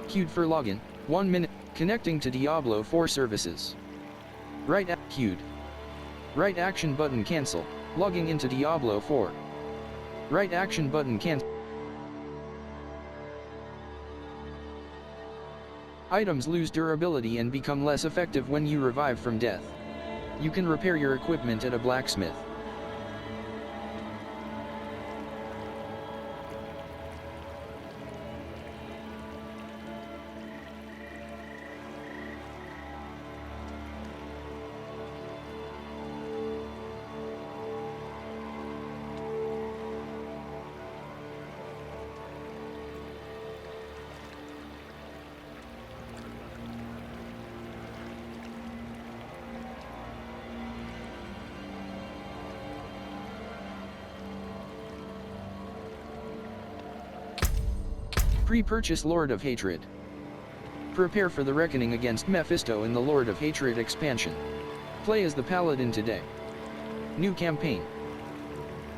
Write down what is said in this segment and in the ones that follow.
Queued for login, 1 minute, connecting to Diablo 4 services. Queued. Right action button cancel, logging into Diablo 4. Right action button cancel. Items lose durability and become less effective when you revive from death. You can repair your equipment at a blacksmith. Pre-purchase Lord of Hatred. Prepare for the reckoning against Mephisto in the Lord of Hatred expansion. Play as the Paladin today. New campaign.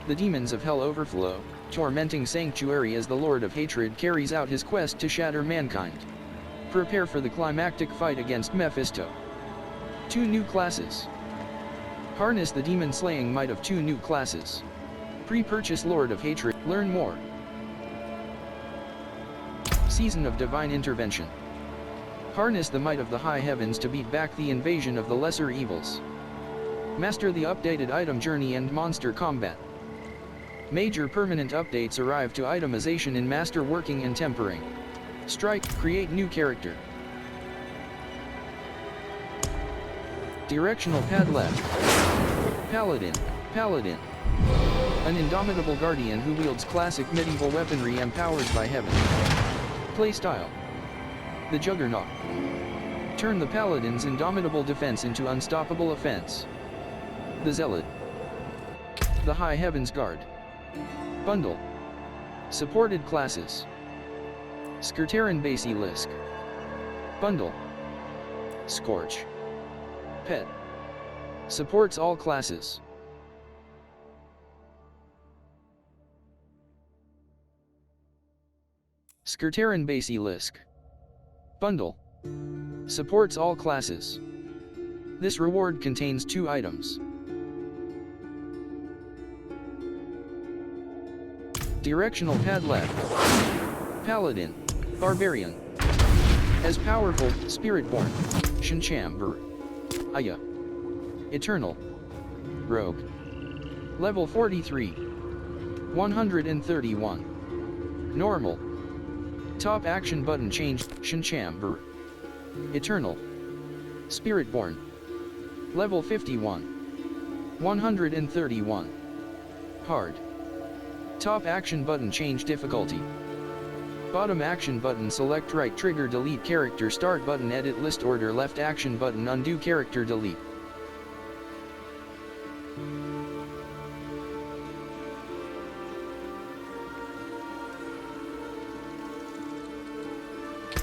The demons of hell overflow, tormenting sanctuary as the Lord of Hatred carries out his quest to shatter mankind. Prepare for the climactic fight against Mephisto. 2 new classes. Harness the demon-slaying might of 2 new classes. Pre-purchase Lord of Hatred. Learn more. Season of Divine Intervention. Harness the might of the high heavens to beat back the invasion of the lesser evils. Master the updated item journey and monster combat. Major permanent updates arrive to itemization in Master Working and Tempering. Strike, create new character. Directional pad left. Paladin. Paladin. An indomitable guardian who wields classic medieval weaponry empowered by heaven. Playstyle. The Juggernaut. Turn the Paladin's indomitable defense into unstoppable offense. The Zealot. The High Heavens Guard. Bundle. Supported classes. Skirtaran Basilisk. Bundle. Scorch. Pet. Supports all classes. Skirtaran Basilisk. Bundle. Supports all classes. This reward contains 2 items. Directional pad left. Paladin. Barbarian. As powerful, Spiritborn. Shinchamber. Aya. Eternal. Rogue. Level 43. 131. Normal. Top action button changed, Shinchamber. Eternal. Spiritborn. Level 51. 131. Hard. Top action button change difficulty. Bottom action button select right trigger delete character start button edit list order left action button undo character delete.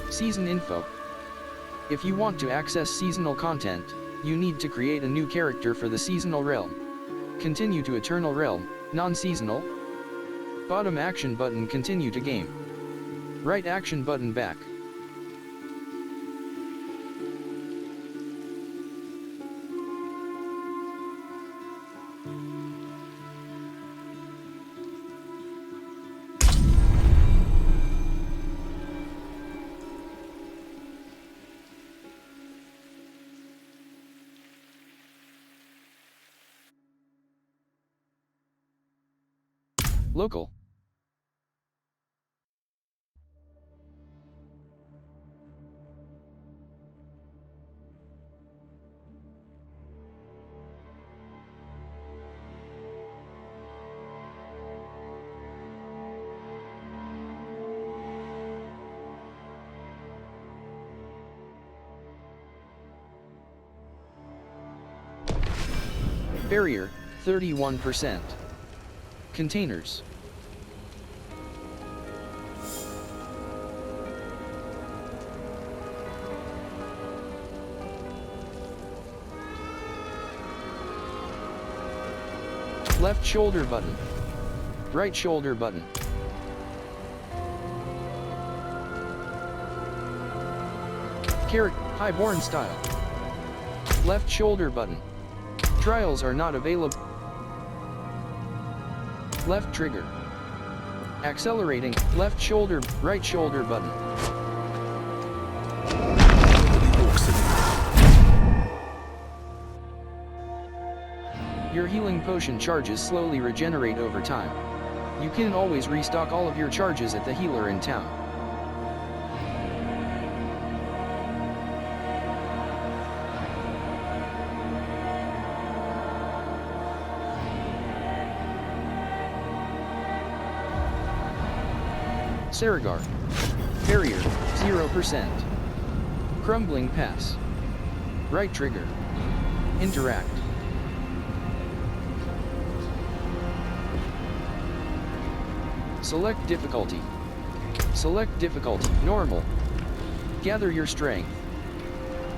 Season info. If you want to access seasonal content, you need to create a new character for the seasonal realm. Continue to Eternal Realm, non-seasonal. Bottom action button continue to game. Right action button back. Local. Barrier, 31%. Containers. Left shoulder button. Right shoulder button. Highborn style. Left shoulder button. Trials are not available. Left trigger. Accelerating, left shoulder, right shoulder button. Your healing potion charges slowly regenerate over time. You can always restock all of your charges at the healer in town. Saragar. Barrier, 0%. Crumbling pass. Right trigger. Interact. Select difficulty. Select difficulty, normal. Gather your strength.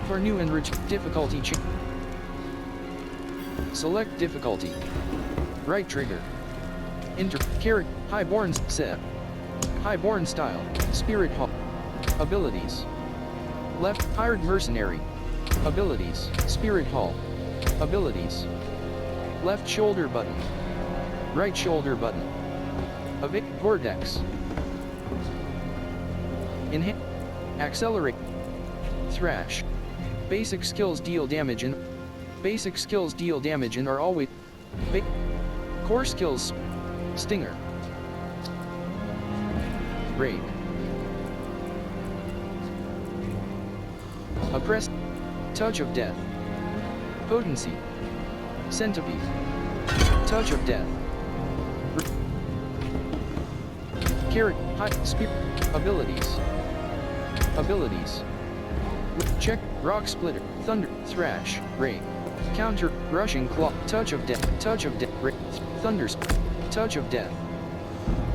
For new and rich difficulty select difficulty. Right trigger. Highborn set. Highborn style, Spirit Hall. Abilities. Left, Hired Mercenary. Abilities, Spirit Hall. Abilities. Left shoulder button. Right shoulder button. Vortex. Enhance. Accelerate. Thrash. Basic skills deal damage and are always. Core skills. Stinger. Raid. Oppress. Touch of Death. Potency. Centipede. Touch of Death. High Spirit. Abilities. Abilities. Check. Rock Splitter. Thunder. Thrash. Raid. Counter. Rushing Claw. Touch of Death. Touch of Death. Thunders. Touch of Death.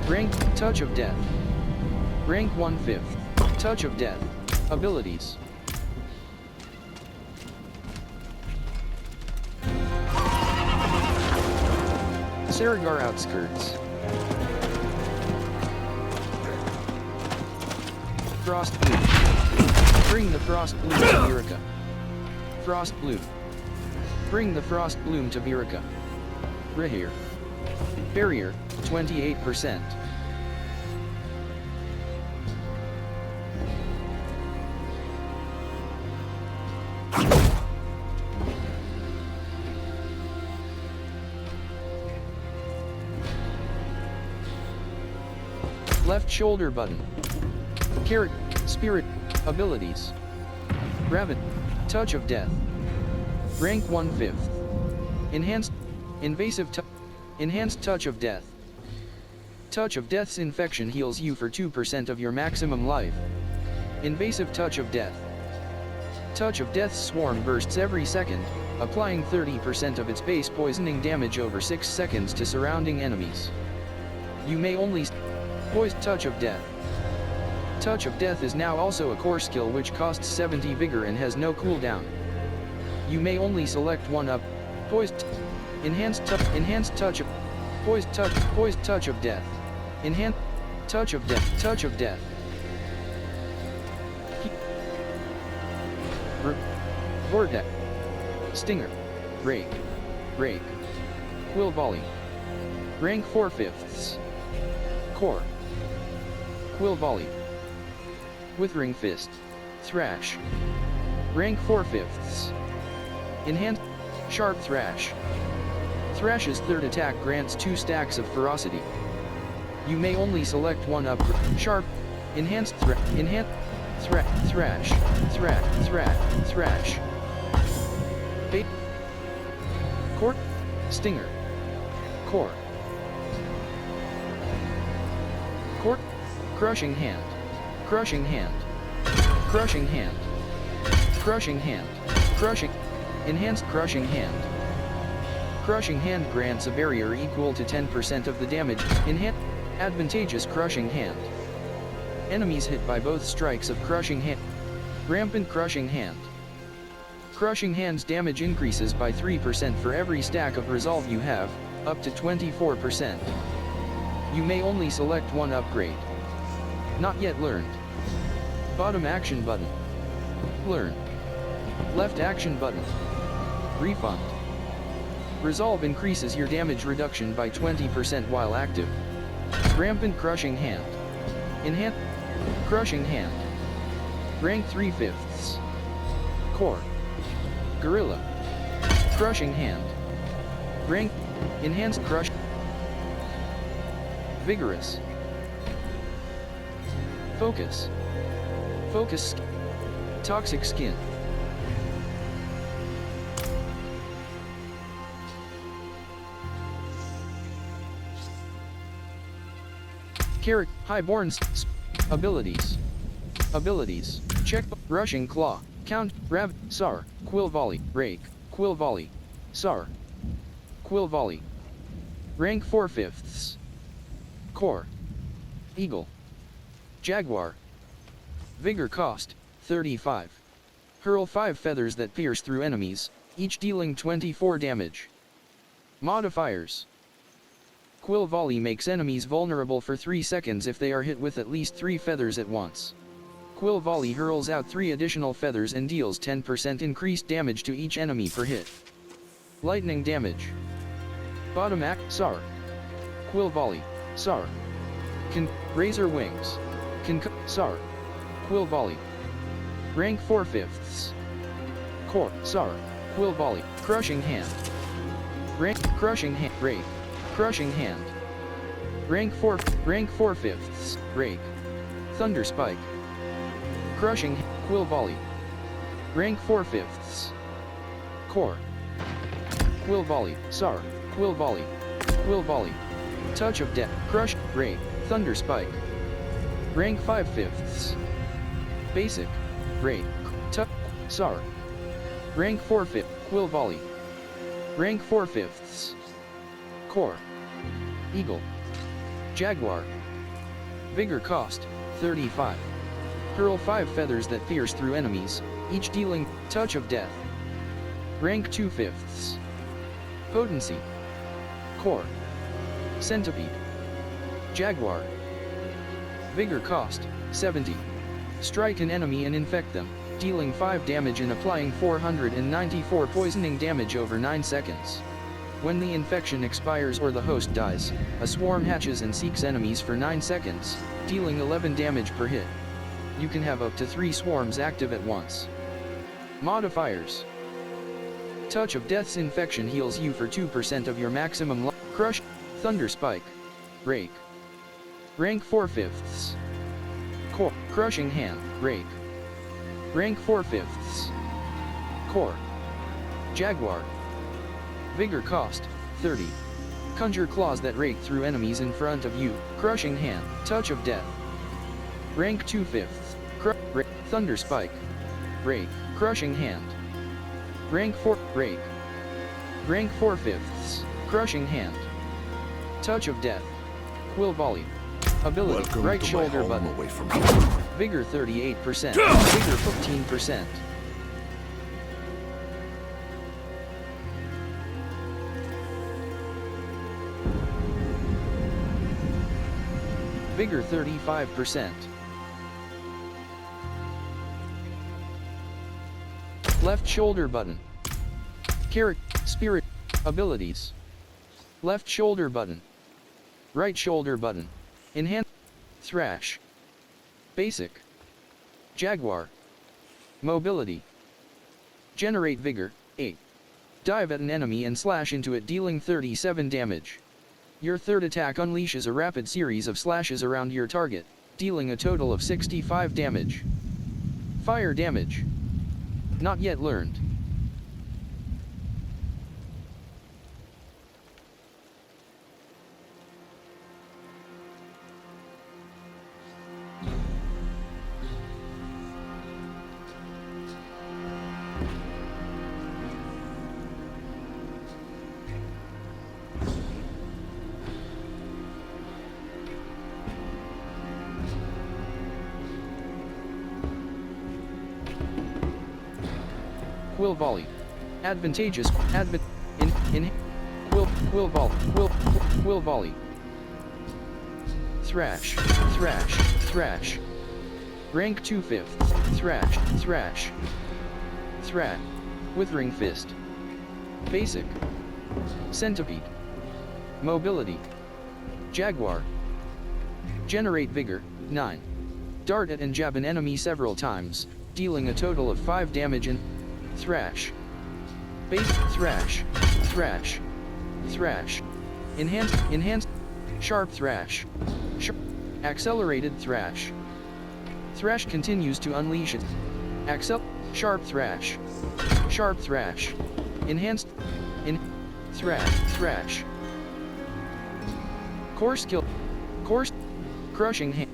Rank. Touch of Death. Rank 1/5. Touch of Death. Abilities. Saragar Outskirts. Frost Bloom. Bring the Frost Bloom to Virica. Frost Bloom. Bring the Frost Bloom to Virica. Rahir. Barrier, 28%. Left shoulder button. Spirit. Abilities. Rabbit. Touch of Death. Rank 1/5. Enhanced. Invasive touch. Enhanced Touch of Death. Touch of Death's infection heals you for 2% of your maximum life. Invasive Touch of Death. Touch of Death's swarm bursts every second, applying 30% of its base poisoning damage over 6 seconds to surrounding enemies. You may only poison Touch of Death. Touch of Death is now also a core skill which costs 70 vigor and has no cooldown. You may only select one up. Poised. Enhanced Touch of Poised Touch of Death. Enhanced Touch of Death. Touch of Death. Vortex. Stinger. Rake. Quill Volley. Rank 4/5. Core. Quill Volley. Withering Fist. Thrash. Rank 4/5. Enhanced. Sharp Thrash. Thrash's third attack grants 2 stacks of ferocity. You may only select one up. Sharp. Enhanced Thrash. Bait. Core. Stinger. Core. Crushing Hand. Crushing Hand. Enhanced Crushing Hand. Crushing Hand grants a barrier equal to 10% of the damage. Advantageous Crushing Hand. Enemies hit by both strikes of Crushing Hand. Rampant Crushing Hand. Crushing Hand's damage increases by 3% for every stack of resolve you have, up to 24%. You may only select one upgrade. Not yet learned. Bottom action button. Learn. Left action button. Refund. Resolve increases your damage reduction by 20% while active. Rampant Crushing Hand. Enhance. Crushing Hand. Rank 3/5. Core. Gorilla. Crushing Hand. Rank. Enhanced Crush. Vigorous. Focus. Focus. Toxic Skin. Character. Highborn. Abilities. Abilities. Check. Rushing Claw. Count. Rav. Sar. Quill Volley. Rake. Quill Volley. Sar. Quill Volley. Rank 4/5. Core. Eagle. Jaguar. Vigor cost, 35. Hurl 5 feathers that pierce through enemies, each dealing 24 damage. Modifiers. Quill Volley makes enemies vulnerable for 3 seconds if they are hit with at least 3 feathers at once. Quill Volley hurls out 3 additional feathers and deals 10% increased damage to each enemy per hit. Lightning damage. Bottom act, Sar. Quill Volley, Sar. Razor Wings. Sar. Quill Volley. Rank 4/5. Core, Sar. Quill Volley. Crushing Hand. Rank, Crushing Hand. Rake. Crushing Hand. Rank 4/5. Rake. Thunder Spike. Crushing, Quill Volley. Rank 4/5. Core. Quill Volley. Sar. Quill Volley. Quill Volley. Touch of Death. Crush. Rake. Thunder Spike. Rank 5/5. Basic. Rake. Sar. Rank 4/5. Quill Volley. Rank 4/5. Core. Eagle. Jaguar. Vigor cost, 35. Hurl 5 feathers that pierce through enemies, each dealing Touch of Death. Rank 2/5. Potency. Core. Centipede. Jaguar. Vigor cost, 70. Strike an enemy and infect them, dealing 5 damage and applying 494 poisoning damage over 9 seconds. When the infection expires or the host dies, a swarm hatches and seeks enemies for 9 seconds, dealing 11 damage per hit. You can have up to 3 swarms active at once. Modifiers. Touch of Death's infection heals you for 2% of your maximum life. Crush. Thunder Spike. Rake. Rank 4/5. Core. Crushing Hand. Rake. Rank 4/5. Core. Jaguar. Vigor cost, 30. Conjure claws that rake through enemies in front of you. Crushing Hand. Touch of Death. Rank 2/5. Thunder Spike. Rake. Crushing Hand. Rank 4. Rake. Rank 4/5. Crushing Hand. Touch of Death. Quill Volley. Ability. Welcome right to shoulder my home button. away from home. Vigor 38%. Vigor 15%. Vigor 35%. Left shoulder button. Spirit. Abilities. Left shoulder button. Right shoulder button. Enhance. Thrash. Basic. Jaguar. Mobility. Generate Vigor, 8. Dive at an enemy and slash into it, dealing 37 damage. Your third attack unleashes a rapid series of slashes around your target, dealing a total of 65 damage. Fire damage. Not yet learned. Quill Volley. Advantageous. Quill Volley. Thrash. Rank 2/5. Thrash. Thrash. Thrash. Withering Fist. Basic. Centipede. Mobility. Jaguar. Generate Vigor, 9. Dart at and jab an enemy several times, dealing a total of 5 damage and Thrash. Basic. Thrash. Thrash. Thrash. Enhanced. Sharp Thrash. Accelerated Thrash. Thrash continues to unleash it. Sharp Thrash. Sharp Thrash. Enhanced. Thrash. Thrash. Core Skill. Core. Crushing Hand.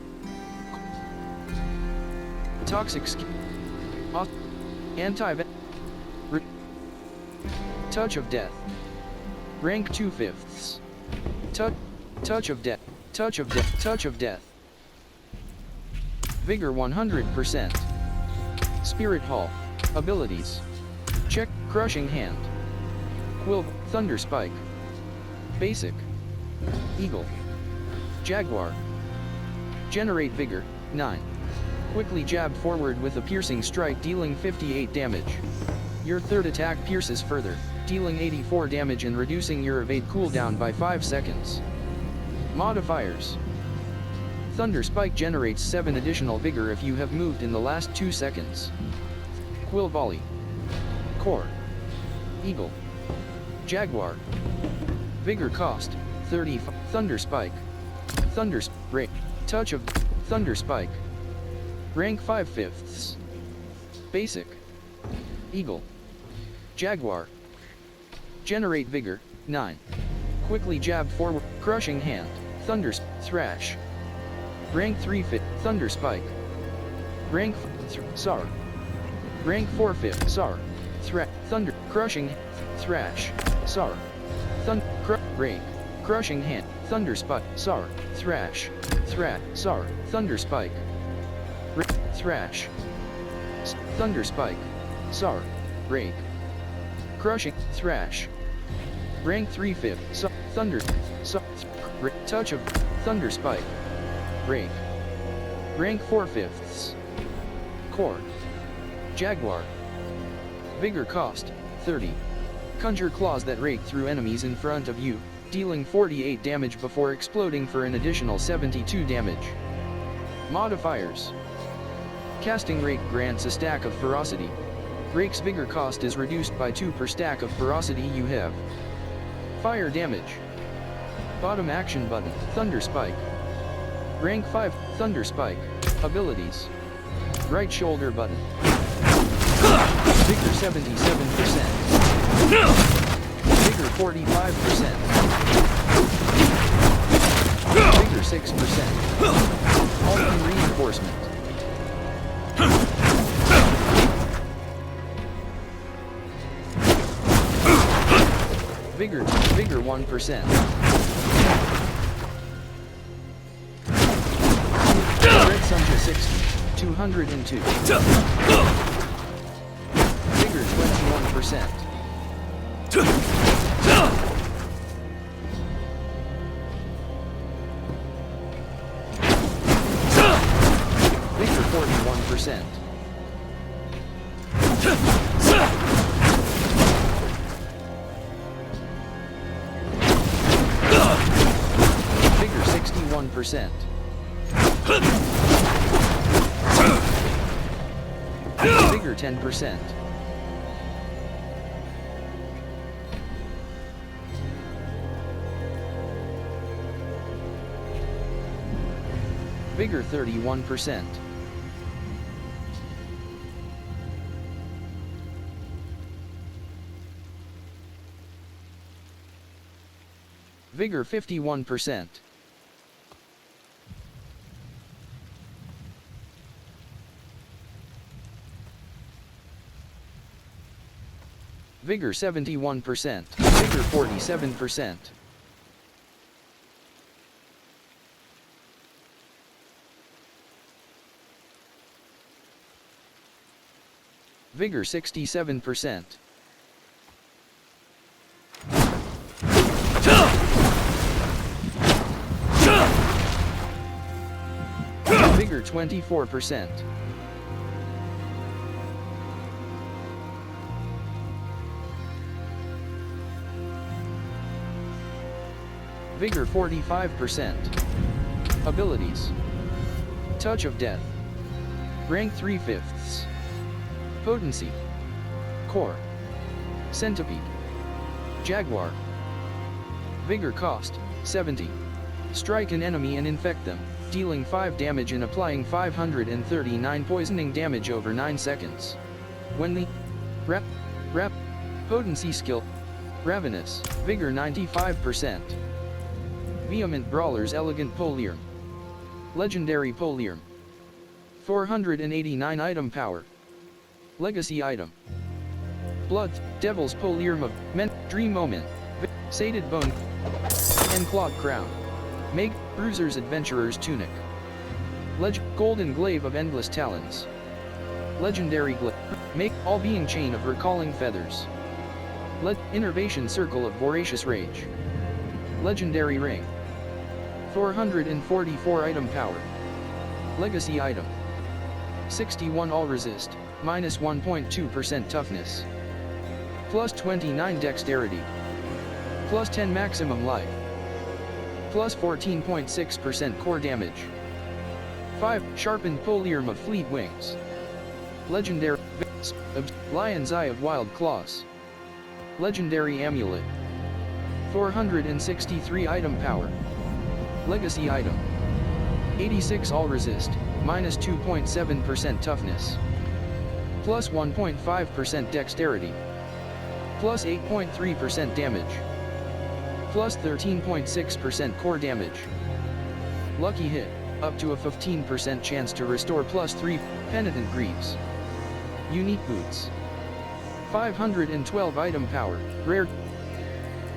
Toxic Skill. Anti-Venom. Touch of Death. Rank 2/5. Touch of Death. Touch of Death. Touch of Death. Vigor 100%. Spirit Hall. Abilities. Check. Crushing Hand. Quill. Thunder Spike. Basic. Eagle. Jaguar. Generate Vigor, 9. Quickly jab forward with a piercing strike dealing 58 damage. Your third attack pierces further, dealing 84 damage and reducing your evade cooldown by 5 seconds. Modifiers. Thunder Spike generates 7 additional Vigor if you have moved in the last 2 seconds. Quill Volley. Core. Eagle. Jaguar. Vigor cost, 30. Thunder Spike. Thunder Spike. Touch of Thunder Spike. Rank 5/5. Basic. Eagle. Jaguar. Generate Vigor, 9. Quickly jab forward. Crushing Hand. Thunder Thrash. Rank 3/5. Thunder Spike. Rank SAR. Rank 4/5. SAR. Thunder. Crushing. Thrash. SAR. Rank. Crushing Hand. Thunder Spike. SAR. Thrash. SAR. Thunder Spike. Thrash. Thunder Spike. SAR. Rake. Crushing. Thrash. Rank 3/5. Thunder. Touch of Thunder Spike. Rake. Rank 4/5. Core. Jaguar. Vigor cost, 30. Conjure claws that rake through enemies in front of you, dealing 48 damage before exploding for an additional 72 damage. Modifiers. Casting Rake grants a stack of ferocity. Rake's Vigor cost is reduced by 2 per stack of ferocity you have. Fire damage. Bottom action button, Thunder Spike. Rank 5, Thunder Spike. Abilities. Right shoulder button. Vigor 77%. Vigor 45%. Vigor 6%. Ultimate reinforcement. Vigor 1%. Red Sunja 60, 202. Vigor 21%. Vigor 41%. Vigor 61%. Vigor 10%. Vigor 31%. Vigor 51%. Vigor 71%. Vigor 47%. Vigor 67%. Vigor 24%. Vigor 45%. Abilities. Touch of Death. Rank 3/5. Potency. Core. Centipede. Jaguar. Vigor cost, 70. Strike an enemy and infect them, dealing 5 damage and applying 539 poisoning damage over 9 seconds. When the Rap Potency skill. Ravenous, Vigor 95%. Vehement Brawler's Elegant Poliarm. Legendary Poliarm. 489 item power. Legacy item. Blood, Devil's Poliarm of Men, Dream Omen, Sated Bone, and Clawed Crown. Make, Bruiser's Adventurer's Tunic. Golden Glaive of Endless Talons. Legendary Glaive. Make, All-Being Chain of Recalling Feathers. Innervation Circle of Voracious Rage. Legendary Ring. 444 item power. Legacy item. 61 all resist, minus 1.2% toughness. Plus 29 dexterity. Plus 10 maximum life. Plus 14.6% core damage. 5. Sharpened Poliarm of Fleet Wings. Legendary Lion's Eye of Wild Claws. Legendary Amulet. 463 item power. Legacy item. 86 all resist, minus 2.7% toughness. Plus 1.5% dexterity. Plus 8.3% damage. Plus 13.6% core damage. Lucky hit, up to a 15% chance to restore plus 3, Penitent Greaves. Unique Boots. 512 item power, rare.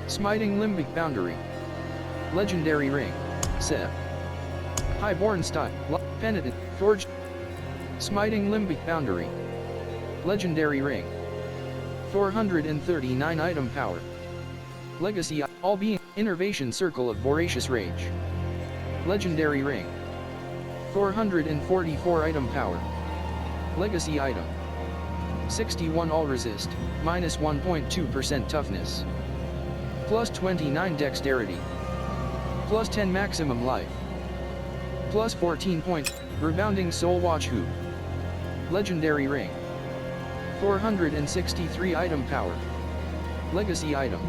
Smiting Limbic Boundary. Legendary Ring, Seb. Highborn Style, Penitent, Forged. Smiting Limbic Boundary. Legendary Ring. 439 item power. Legacy, All-Being, Innervation Circle of Voracious Rage. Legendary Ring. 444 item power. Legacy item. 61 all resist, minus 1.2% toughness. Plus 29 dexterity. Plus 10 maximum life. Plus 14 points, Rebounding Soul Watch Hoop. Legendary Ring. 463 item power. Legacy item.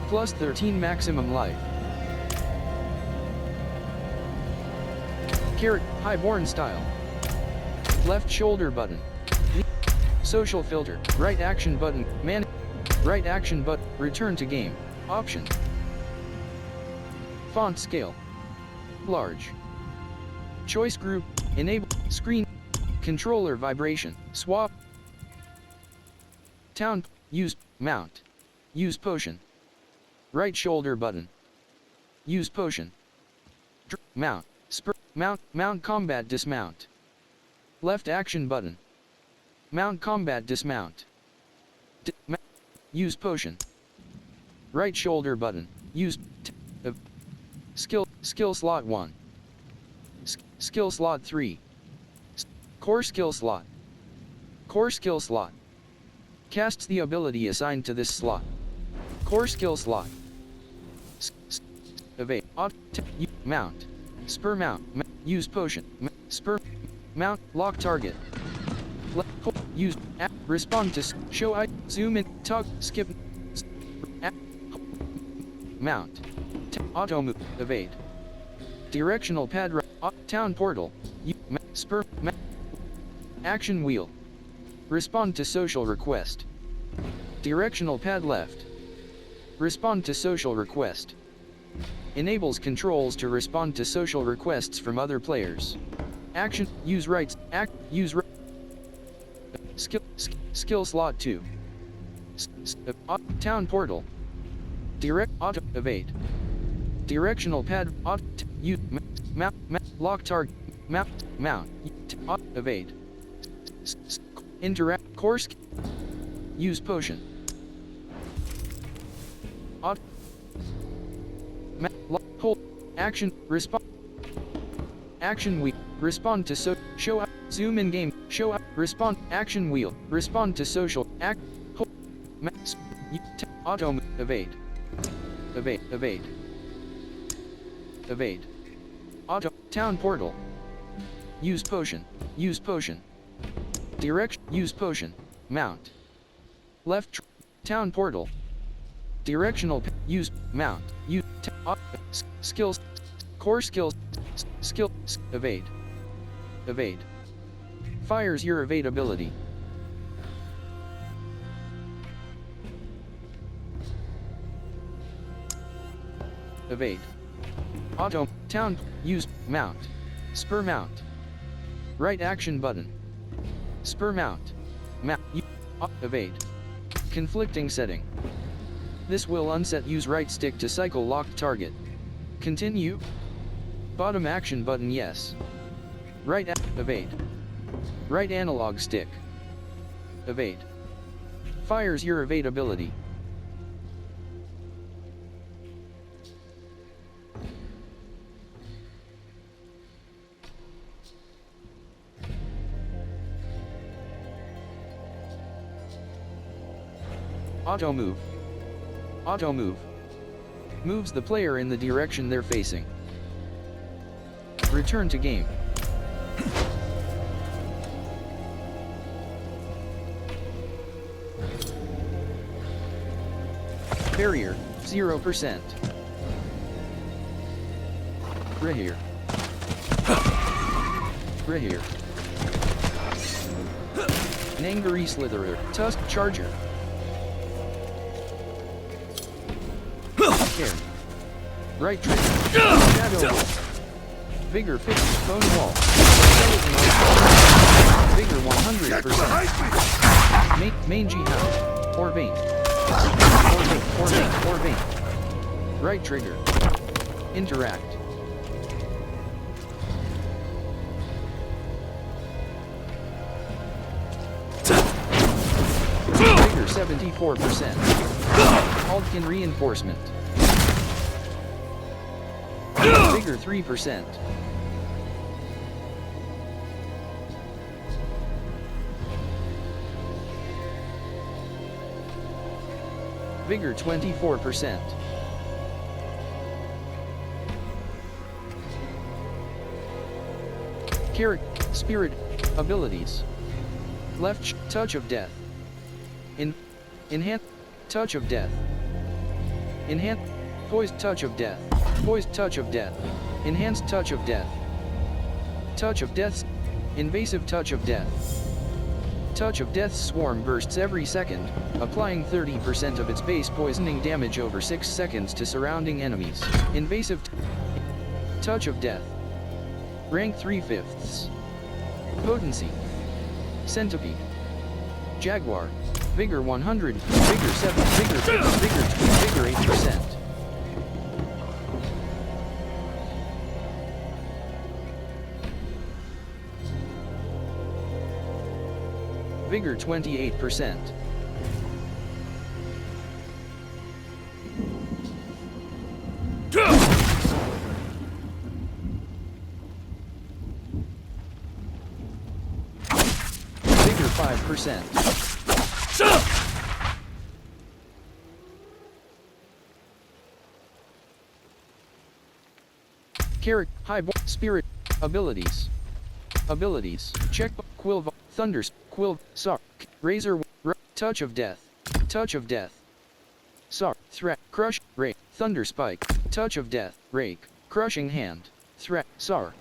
Plus 13 maximum life. Carrot, Highborn Style. Left shoulder button. Social filter, right action button, right action button, return to game, option. Font scale. Large. Choice group, enable, screen, controller vibration, swap. Town, use, mount. Use potion. Right shoulder button. Use potion. Mount, spur, mount combat dismount. Left action button. Mount combat dismount. Use potion. Right shoulder button. Use skill slot 1. Skill slot 3. Core skill slot. Core skill slot. Casts the ability assigned to this slot. Core skill slot. Evade. Mount. Spur mount. Use potion. Spur. Mount. Lock target. Use. Respond to. Show. Zoom in. Tug. Skip. Mount. Auto move. Evade. Directional pad. Town portal. Spur. Action wheel. Respond to social request. Directional pad left. Respond to social request. Enables controls to respond to social requests from other players. Action. Use rights. Use skill slot 2. Town portal. Direct auto evade. Directional pad auto use mount lock target mount evade. Interact course. Use potion. Auto hold action respond. Action weak Respond to show up, zoom in game, show up, respond, action wheel, respond to social, auto, evade, evade, auto, town portal, use potion, direction, use potion, mount, left, town portal, directional, use, mount, use, skills, core skills, evade. Fires your evade ability. Evade. Auto, town, use, mount. Spur mount. Right action button. Spur mount. Evade. Conflicting setting. This will unset use right stick to cycle locked target. Continue. Bottom action button yes. Right evade. Right analog stick. Evade. Fires your evade ability. Auto move. Auto move. Moves the player in the direction they're facing. Return to game. Barrier, 0%. Here. An angry slitherer, tusk charger. Care. Right trigger. Shadow. Vigor 50. Bone wall. Vigor 100%. Mangy hound. Or vein. Or vein. Right trigger. Interact. Vigor 74%. Coliokn reinforcement. Vigor 3%. Vigor 24%. Spirit abilities. Left touch of death. Enhance touch of death. Enhance poised touch of death. Poised touch of death. Enhanced touch of death. Touch of death. Invasive touch of death. Touch of Death's swarm bursts every second, applying 30% of its base poisoning damage over 6 seconds to surrounding enemies. Invasive Touch of Death. Rank 3/5. Potency. Centipede. Jaguar. Vigor 100. Vigor 7. Vigor 8%. Vigor 28%. Vigor 5%. High Spirit abilities. Check Quill Thunders Quill Sar Razor Touch of Death. Sar Threat Crush Rake Thunder Spike Touch of Death Rake Crushing Hand Threat Sar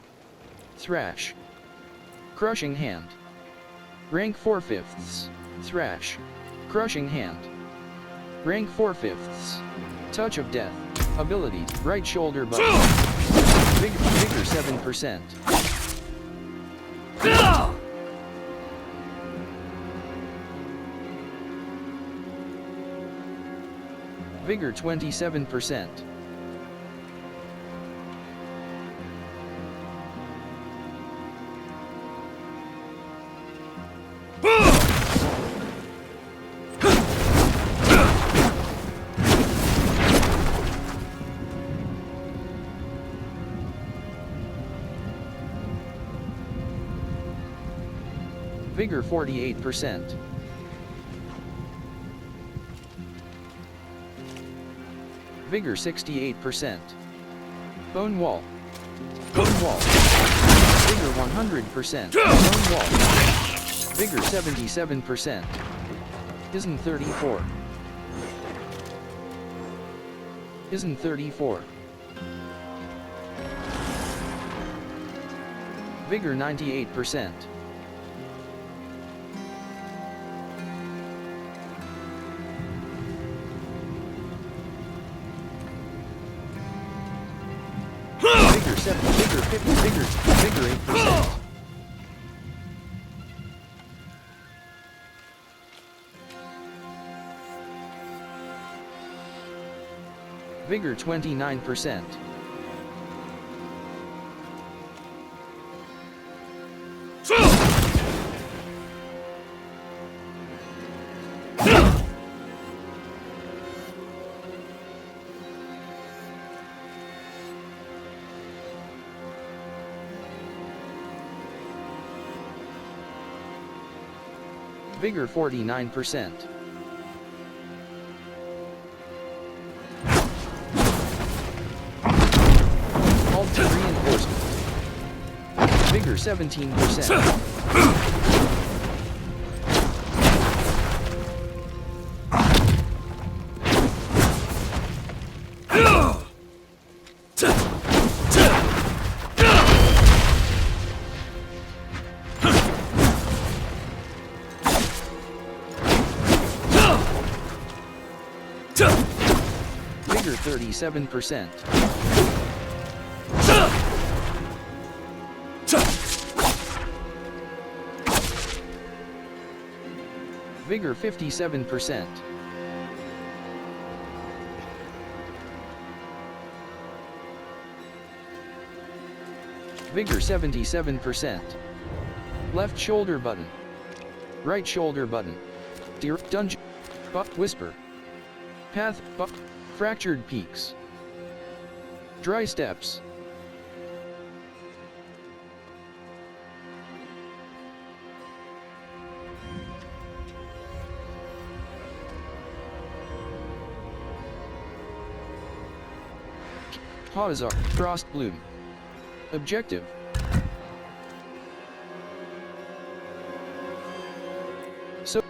Thrash Crushing Hand. Rank 4/5. Thrash Crushing Hand. Rank 4/5. Touch of Death. Abilities. Right shoulder button. Vigor 7%. Vigor 27%. Vigor 48%. Vigor 68%. Bone wall. Bone wall. Vigor 100%. Bone wall. Vigor 77%. Isn't 34. Isn't 34. Vigor 98%. Vigor 7, vigor 50, vigor 8%. Vigor 29%. Vigor 49%. Alt reinforcement. Vigor 17%. Vigor 37%. Vigor 57%. Vigor 77%. Left shoulder button. Right shoulder button. Dungeon. Whisper. Path. Fractured peaks. Dry steps. Hazard. Frost bloom. Objective. So,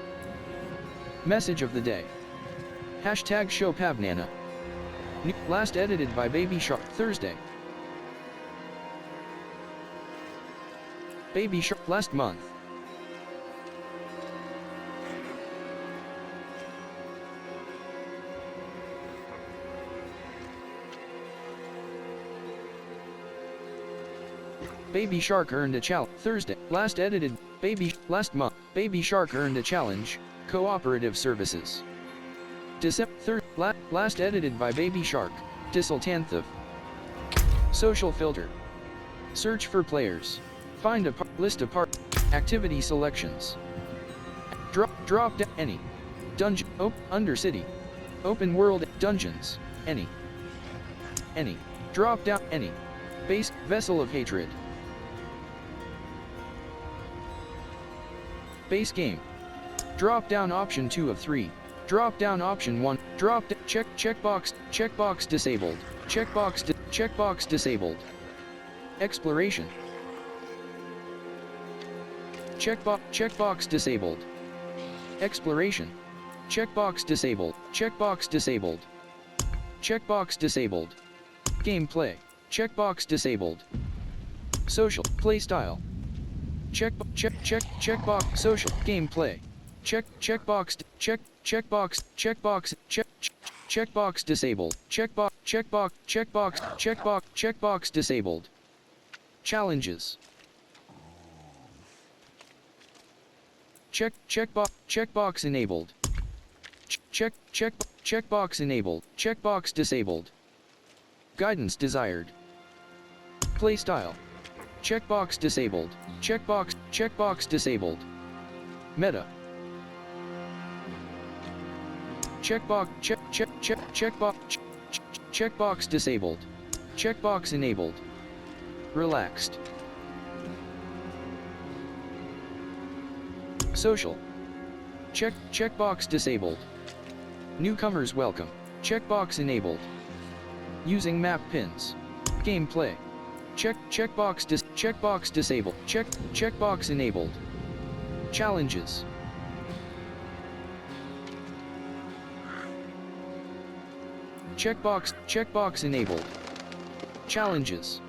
message of the day. Hashtag show Pavnana. Last edited by Baby Shark. Thursday. Baby Shark. Last month. Baby Shark earned a challenge. Thursday. Last edited. Last month. Baby Shark earned a challenge. Cooperative services. December 3rd. Last edited by Baby Shark. Disal 10th of. Social filter. Search for players. Find a list of activity selections. Drop down any. Dungeon. Undercity. Open world dungeons. Any. Drop down any. Base vessel of hatred. Base game. Drop down option 2 of 3. Drop down option 1. Checkbox disabled. Checkbox disabled. Exploration. Checkbox disabled. Exploration. Checkbox disabled. Checkbox disabled. Checkbox disabled. Gameplay. Checkbox disabled. Social Playstyle. Checkbox social Gameplay. Checkbox disabled. Checkbox disabled. Challenges. Checkbox enabled. Checkbox enabled. Checkbox disabled. Guidance desired. Playstyle. Checkbox disabled. Checkbox disabled. Meta. Checkbox disabled. Checkbox enabled. Relaxed. Social. Checkbox disabled. Newcomers welcome. Checkbox enabled. Using map pins. Gameplay. Checkbox disabled. Checkbox enabled. Challenges. Checkbox enabled. Challenges.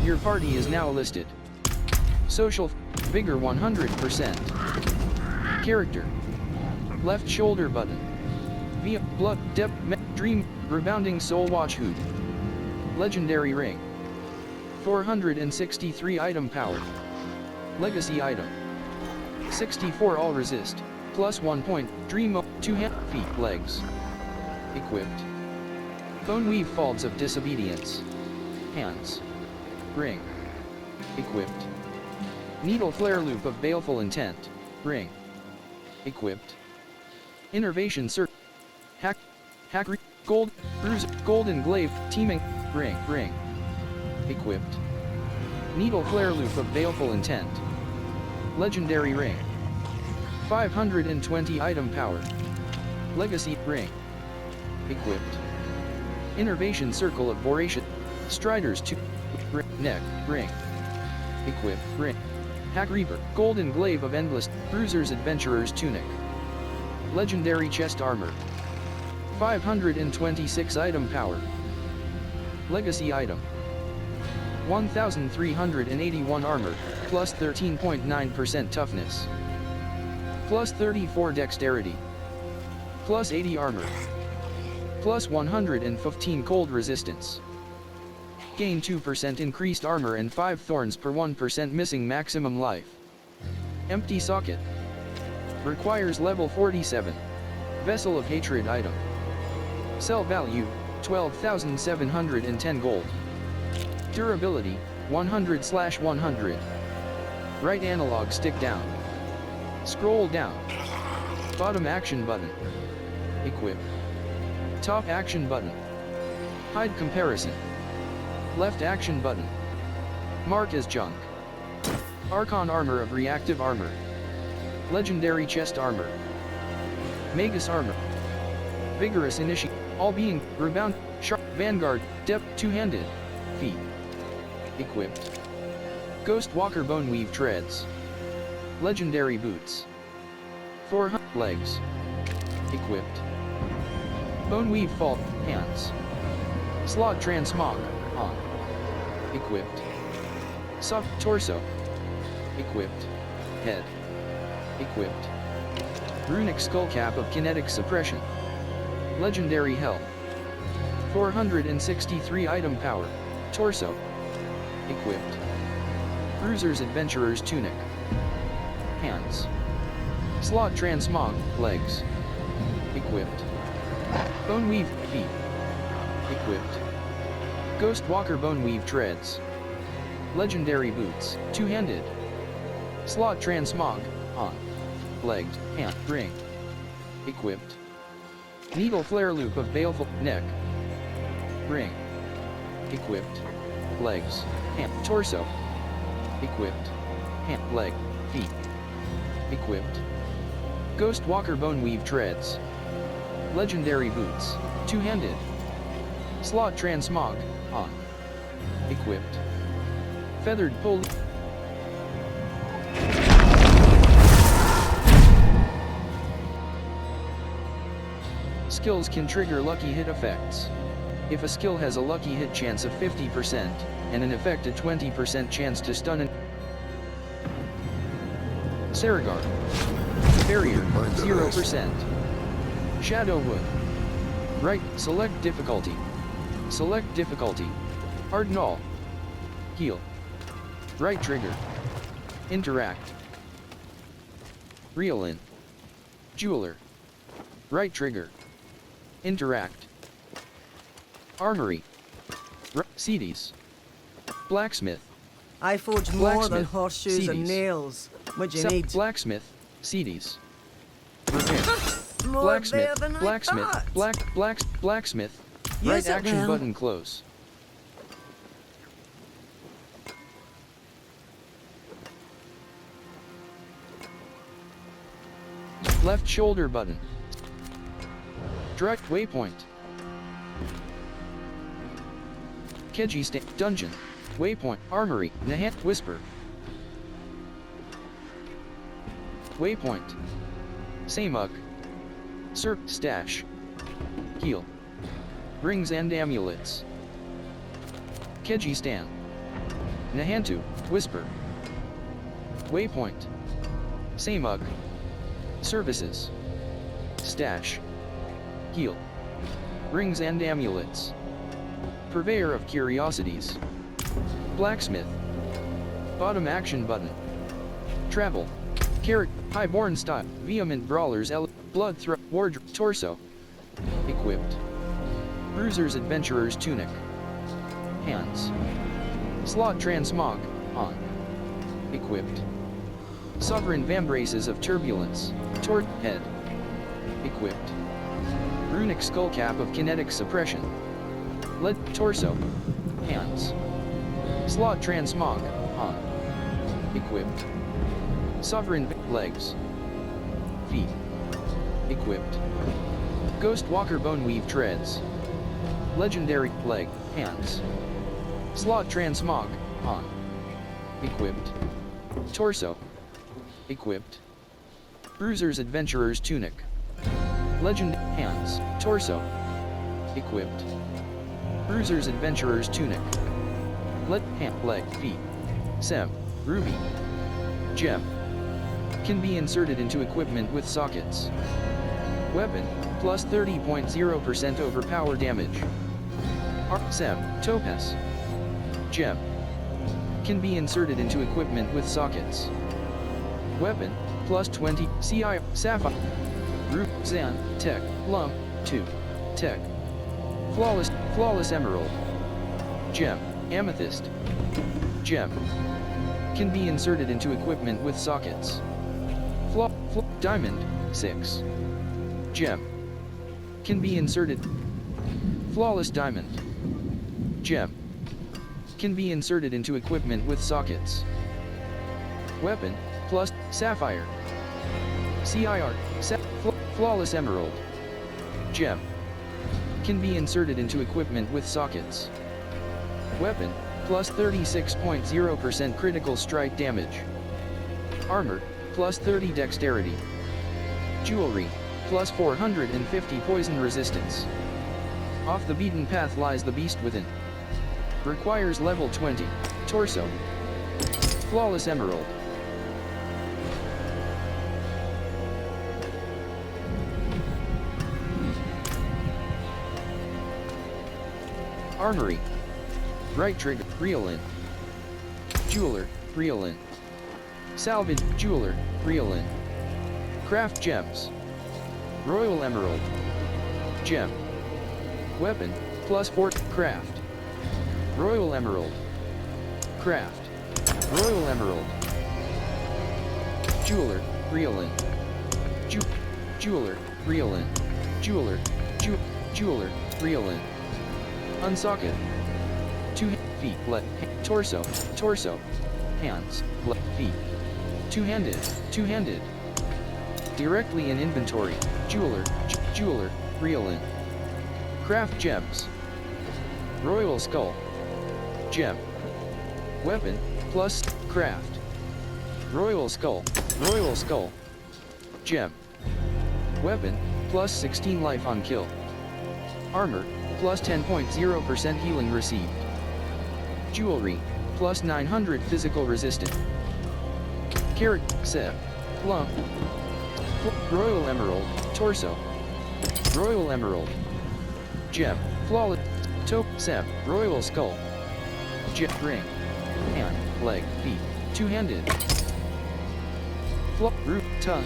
Your party is now listed. Social. Vigor 100%. Character. Left shoulder button. Via blood depth dream rebounding soul watch hoot. Legendary ring. 463 item power. Legacy item. 64 all resist. +1 point. Dream 2 hand feet legs. Equipped. Bone weave folds of disobedience. Hands. Ring. Equipped. Needle flare loop of baleful intent. Ring. Equipped. Innervation circle. Hack gold bruise golden glaive teaming ring. Equipped. Needle flare loop of baleful intent. Legendary ring. 520 item power. Legacy ring. Equipped. Innervation circle of voracious striders 2 neck ring. Equipped ring. Hack Reaper golden glaive of endless bruisers adventurer's tunic. Legendary chest armor. 526 item power. Legacy item. 1381 armor, plus 13.9% toughness. Plus 34 dexterity. Plus 80 armor. Plus 115 cold resistance. Gain 2% increased armor and 5 thorns per 1% missing maximum life. Empty socket. Requires level 47. Vessel of Hatred item. Sell value, 12,710 gold. Durability, 100/100. Right analog stick down. Scroll down. Bottom action button. Equip. Top action button. Hide comparison. Left action button. Mark as junk. Archon armor of reactive armor. Legendary chest armor. Magus armor. Vigorous initiate. All being, rebound, sharp, vanguard, depth, two-handed, feet. Equipped. Ghost Walker bone weave treads. Legendary boots. 400 legs. Equipped. Bone weave fall, hands. Slot transmog, on. Equipped. Soft torso. Equipped. Head. Equipped. Runic skullcap of kinetic suppression. Legendary health. 463 item power. Torso. Equipped. Bruiser's adventurer's tunic. Hands. Slot transmog, legs. Equipped. Bone weave, feet. Equipped. Ghost Walker bone weave treads. Legendary boots, two-handed. Slot transmog, on. Legs, hand, ring. Equipped. Needle flare loop of baleful, neck. Ring. Equipped. Legs, hand, torso. Equipped. Hand, leg, feet. Equipped. Ghost Walker bone weave treads. Legendary boots, two-handed. Slot transmog, on. Equipped. Feathered pull. Skills can trigger lucky hit effects. If a skill has a lucky hit chance of 50%, and an effect a 20% chance to stun an Saragar. Barrier, 0%. Shadowwood. Right, select difficulty. Select difficulty. Harden all. Heal. Right trigger. Interact. Reel in. Jeweler. Right trigger. Interact. Armory. CDs. Blacksmith. I forge more than horseshoes and nails. What you need? Blacksmith. CDs. More Blacksmith. there than I Blacksmith. thought. Blacksmith. Right action button close. Left shoulder button. Direct waypoint. Keji stand. Dungeon. Waypoint. Armory. Nahant. Whisper. Waypoint. Samuk. Serp. Stash. Heal. Rings and amulets. Keji stand. Nahantu. Whisper. Waypoint. Samuk. Services. Stash. Heal. Rings and amulets. Purveyor of curiosities. Blacksmith. Bottom action button. Travel. Carrot. Highborn style. Vehement brawlers. Blood throat. Wardrobe. Torso. Equipped. Bruiser's adventurer's tunic. Hands. Slot transmog. On. Equipped. Sovereign vambraces of turbulence. Tort. Head. Equipped. Runic skullcap of kinetic suppression. Lead. Torso. Hands. Slot transmog. On. Equipped. Sovereign legs. Feet. Equipped. Ghost Walker Boneweave treads. Legendary leg. Hands. Slot transmog. On. Equipped. Torso. Equipped. Bruiser's adventurer's tunic. Legend. Hands. Torso. Equipped. Bruiser's adventurer's tunic. Leg. Feet. Sem. Ruby. Gem. Can be inserted into equipment with sockets. Weapon. Plus 30.0% overpower damage. Sem. Topaz. Gem. Can be inserted into equipment with sockets. Weapon. Plus 20. CI. Sapphire. Root. Zan. Tech. Lump. 2. Tech. Flawless Emerald. Gem. Amethyst. Gem. Can be inserted into equipment with sockets. Diamond. 6. Gem. Can be inserted. Flawless Diamond. Gem. Can be inserted into equipment with sockets. Weapon. Plus. Sapphire. CIR. Flawless Emerald. Gem. Can be inserted into equipment with sockets. Weapon. Plus 36.0% critical strike damage. Armor. Plus 30 dexterity. Jewelry. Plus 450 poison resistance. Off the beaten path lies the beast within. Requires level 20. Torso. Flawless Emerald. Armory. Right trigger. Reel in. Jeweler. Reel in. Salvage. Jeweler. Reel in. Craft gems. Royal Emerald. Gem. Weapon. Plus 4. Craft. Royal Emerald. Craft. Royal Emerald. Jeweler. Reel in. Jeweler. Reel in. Jeweler. Jeweler. Reel in. Unsocket. 2 feet. Torso. Hands. Feet. Two-handed. Directly in inventory. Jeweler. Reel in. Craft gems. Royal Skull. Gem. Weapon. Plus. Craft. Royal Skull. Gem. Weapon. Plus 16 life on kill. Armor. Plus 10.0% healing received. Jewelry. Plus 900 physical resistance. Carrot. Seb. Lump. Royal Emerald. Torso. Royal Emerald. Gem. Flawless. Taupe. Seb. Royal Skull. Jet. Ring. Hand. Leg. Feet. Two-handed. Root. Tongue.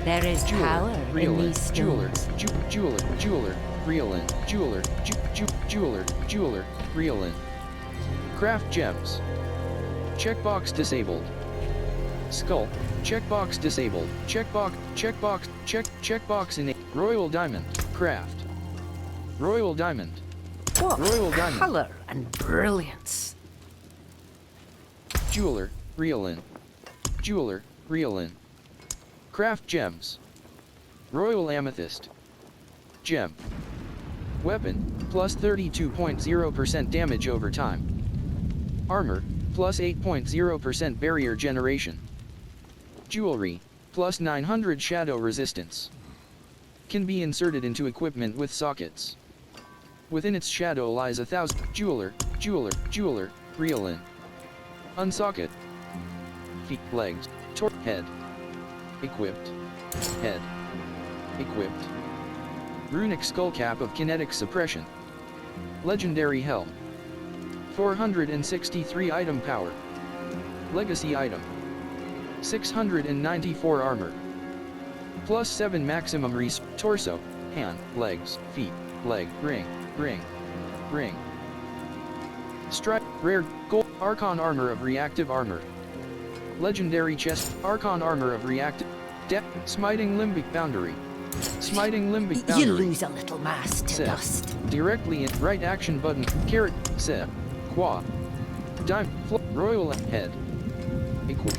There is power in these stones. Jeweler. Reel in. Jeweler. Reel in. Craft gems. Checkbox disabled. Skull. Checkbox disabled. Checkbox in Royal Diamond. Craft. Royal Diamond. What Royal Diamond. color and brilliance. Jeweler, reel in. Jeweler, reel in. Craft gems. Royal Amethyst. Gem. Weapon, plus 32.0% damage over time. Armor, plus 8.0% barrier generation. Jewelry, plus 900 shadow resistance. Can be inserted into equipment with sockets. Within its shadow lies 1,000. Jeweler, reel in. Unsocket. Feet, legs, head. Equipped. Head. Equipped. Runic skullcap of kinetic suppression. Legendary helm. 463 item power. Legacy item. 694 armor. Plus 7 maximum torso, hand, legs, feet, leg, ring. Stripe, rare, gold, Archon armor of reactive armor. Legendary chest, Archon armor of reactive, smiting limbic boundary. Smiting limbic boundary. You lose a little mass to dust. Directly in right action button, carrot, set, qua. Dime, royal head. Equal.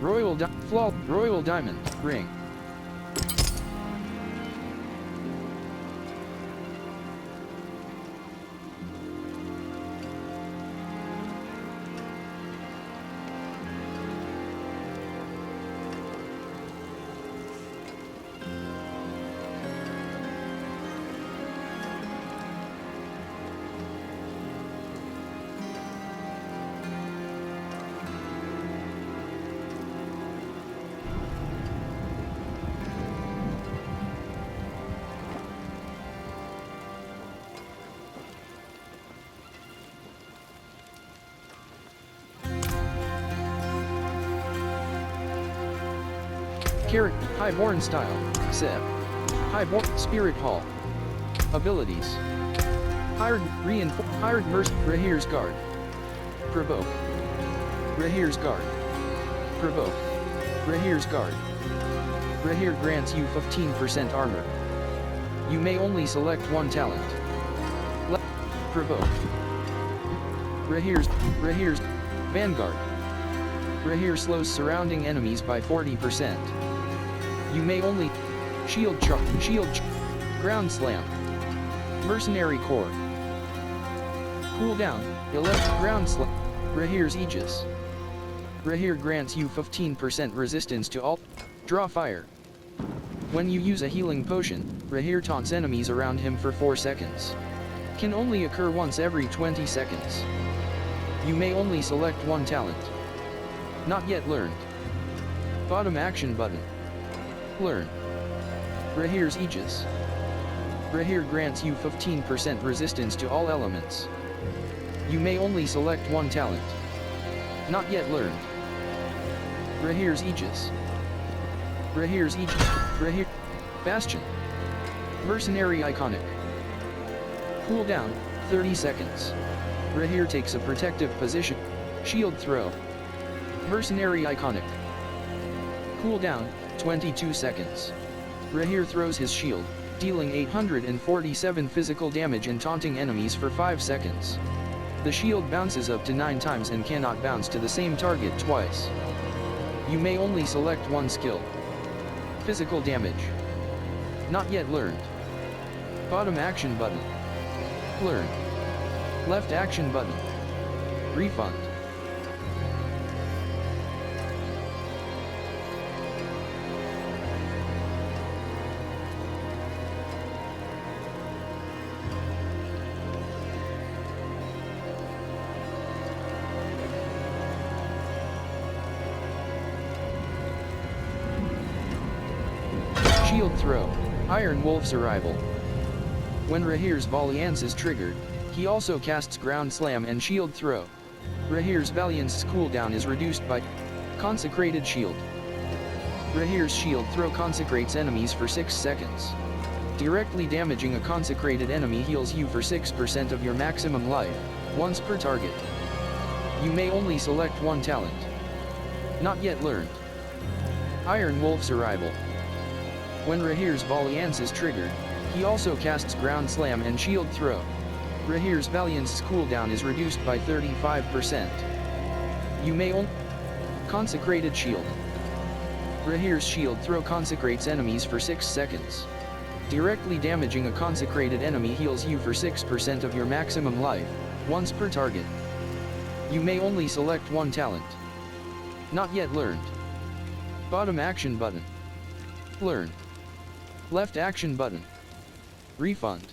Royal diamond, ring. Carrot, Highborn style, Seb. Highborn, Spirit Hall. Abilities. Hired Merc, Rahir's Guard. Provoke. Rahir's Guard. Provoke. Rahir's Guard. Rahir grants you 15% armor. You may only select one talent. Provoke. Rahir's Vanguard. Rahir slows surrounding enemies by 40%. You may only Shield Charge, Ground Slam. Mercenary Core. Cooldown, 11 Ground Slam. Rahir's Aegis. Rahir grants you 15% resistance to all. Draw Fire. When you use a healing potion, Rahir taunts enemies around him for 4 seconds. Can only occur once every 20 seconds. You may only select one talent. Not yet learned. Bottom action button. Learn. Rahir's Aegis. Rahir grants you 15% resistance to all elements. You may only select one talent. Not yet learned. Rahir's Aegis. Rahir's Aegis. Rahir. Bastion. Mercenary Iconic. Cooldown, 30 seconds. Rahir takes a protective position. Shield Throw. Mercenary Iconic. Cooldown, 22 seconds. Rahir throws his shield, dealing 847 physical damage and taunting enemies for 5 seconds. The shield bounces up to 9 times and cannot bounce to the same target twice. You may only select one skill. Physical damage. Not yet learned. Bottom action button. Learn. Left action button. Refund. Shield Throw, Iron Wolf's Arrival. When Rahir's Valiance is triggered, he also casts Ground Slam and Shield Throw. Rahir's Valiance's cooldown is reduced by Consecrated Shield. Rahir's Shield Throw consecrates enemies for 6 seconds. Directly damaging a consecrated enemy heals you for 6% of your maximum life, once per target. You may only select one talent. Not yet learned. Iron Wolf's Arrival. When Rahir's Valiance is triggered, he also casts Ground Slam and Shield Throw. Rahir's Valiance's cooldown is reduced by 35%. You may only Consecrated Shield. Rahir's Shield Throw consecrates enemies for 6 seconds. Directly damaging a consecrated enemy heals you for 6% of your maximum life, once per target. You may only select one talent. Not yet learned. Bottom action button. Learn. Left action button. Refund.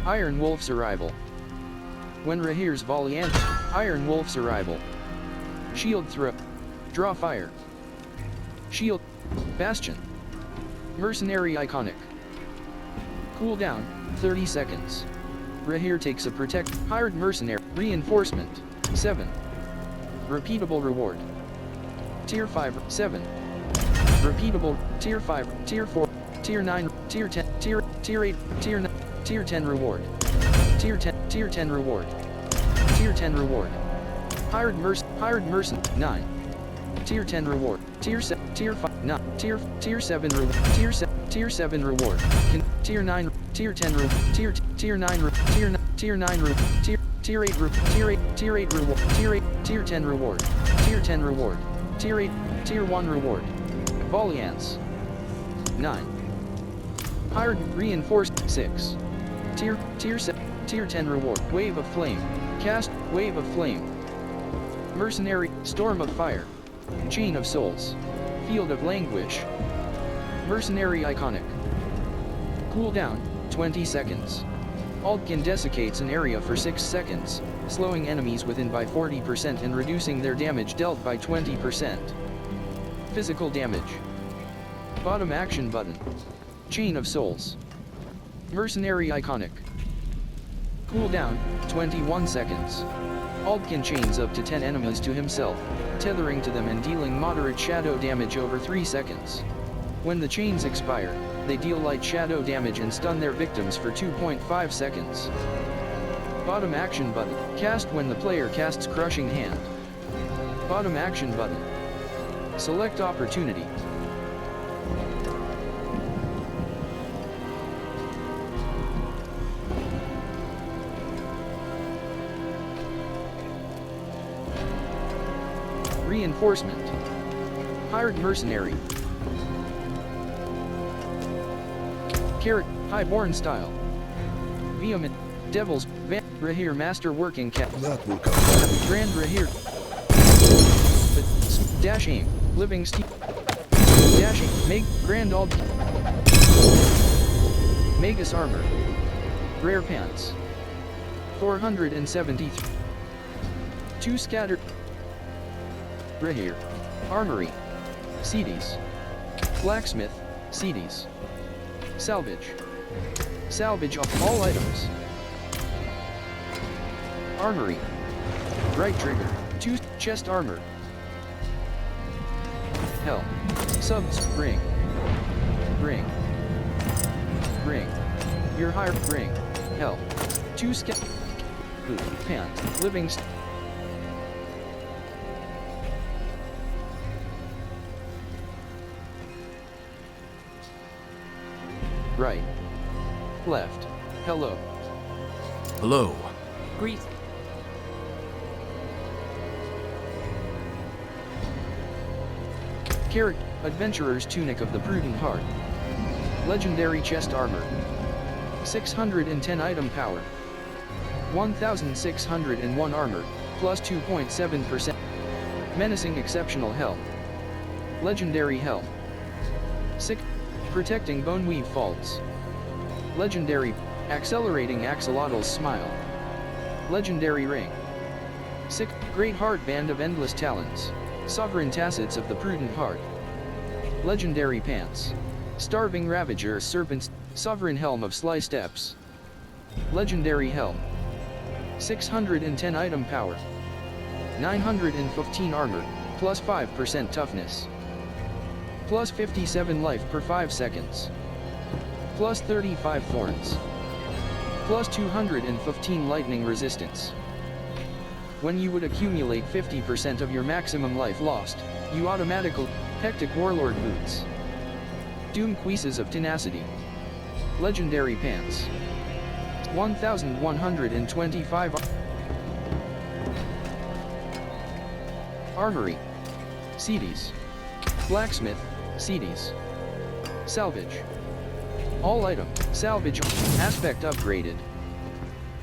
Iron Wolf's arrival. When Rahir's Valiant, Iron Wolf's arrival. Shield Throw. Draw fire. Shield. Bastion. Mercenary Iconic. Cooldown, 30 seconds. Rahir takes a protect. Hired Mercenary. Reinforcement, 7. Repeatable reward. Tier 5, 7. Repeatable, Tier 5, Tier 4, Tier 9, Tier 10, Tier 8, Tier 9. Tier 10 reward. Tier 10 reward. Tier 10 reward. Hired Mercen 9. Tier 10 reward. Tier 5 9. Tier 7 reward. Tier 7 reward. Tier 9 Tier 10 reward. Tier 9 Tier 9 reward. Tier 8 reward. Tier 10 reward. Tier 10 reward. Tier 8 Tier 1 reward. Valiance 9. Hired reinforced 6. Tier 10 reward. Wave of Flame. Cast Wave of Flame. Mercenary Storm of Fire. Chain of Souls. Field of Languish. Mercenary Iconic. Cooldown 20 seconds. Altkin desiccates an area for 6 seconds, slowing enemies within by 40% and reducing their damage dealt by 20%. Physical damage. Bottom action button. Chain of Souls. Mercenary Iconic. Cooldown, 21 seconds. Altkin chains up to 10 enemies to himself, tethering to them and dealing moderate shadow damage over 3 seconds. When the chains expire, they deal light shadow damage and stun their victims for 2.5 seconds. Bottom action button. Cast when the player casts Crushing Hand. Bottom action button. Select opportunity. Reinforcement. Hired Mercenary. Carrot, Highborn Style. Vehement, Devils, Rahir Master Working Cat. That will come. Grand Rahir. Dash Aim, Living Steel. Dash Aim, Make, Grand Ald. Magus Armor. Rare Pants. 473. 2 Scattered. Rahir. Armory. CDs. Blacksmith. CDs. Salvage. Salvage of all items. Armory. Right trigger. 2 chest armor. Hell. Subs. Ring. Ring. Ring. Your higher. Ring. Hell. 2 scat. Boot. Pant. Living. Right. Left. Hello. Hello. Greet. Carrot, Adventurer's Tunic of the Prudent Heart. Legendary Chest Armor. 610 Item Power. 1601 Armor, plus 2.7%. Menacing Exceptional Health. Legendary Health. Sick. Protecting Boneweave Faults. Legendary, Accelerating Axolotl's Smile. Legendary Ring. Sick, Great Heart Band of Endless Talons. Sovereign Tacits of the Prudent Heart. Legendary Pants. Starving Ravager Serpents. Sovereign Helm of Sly Steps. Legendary Helm. 610 item power. 915 armor, plus 5% toughness. Plus 57 life per 5 seconds. Plus 35 thorns. Plus 215 lightning resistance. When you would accumulate 50% of your maximum life lost, you automatically Hectic Warlord Boots. Doom Cuisses of Tenacity. Legendary Pants. 1125 Armory. CDs. Blacksmith. CDs. Salvage. All item. Salvage. Aspect upgraded.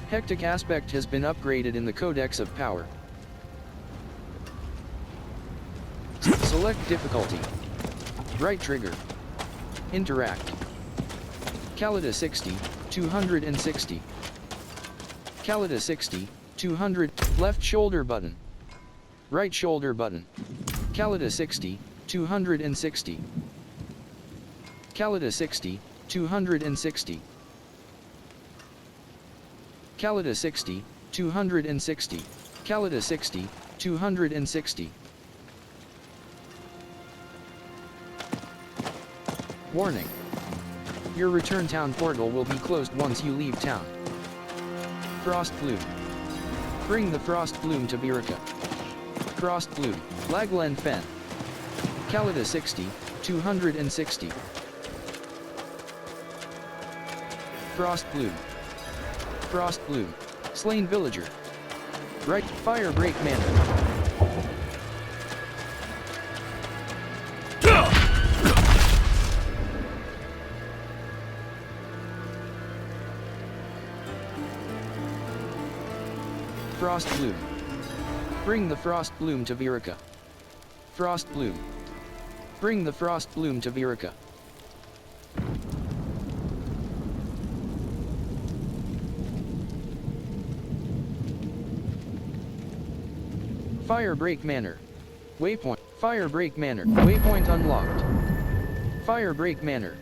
Hectic Aspect has been upgraded in the Codex of Power. Select difficulty. Right trigger. Interact. Calida 60, 260. Calida 60, 200. Left shoulder button. Right shoulder button. Calida 60, 260. Calida 60, 260. Calida 60, 260. Calida 60, 260. Warning. Your return town portal will be closed once you leave town. Frost Bloom. Bring the Frost Bloom to Birica. Frost Bloom. Laglen Fen. Calida 60, 260. Frost Bloom. Frost Bloom. Slain Villager. Right. Fire Break Manor. Frost Bloom. Bring the Frost Bloom to Birica. Frost Bloom. Bring the Frost Bloom to Birica. Fire Break Manor. Waypoint. Fire Break Manor. Waypoint unlocked. Fire Break Manor.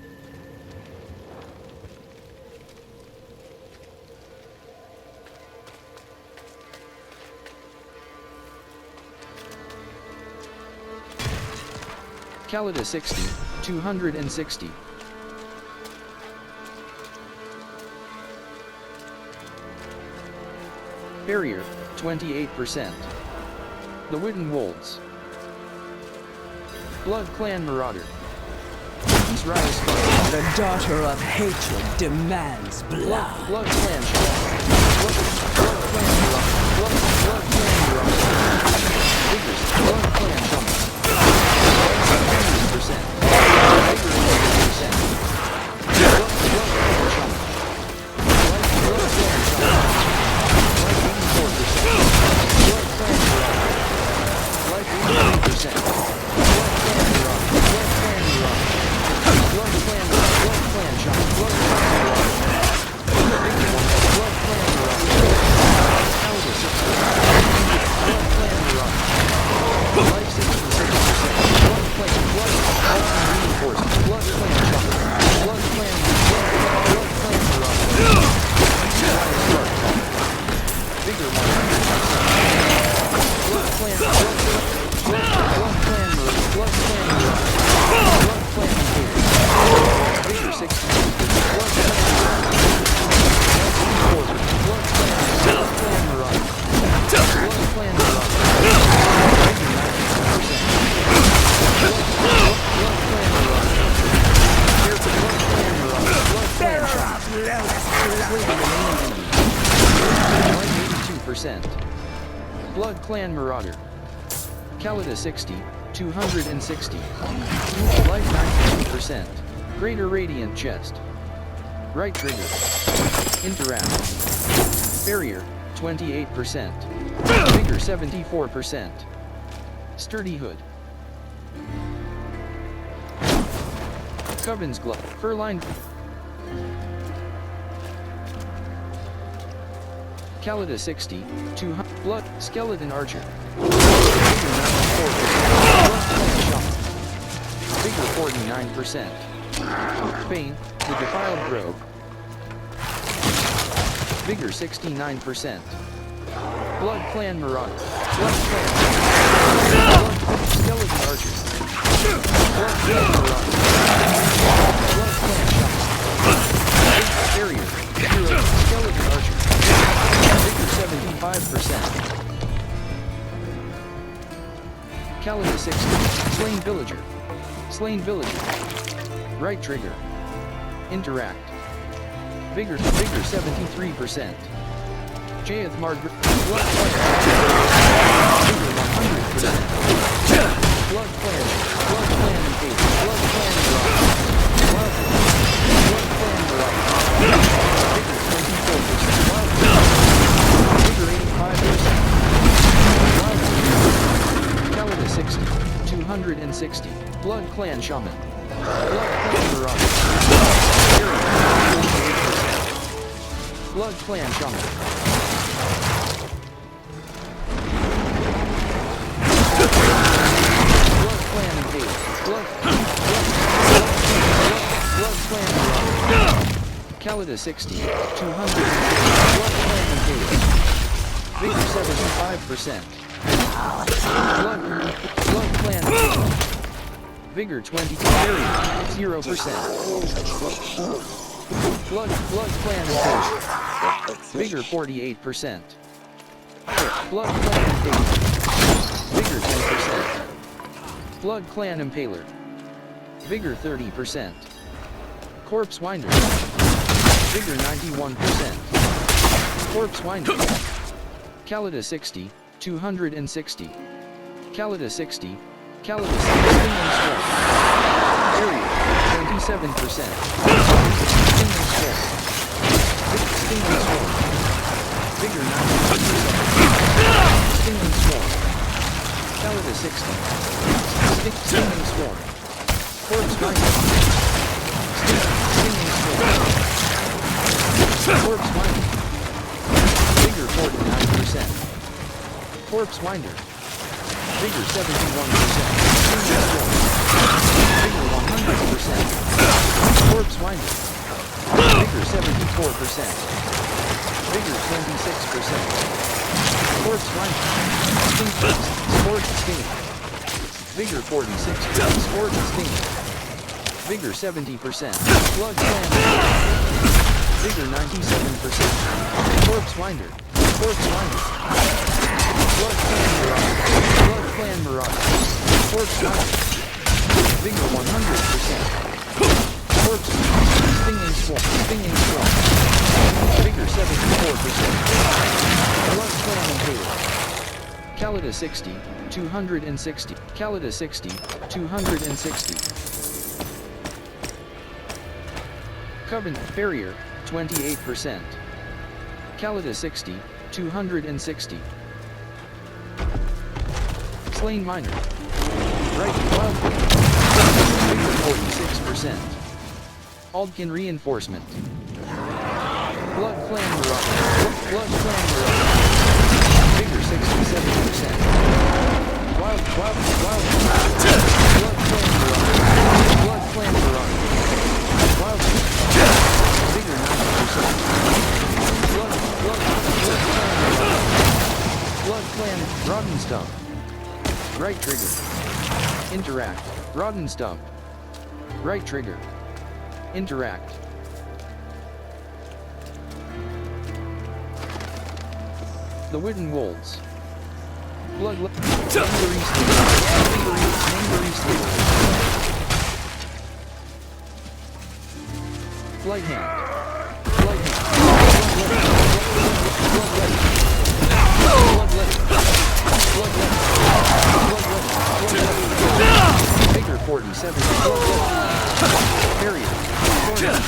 Calida 60, 260. Barrier, 28%. The Wooden Wolves. Blood Clan Marauder. Israel's The daughter of hatred demands blood. Blood Clan Blood Clan Marauder. Blood Clan Marauder. Vigorous. Blood Clan Shaman. 100%. Blood Clan Marauder. Calida 60, 260. Life 92%. Greater Radiant Chest. Right trigger. Interact. Barrier, 28%. Vigor 74%. Sturdy Hood. Coven's Glove. Furline. Calida 60, 200. Blood. Skeleton Archer. Vigor Vigor 49%. Bane, the Defiled Rogue. Vigor 69%. Blood Clan Marauder. Blood Clan. Blood Skeleton Archer. Blood Clan Marauder. Blood Clan Shaman. Barrier. Hero. Skeleton Archer. Vigor 75%. Calida 60. Slain Villager. Slain Villager. Right trigger. Interact. Vigor 73%. Jaeth Margaret. Blood Clan. Vigor 100%. Blood Clan. Blood Clan Engage. Blood Clan Rock. Blood Clan Rock. Vigor 24%. Wild Vigor 85%. Wild Calida 60. 260. Blood Clan Shaman. Blood Clan Marauder. Blood Clan Shaman. Blood Clan Engage. Blood Clan Marauder. Calida 60. 200. Blood Clan Engage. Vigor 75%. Blood Clan. Vigor 20. Barrier 0%. Blood Clan Engage. Vigor 48%. Blood Clan Engage. Vigor 10%. Blood Clan Impaler. Vigor 30%. Corpse Winder. Vigor 91%. Corpse Winder. Calida 60. 260. Calida 60. Calida 60. Stinging Swarm. Area 27%. Stinging Swarm. Stinging Swarm. Vigor 91%. Stinging Swarm. Calida 60. Stinging Swarm. Corpse Winder. Stinging Swarm. Corpse Winder. Vigor 49%. Corpse Winder. Vigor 71%. Stinging Swarm. Vigor 100%. Corpse Winder. Vigor 74%. Vigor 26%. Corpse Winder. Scorched Sting. Vigor 46%. Scorched Sting. Vigor 70%. Blood Clan. Vigor 97%. Corpse Winder. Corpse Winder. Blood Clan Marauder. Blood Clan Marauder. Corpse Winder. Vigor 100%. Corpse. Stinging Swarm. Stinging Swarm. Vigor 74%. Blood Clan Impaler. Calida 60. 260. Calida 60. 260. Covenant Barrier. 28%. Calida 60. 260. Slain Miner. Right Wild Vigor 46%. Aldkin Reinforcement. Blood Clan Marauder. Blood Clan Marauder. Vigor 67%. Wild Blood Clan Marauder. Blood Clan Marauder. Wild Vigor 90%. Blood Clan Marauder. Blood Clan Rotten Stump. Right trigger. Interact. Rotten Stump. Right trigger. Interact. The Wooden Wolves. Blood Angry Flight Hand. Flight Hand. Vigor 47. Barrier. Vigor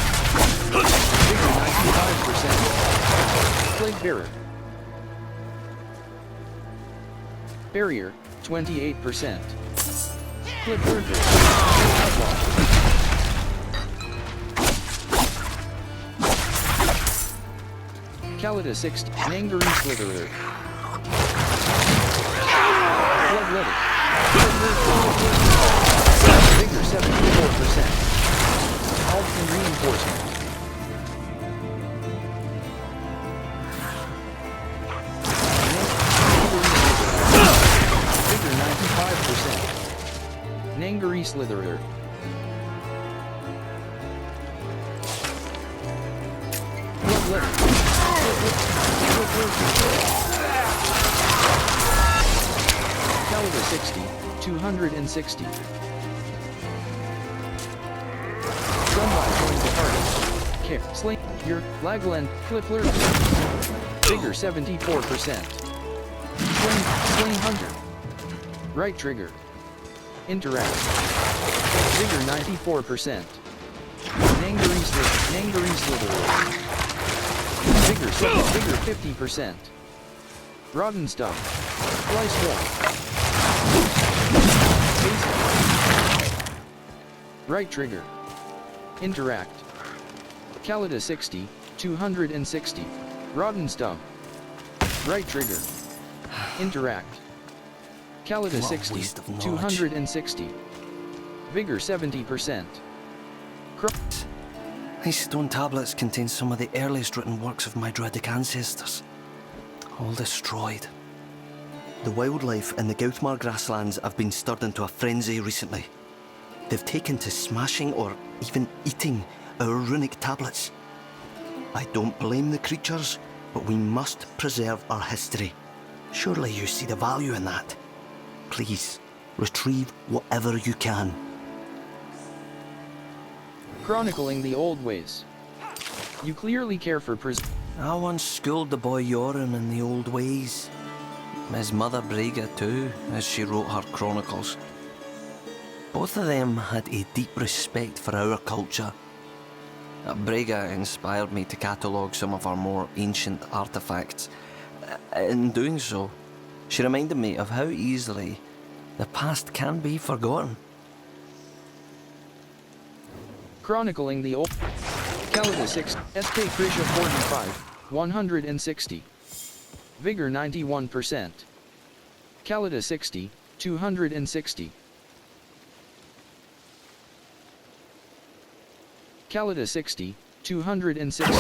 95%. Plague Bearer. Barrier 28%. Clip Burger. Outlaw. Calida 60. Angry Slitherer. Bloodletted. Vigor 74%. Alpine reinforcement. Vigor 95%. Nangari Slitherer. Caliber 60, 260. Sunby joins the party. Care, Sling, Here, Lagland, Cliffler. Vigor 74%. Sling Hunter. Right trigger. Interact. Vigor 94%. Nangari Slitherer. Vigor 50%. Rotten Stuff. Slice 1. Right trigger. Interact. Calida 60, 260. Rotten Stuff. Right trigger. Interact. Calida 60, 260. Vigor 70%. These stone tablets contain some of the earliest written works of my Druidic ancestors. All destroyed. The wildlife in the Gautmar grasslands have been stirred into a frenzy recently. They've taken to smashing or even eating our runic tablets. I don't blame the creatures, but we must preserve our history. Surely you see the value in that. Please, retrieve whatever you can. Chronicling the old ways. You clearly care for I once schooled the boy Yoren in the old ways. His mother Brega too, as she wrote her chronicles. Both of them had a deep respect for our culture. Brega inspired me to catalogue some of our more ancient artefacts. In doing so, she reminded me of how easily the past can be forgotten. Chronicling the old. Calida 6, SK Krisha 45, 160. Vigor 91%. Calida 60, 260. Calida 60, 260.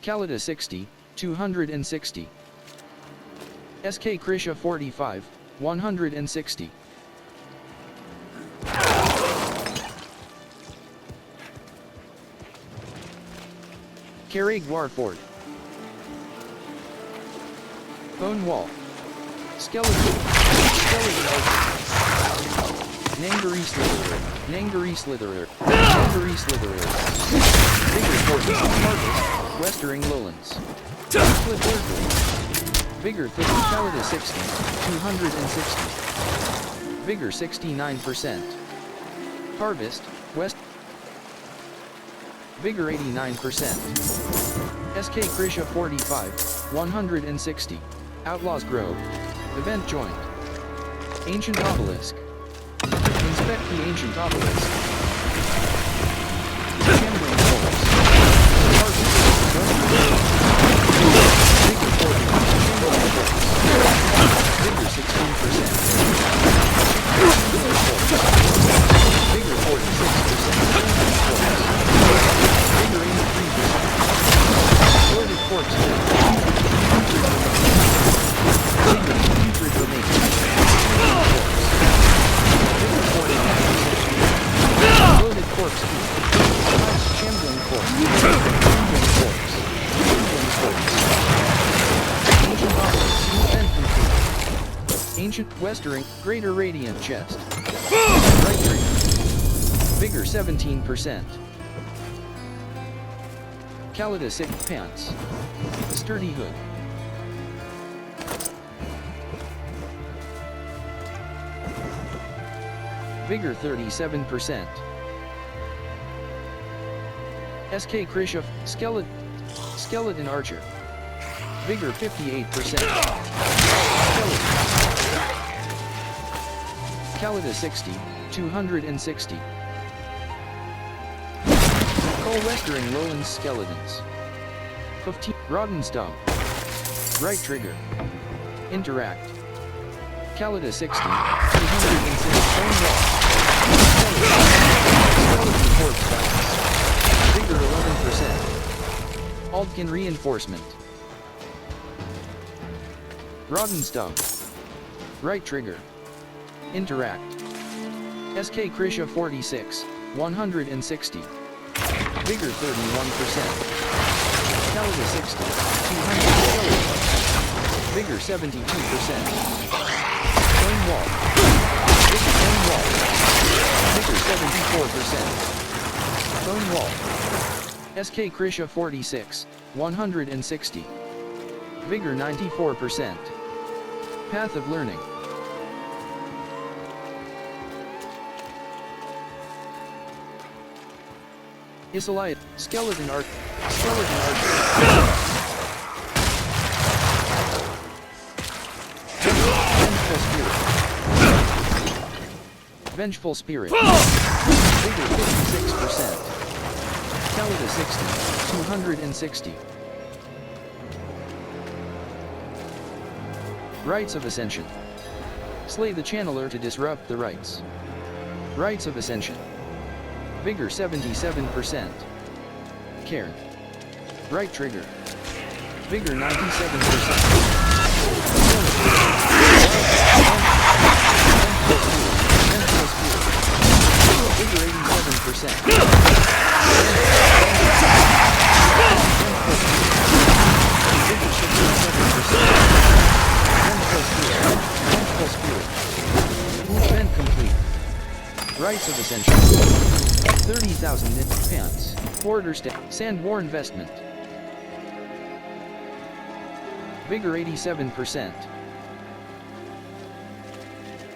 Calida 60, 260. SK Krisha 45, 160. Colioknwrathfrl. Bone Wall. Skeleton Archer. Nangari Slitherer. Vigor 40, Harvest, Westering Lowlands. Cliffler. Vigor 50, Calida 60, 260. Vigor 69%. Harvest, West. Vigor 89%. SK Krisha 45, 160. Outlaws Grove. Event joined. Ancient Obelisk. Inspect the Ancient Obelisk. Shambling Forest. Vigor 40, Shambling Forest. Vigor 16%. Vigor 46%. Vigor 83%. Loaded Corpse. Putrid Remains. Vigor 49%. Loaded Corpse. Shambling Corpse. Shambling Corpse. Shambling Corpse. Ancient Obelisk. Infantry. Ancient Westering. Greater Radiant Chest. Right trigger. Vigor 17%. Calida 6 Pants. Sturdy Hood. Vigor 37%. SK Krisha Skeleton Archer. Vigor 58%. Calida 60, 260. Colioknwrathfrl Westering Lowlands Skeletons. 15. Rotten Stump. Right trigger. Interact. Calida 60. 206. Stone Wall. Skeleton Corpse Balance. Vigor 11%. Aldkin Reinforcement. Rotten Stump. Right trigger. Interact. SK Krisha 46. 160. Vigor 31%. Calida 60. 200. Vigor 72%. Stone Wall. Stone Wall. Vigor 74%. Stone Wall. SK Krisha 46. 160. Vigor 94%. Path of Learning. Isolite. Skeleton Archer. Skeleton Archer. Vengeful Spirit. Vengeful Spirit. Vigor 56%. Calida 60. 260. Rites of Ascension. Slay the Channeler to disrupt the rites. Rites of Ascension. Vigor 77%. Cairn. Right trigger. Vigor 97%. Vigor 87%. Vigor 67%. Event complete. Rites of Ascension. 30,000 knit pants. Border step. Sandwar investment. Vigor 87%.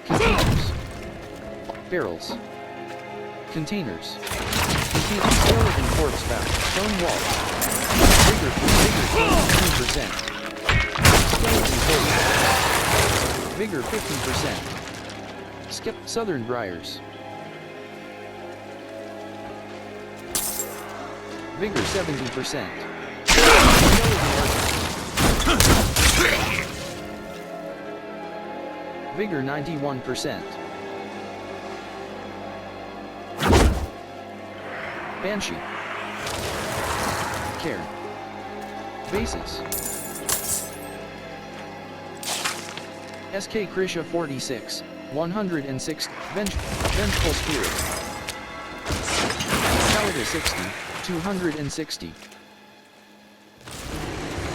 Containers. Barrels. Containers. Skeleton Corpse Bound. Stone Wall. Vigor 22%. Skeleton Corpse. Vigor 50%. Skip Southern Briars. Vigor 70%. Vigor 91%. Banshee. Cairn. Bases. SK Krisha 46. 106. Vengeful Spirit. Calida 60. 260.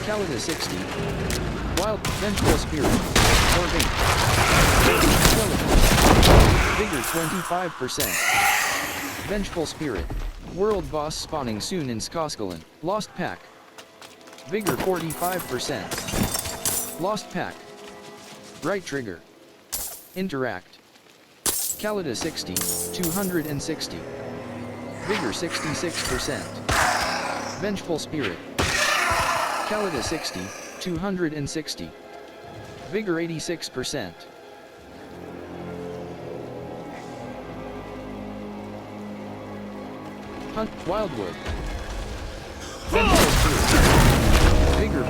Calida 60. Wild Vengeful Spirit. Ordain. Vigor 25%. Vengeful Spirit. World boss spawning soon in Skoskalan. Lost Pack. Vigor 45%. Lost Pack. Right trigger. Interact. Calida 60. 260. Vigor 66%. Vengeful Spirit. Calida 60. 260. Vigor 86%. Hunt Wildwood. Vengeful Spirit. Vigor 58%.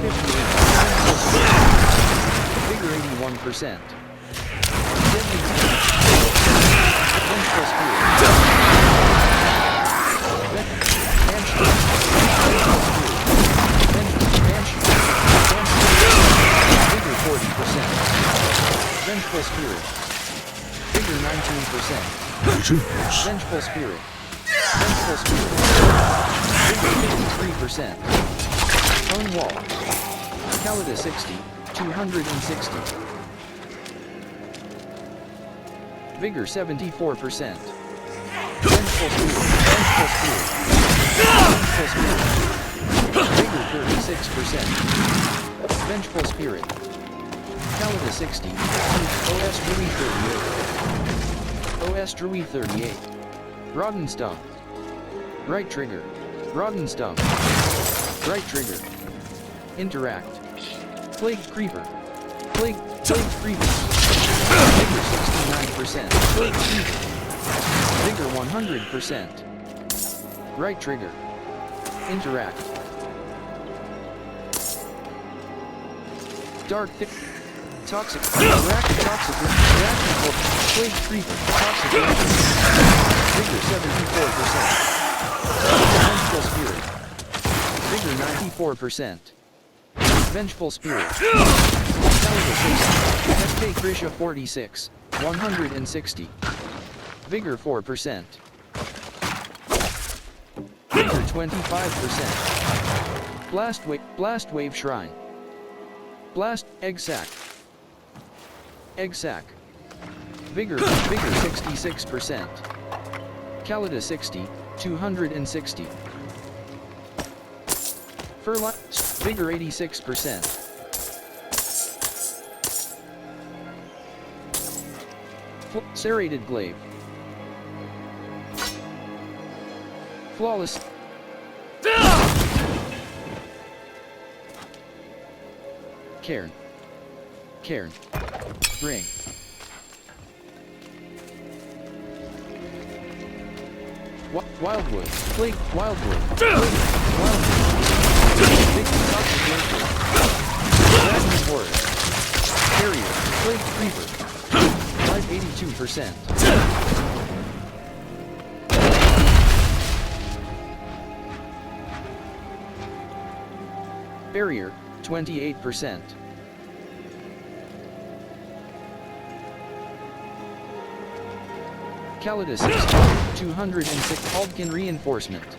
Vigor 81%. Deadly Vengeful Spirit. Banshee. Vigor 40%. Vengeful Spirit. Vigor 19%. Vengeful Spirit. Vengeful Spirit. Vigor 53%. Stone Wall. Calida 60. 260. Vigor 74%. Vengeful Spirit. Vengeful Spirit. Vengeful Spirit. Vigor 36%. Vengeful Spirit. Calida 60. OS Druid 38. OS Druid 38. Rotten Stump. Right trigger. Rotten Stump. Right trigger. Interact. Plague Creeper. Plague Creeper. Vigor 69%. Plague Creeper. Vigor 100%. Right trigger. Interact. Dark thick. Toxic. Reactive toxic. Reactive. Plague creeper. Toxic. Vigor 74%. Vengeful spirit. Vigor 94%. Vengeful spirit. SK Krisha 46. 160. Vigor 4%. Vigor 25%. Blast wave shrine. Blast egg sac. Egg sac. Vigor 66%. Calida 60, 260. Furlight Vigor 86%. Serrated glaive. Flawless. Cairn. Ring. Wildwood. Plague. Wildwood. Big toxic winter. Dragon forest. Carrier. Plague creeper. Life 82%. Barrier 28%. Calida 60, 206. Aldkin reinforcement.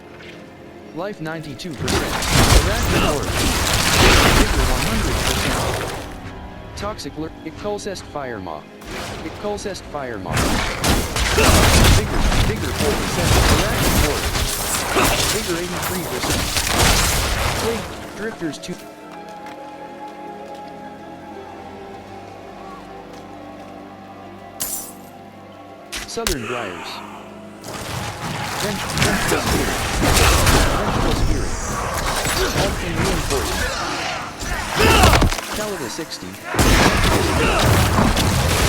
Life 92%. Arachnid horde. Vigor 100%. Toxic lure. Icolcest fire maw. Vigor 47. Arachnid horde. Vigor 83%. Plague drifters 2. Southern Briars. Vengeful Spirit. Aldkin reinforcement. Calida 60.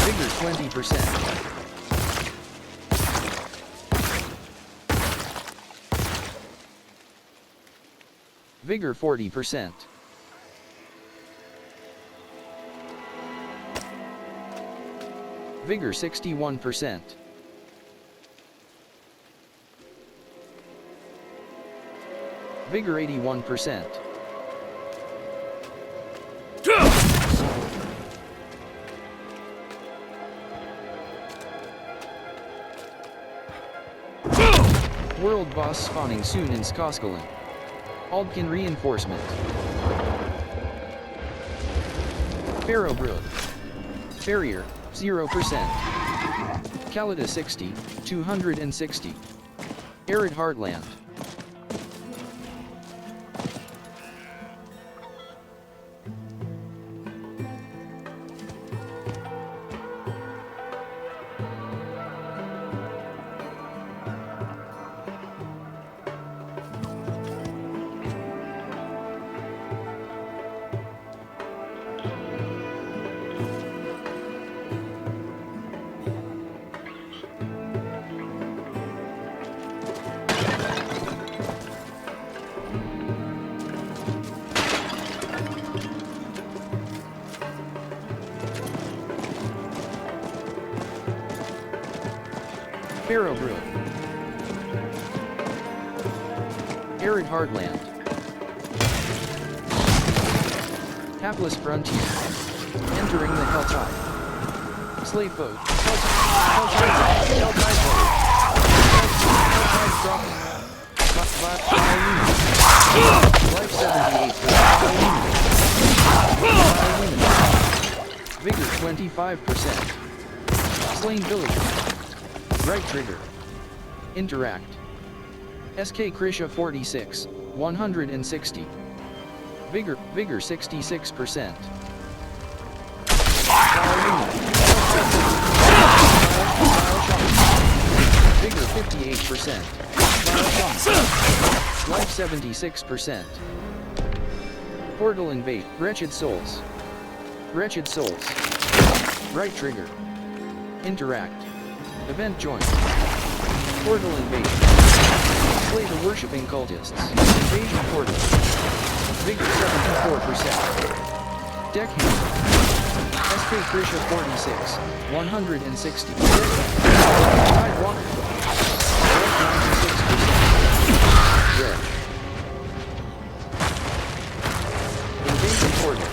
Vigor 20%. Vigor 40%. Vigor 61%. Vigor 81%. World boss spawning soon in Skoskolen. Aldkin reinforcement. Barrowbrook. Barrier 0%. Calida 60, 260. Arid Heartland. Barrowbrook. Arid Heartland. Hapless Frontier. Entering the Helltide. Slave boat. Helltide boat. Helltide dropping. Life 78%. Vigor 25%. Slain villager. Right trigger. Interact. SK Krisha 46, 160. Vigor 66%. Vigor 58%. Life 76%. Portal invade. Wretched souls. Right trigger. Interact. Event join. Portal invasion. Slay the worshipping cultists. Invasion portal. Vigor 74%. Deckhand. SK Krisha 46, 160. Deckhand. Tide Walker. 96%. Red. Invasion Portal.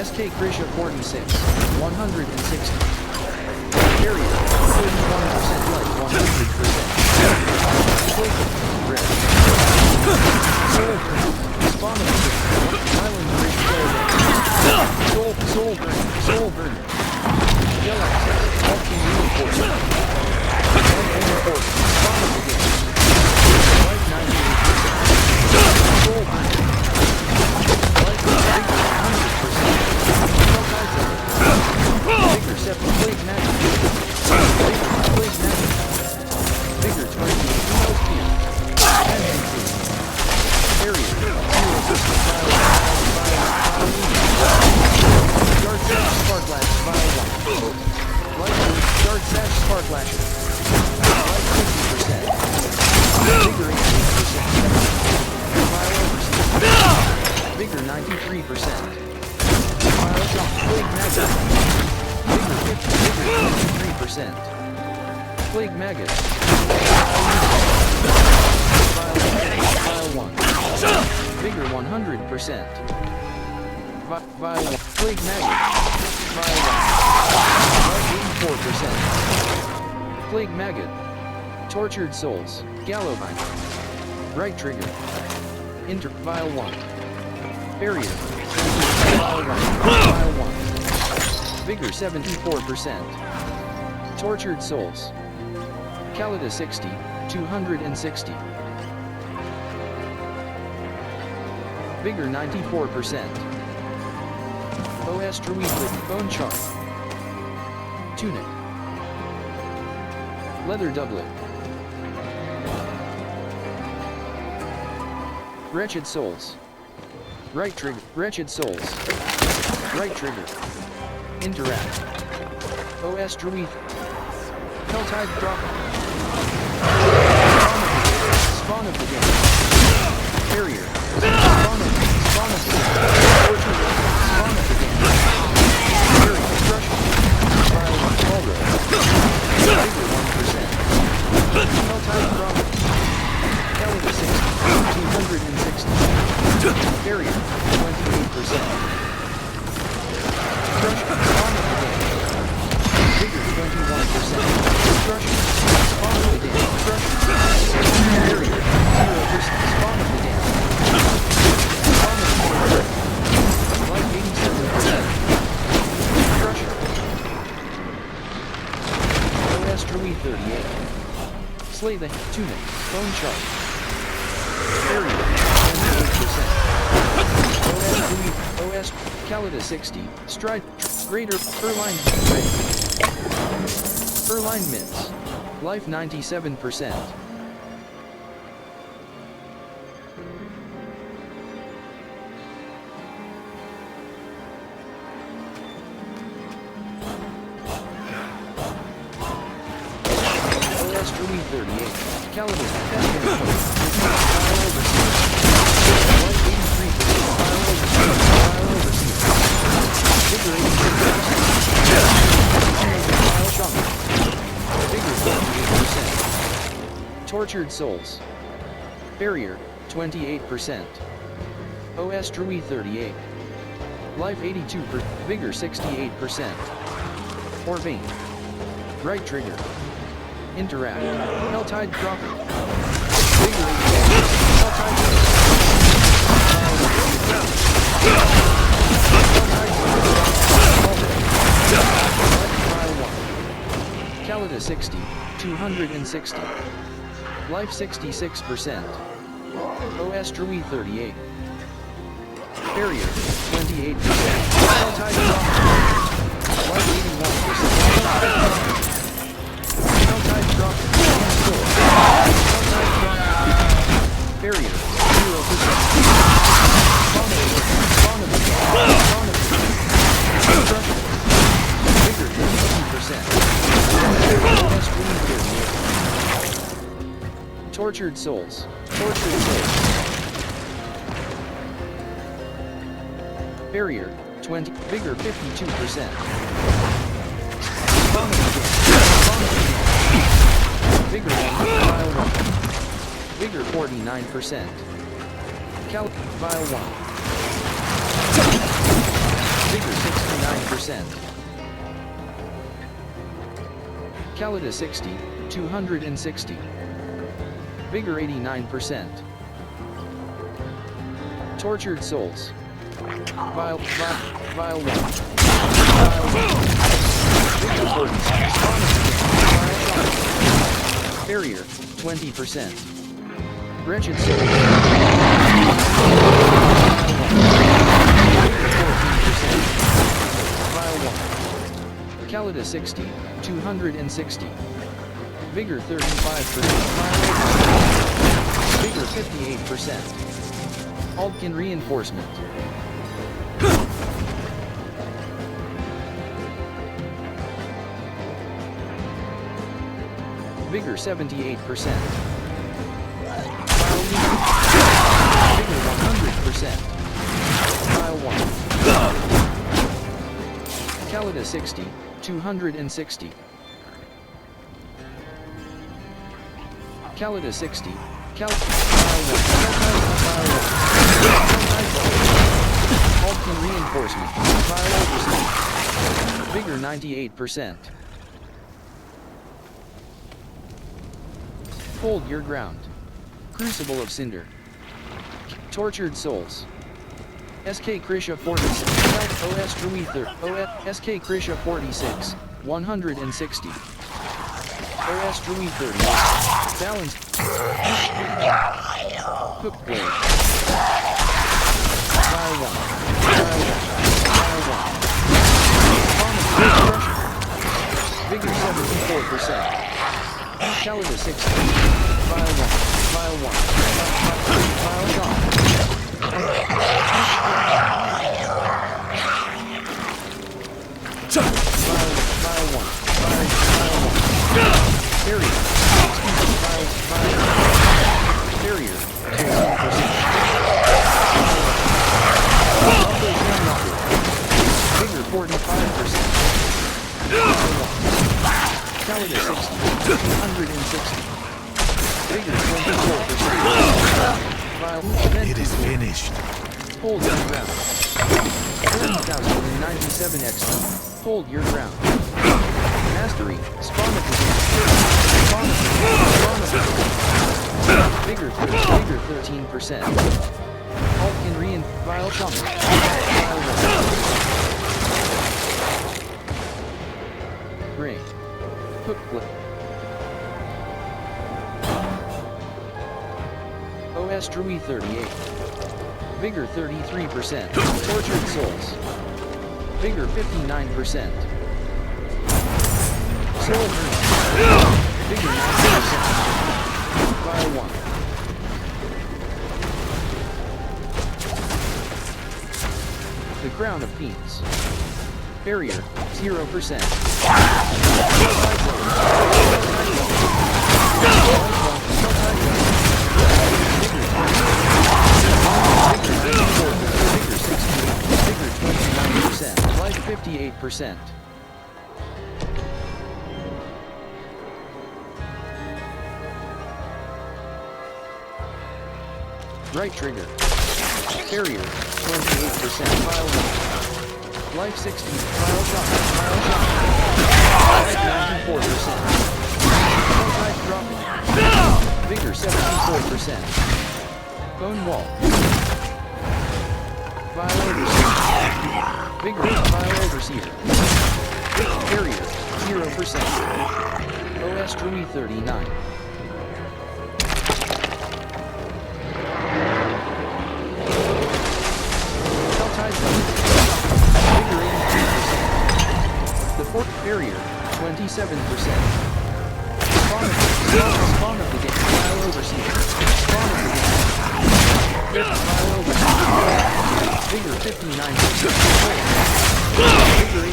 SK Krisha 46, 160. Barrier, 31% light, 100%. Red. Soul Burn, Spawn of the Island Bridge Soul Burn, Soul Burn. Yellow Access, Walking Uniform. Spawn of the game. Light 98%. Soul Burn. Light 100%. Bigger 7, Plague Magic. Plague Magic. Bigger 20, Health Tier. Area, 0% Guard Sash Spark Lash, Vile 1. Light Guard Sash Spark Lash. Light 50%. Bigger 18%. Vile Overseer. Bigger 93%. Vile Jump, Plague Magic. Bigger 53%. Plague Maggot. Vile 1. Bigger 100%. Vile 1. Plague Maggot. Vile 1. 84%. Plague Maggot. Tortured Souls. Gallovine. Right Trigger. Vile 1. Barrier. Vile 1. Vile 1. Vigor 74%. Tortured Souls. Calida 60, 260. Vigor 94%. OS Druid with Bone Charm. Tunic. Leather Doublet. Wretched Souls. Right Trigger. Wretched Souls. Right Trigger. Interact. OS Druid. Helltide Drop. Spawn of the game. Barrier. Spawn of the game. Spawn of the game. Barrier. Destruction. Vile 1. Alro. Bigger 1%. Helltide Drop. Calida 60. 260. Barrier. 28%. Destruction. Spawn of the game. Bigger 21%. Destruction. Spawn of the game. Destruction. Barrier. 0%. Spawn of the game. Spawn of the game. Light 87%. Destruction. OS Druid 38. Slay the Tunic. Bone Charge. Barrier. 28%. OS Calida 60. Stride. Greater. Erline. Erline Mints. Life 97%. OS Druid 38. Calida Life 83%. Tortured Souls. Barrier, 28%. OS Druid 38. Life 82%. Vigor 68%. Orvain. Right Trigger. Interact. Helltide Dropper. Vigor 88%. Helltide Calida 60, 260. Life 66%. OS Druid 38. Barrier, 28%. Helltide Dropper. Life 81%. Helltide Dropper. Tortured souls. Tortured souls. Barrier, 20, vigor 52%. Vigor 1, file 1. Vigor 49%. File 1. Vigor 69%. Calida 60, 260. Vigor 89%. Tortured souls. Vial 1. Vial 1. Vigor 46. Barrier, 20%. Wretched soul. 14%. Vial 1. Calida 60, 260. Vigor 35%. Vigor 58%. Aldkin reinforcement. Vigor 78%. Vigor 100%. File 1. Calida 60, 260. Calida 60. Aldkin reinforcement. File overspeed. Vigor 98%. Hold your ground. Crucible of Cinder. Tortured souls. SK Krisha 46. OS Druether. SK Krisha 46. 160. OS Druether. Balanced. Hook blade. File 1. File 1. Vigor 74%. Calida 60. File 1. File 1. File gone. File 1. File 1. Barrier. Barrier. 15%. Vigor 45%. Calida 60. 260. Vigor 24%. It is finished. Hold your ground. 30,097 XP. Hold your ground. Mastery. Spawn of the game. Spawn of the game. Spawn of the game. Vigor 13%. Aldkin File Shaman. File 1. Ring. Hook flip. OS Drui 38. Vigor 33%. Tortured souls. Vigor 59%. Soul Hurt. Vigor 90%. File 1. The Crown of Fiends. Barrier 0%. Vigor 29%. Life 58%. Right trigger. Barrier 28%. File 1. Life 60. File shot. File shot. Life 94%. Life dropping. Vigor 74%. Bone wall. File overseer. Vigor. File overseer. Barrier 0%. OS Drui 39. The fourth barrier, 27%. Spawn of the game. File overseer. Spawn of the game. Fifth file overseer. Vigor 59%. Vigor 82%.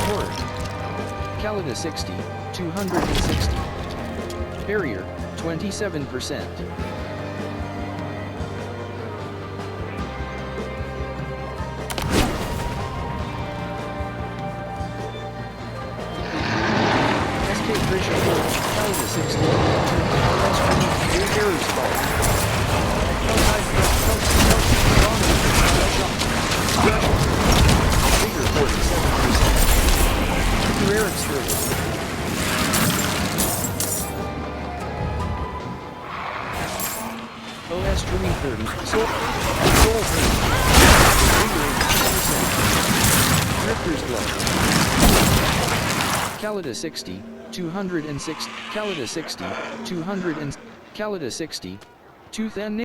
Horde. Calida 60, 260. Barrier, 27%. Caliber 60. Errors fault. Figure 47%. Errors 30. OS Dream 30. Soul 30. Figure 82%. Drifter's Glow. Calida 60. 206, Calida 60, 200 and Calida 60, Tooth and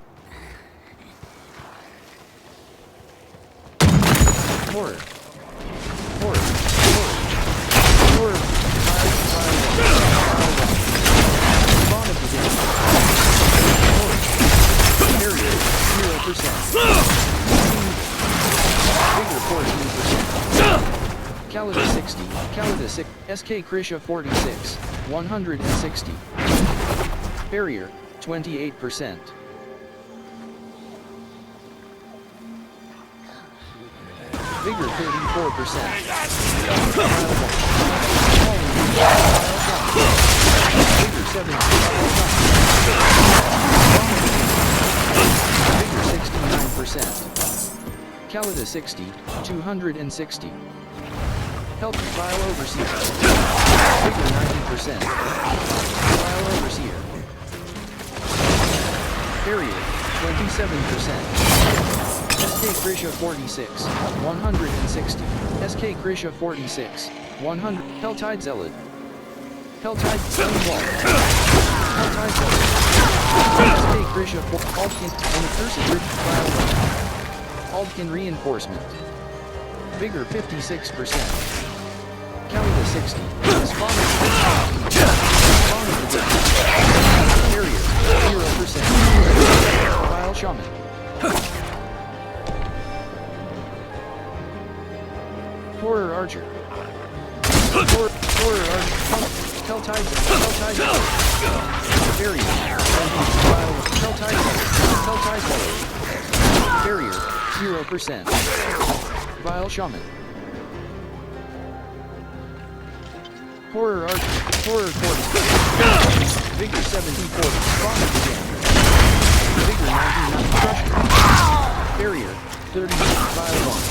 Horror. Horror. Horror. Horror. Spawn of the game. Horror. Barrier, 0%. Figure 14%. Calida 60, Calida 6, SK Krisha 46, 160. Barrier, 28%. Vigor 34%. Vigor 70. Vigor 69%. Calida 60, 260. Help File Overseer. Figure 90%. File Overseer. Barrier, 27%. SK Krisha 46, 160. SK Krisha 46, 100. Helltide Zealot. Helltide Wall. Helltide Zealot. SK Krisha 4. Aldkin and Accursed Rift File 1. Aldkin Reinforcement. Vigor 56%. Calida 60. Spawn of the Barrier 0%. Vile Shaman. Horror Archer. Horror Archer. Helltide. Barrier. Helltide. Barrier 0%. Vile Shaman. Horror Archer. Horror 40. Vigor 74. Spawn of the game. Vigor 99. Crusher. Barrier 30. Vile Bomb.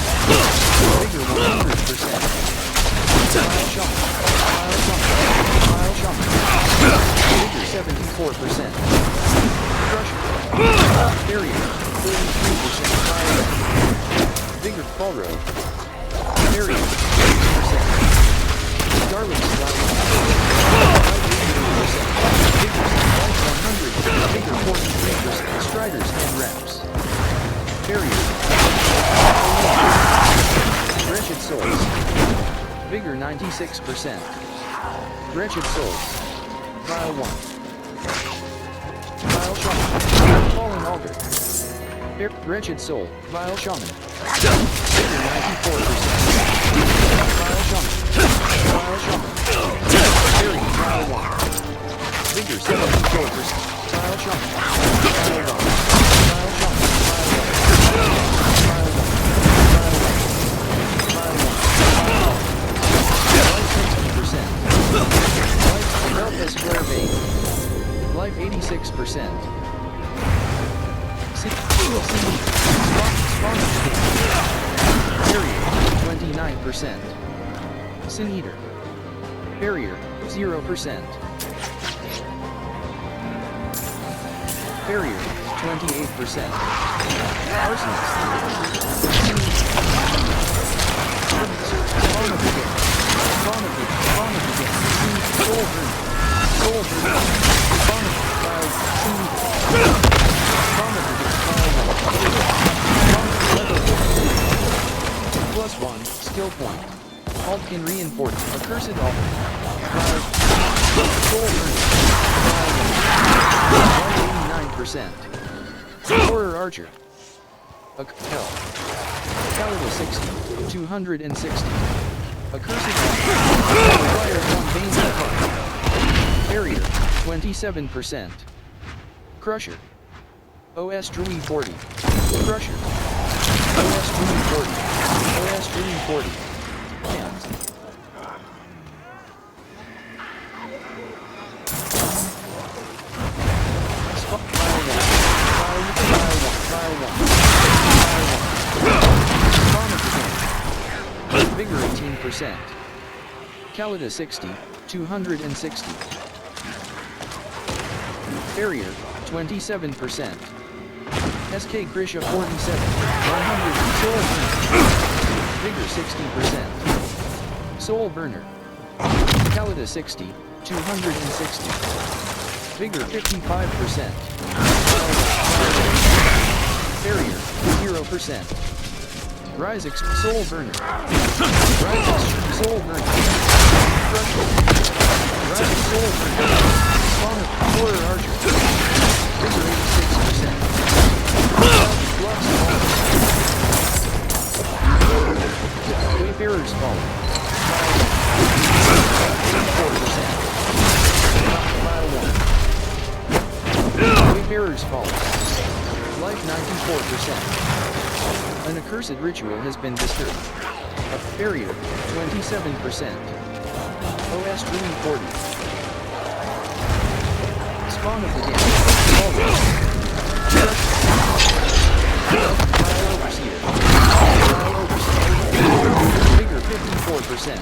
Vigor 100%. Vile Shaman. Vile Shaman. Vigor 74%. Crusher. Barrier 33%. Vile Bomb. Vigor Falro. Barrier 50%. Darling Style. Vigor 43%. Striders and Reps. Barrier. Wretched Souls. Vigor 96%. Wretched Souls. Vile 1. Vile Shaman. Fallen Altar. Wretched Soul. Vile Shaman. Vigor 94%. Vile Shaman. Vile Shaman. Barrier Vile 1. Vigor 74%. Vile Shaman. Vile 1. Vile Shaman. Vile 1. Life 60%. Life Square Vein. Life 86%. Barrier 29%. Sin Eater. Barrier 0%. Barrier 28%. Arsonist. Spawn of the game. Spawn of the game. Soul Burn. Soul Burn. Spawn of the Cloud. Sin Eater. Spawn of the game. +1, skill point. Aldkin Reinforced. Accursed Altar. Soul Burn. 189%. Horror Archer. Hell. Calida 60, 260. Accursed Altar. Requires 1 Bane of Heart. Barrier, 27%. Crusher. OS Drewy 40. Crusher. OS Drewy 40. OS Drewy 40. Hands. Vigor 18%. Calida 60, 260. Barrier, 27%. SK Grisha 47, 100. Vigor 60%. Soul Burner. Calida 60, 260. Vigor 55%. Barrier, 0%. Rise Soul Burner. Rise Soul Burner. Crusher. Rise Soul Burner. Spawn of Horror Archer. Vigor 86%. Wayfarer's Fall. 4%. Wayfarer's Fall. Life 94%. An accursed ritual has been disturbed. A barrier, 27%. OS Drewy 40. Spawn of the Damned. File Overseer. Vigor 54%.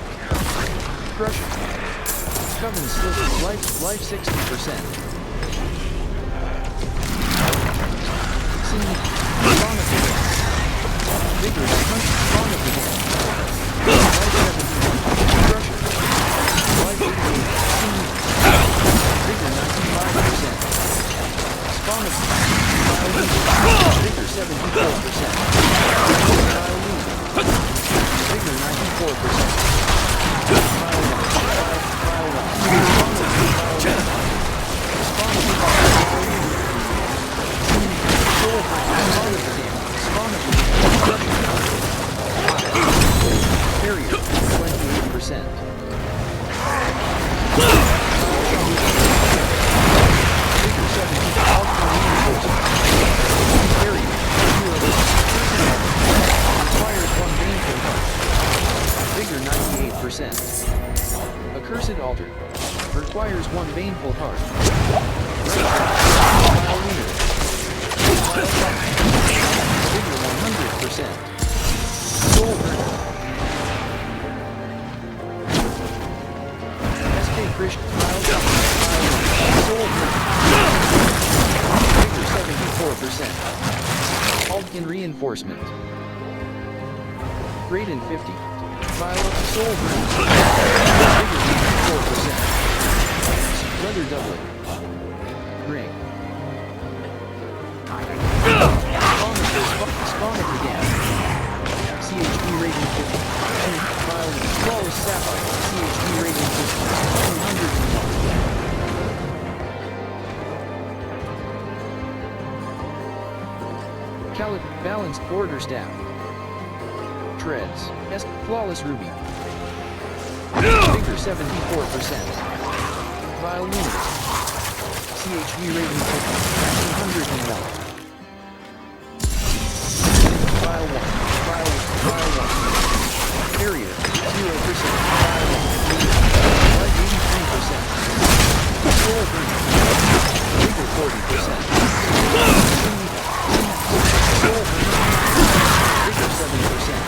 Crusher. Coven Sliver. Life 60%. Spawn of the Damned. Vigor 100. Spawn of the Damned. Life 71. Crusher. Life 88. Vigor 95%. Spawn of the Damned. Vigor 74%. Vigor 94%. Barrier, 28%. Vigor 70, Barrier, 0%. Requires 1 baneful heart. Vigor 98%. Accursed altar. Requires 1 baneful heart. Vigor 100%. Soul Burner. SK Krishna. Soul Burner. Vigor 74%. Aldkin Reinforcement. Raiden 50. File up Soul Burner. Vigor 94%. Leather Doublet. Ring. Spawn of the Damned. CHP rating 50. File Flawless Sapphire. CHP rating 50. 201. Calic Balanced Border Staff. Treads. Flawless Ruby. Vigor 74%. Vile Luminous. CHP rating 50. 201. File 1. File 1. Barrier, 0%. File 1. Life 83%. Soul Burner. Vigor 40%. Soul Burner. Vigor 7%.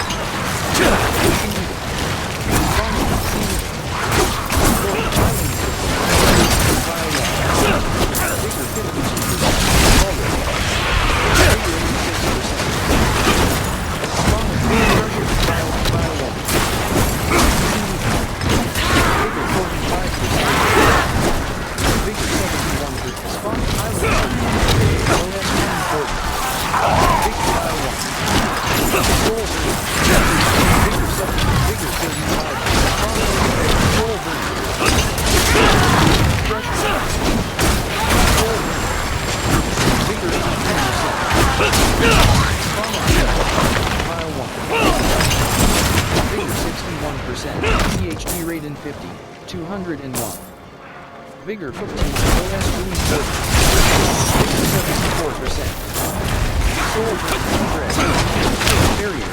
CHP Raiden 50, 201. Vigor 15, OS 330. 74%. Soul Dread. Barrier.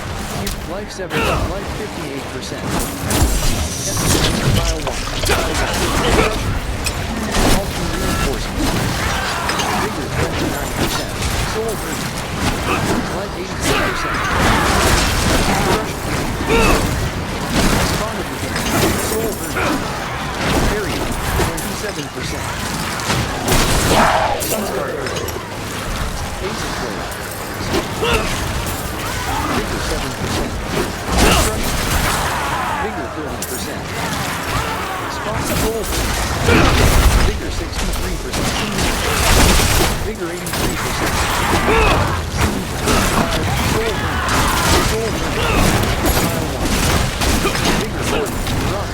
Life 7. Life 58%. File 1. Ultimate Reinforcement. Vigor 29%. Soul Dread. Life 86%. Spawn of the game. Soul Dread. Barrier 27%. Sunstar Earth. Ace of Blade. Vigor 7%. Vigor 30%. Spawn Gold. Vigor 63%. Vigor 83%. Soul Vigor 40. Run.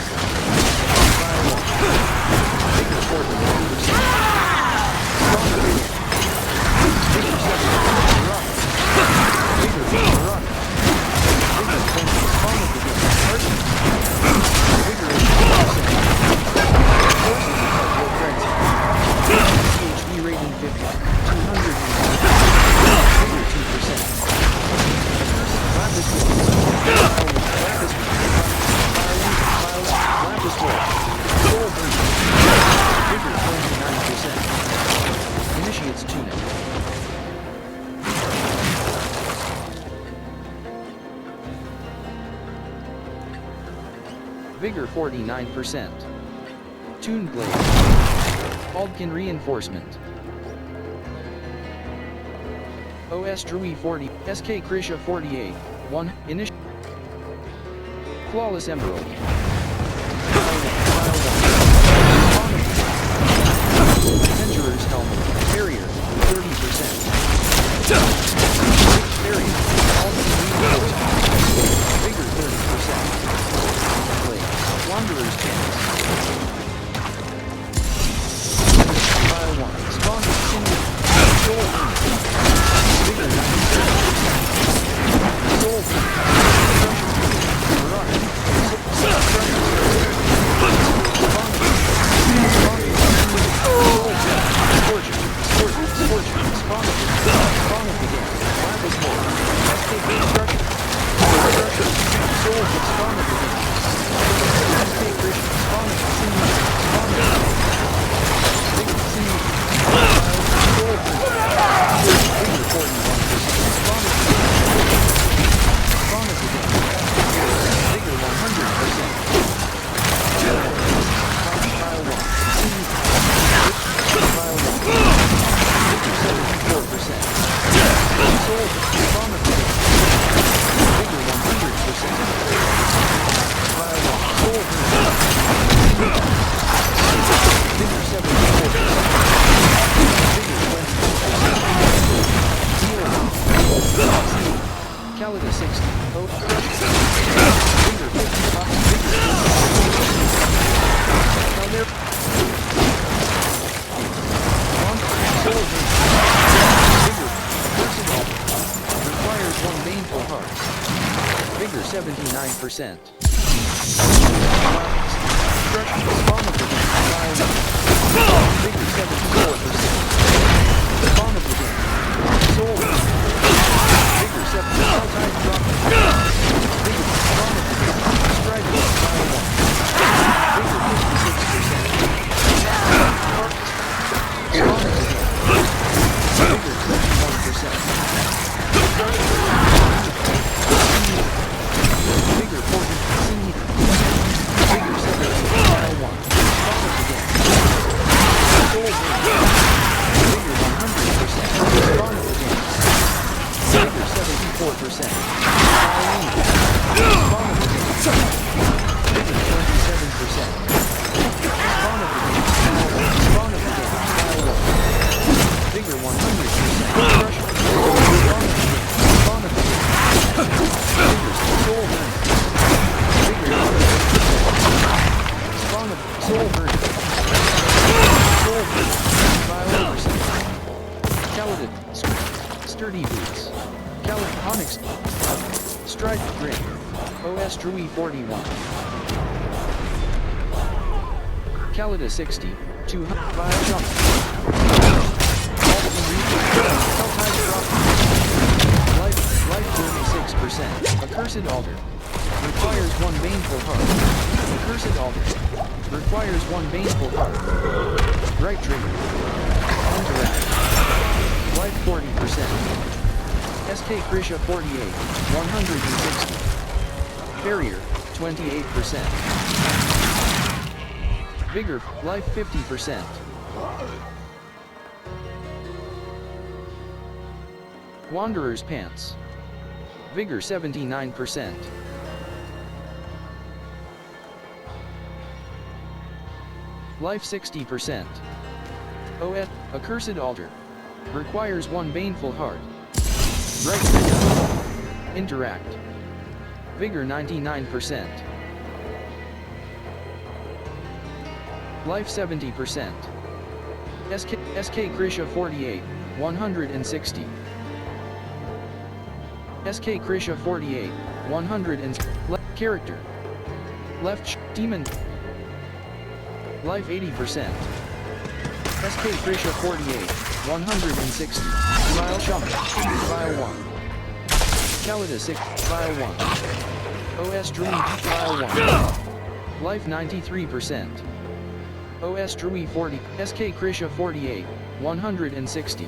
Vigor 40%. Initiates tuning. Vigor 49%. Tune Blade. Aldkin Reinforcement. OS Drui 40, SK Krisha 48, 1, Initial. Flawless Emerald. Adventurer's Helmet. Barrier, 30%. Barrier, Aldkin Reinforcement. Vigor 30%. Wanderer's Chance. File 1. Spawn Continued. Soul Vigor 90%. Soul Run. Scorching. Spawn of the game. Lapis More. Escape Destruction. Soul Spawn of the game. Calioknwrathfrl 60. Finger 50. Requires 1 baneful heart. Vigor 79%. Spawn of the game. Vigor 74%. Spawn of the game. Soul. Vigor 7. All-time drop. Vigor. Spawn of the game. Strider. Vigor 56%. Spawn of the game. Vigor 21%. Vigor 40. Vigor 7. File 1. Spawn of the game. Soul. Vigor 100%. Spawn of the game. Vigor 74%. Spawn of the game. Vigor 27%. Spawn of the game. Spawn of the game. File 1. Vigor 100%. Spawn of the game. Vigor Soul Burn. Vigor 100%. Spawn of Soul Burn. Soul Burn. File oversight. Calioknwrathfrl. Sturdy Boots. Calioknwrathfrl. Stride Grid. OS Drui 41. Calioknwrathfrl 60. 205 jump. Helltide drop. Life 36%. Accursed altar. Requires 1 baneful heart. Accursed altar. Requires 1 baneful heart. Right trigger. Interact. Life 40%. SK Krisha 48, 160. Barrier, 28%. Vigor, life 50%. Wanderer's Pants. Vigor 79%. Life 60%. OS, Accursed Altar. Requires 1 baneful heart. Right trigger. Interact. Vigor 99%. Life 70%. SK Krisha 48, 160. SK Krisha 48, 100 and character. Left demon. Life 80%. SK Krisha 48, 160. Vile Shaman. Vile 1. Kalida 6. Vile 1. OS Dream. Vile 1. Life 93%. OS Dream 40. SK Krisha 48, 160.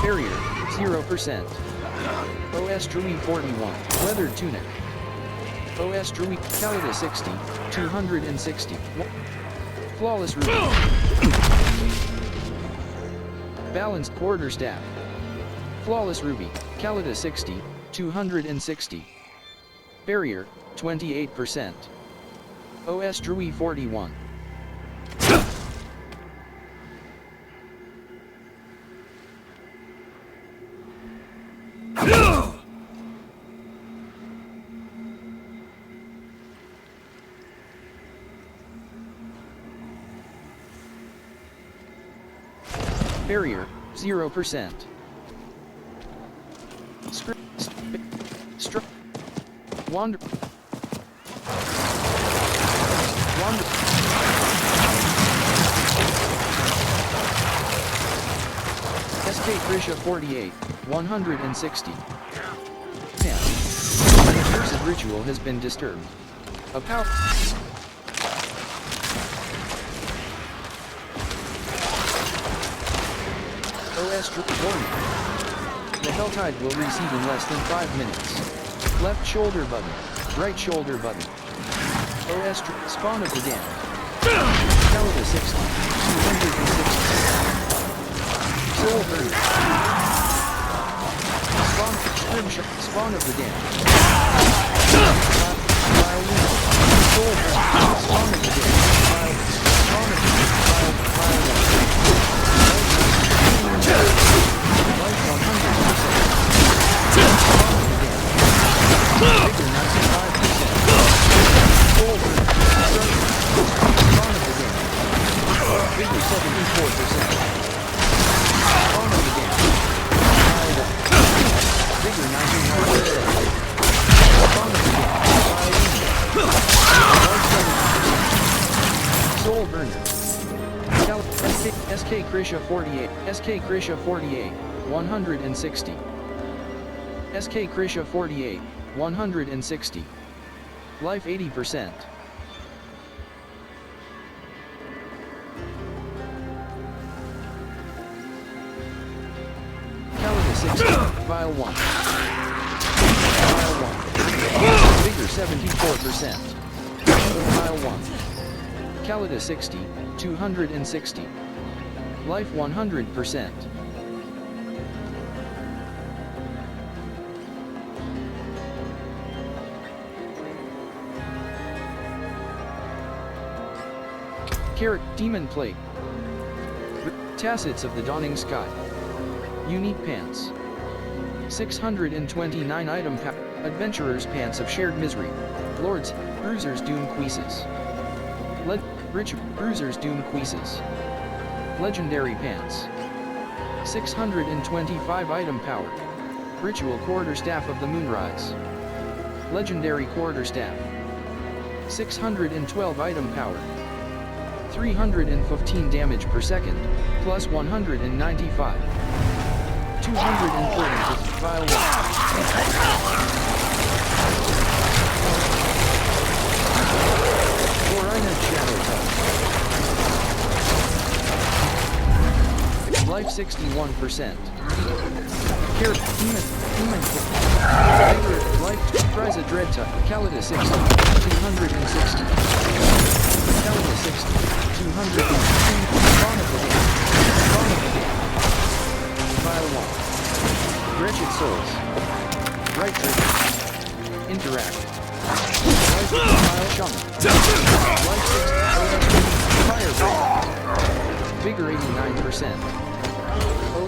Barrier, 0%. OS Dream 41, Leathered Tunic. OS Dream, Kalida 60, 260. Flawless Ruby. Balanced Quarterstaff. Flawless Ruby, Kalida 60, 260. Barrier, 28%. OS Drew 41. Barrier, 0%. Wander. SK Krisha 48, 160. 10. An accursed ritual has been disturbed. A power. OS warning. The Helltide will recede in less than 5 minutes. Left shoulder button, right shoulder button. OS spawn of the damned. Kalida 60, 260. Soul burner. Spawn of the damned. Soul burner. Spawn of the damned. Spawn of the Life 100%. Vigor 95%. Soul burner. Spawn of the damned. Vigor 74%. Spawn of the damned. Vigor 99%. Spawn of the damned. Soul burner. SK Krisha 48, SK Krisha 48, 160. SK Krisha 48, 160. Life 80%. Kalida 60, Vile 1. Vile 1. Vigor 74%. Vile 1. Kalida 60, 260. Life 100%. Carrot Demon Plate. Tassets of the Dawning Sky. Unique Pants. 629 item pack. Adventurer's Pants of Shared Misery. Lords, Bruisers Doom Queases. Rich Bruisers Doom Queases. Legendary Pants. 625 item power. Ritual Quarterstaff of the Moonrise. Legendary Quarterstaff. 612 item power. 315 damage per second, plus 195. 230 file 1. Florina Shadow Touch. Life 61%. Human Life Preza Dread Touch. Calida 60. 260. Calida 60. 200. File 1. Wretched Souls. Right trigger. Interact. Life File Shaman. Life 60. Fire rate. Vigor 89%.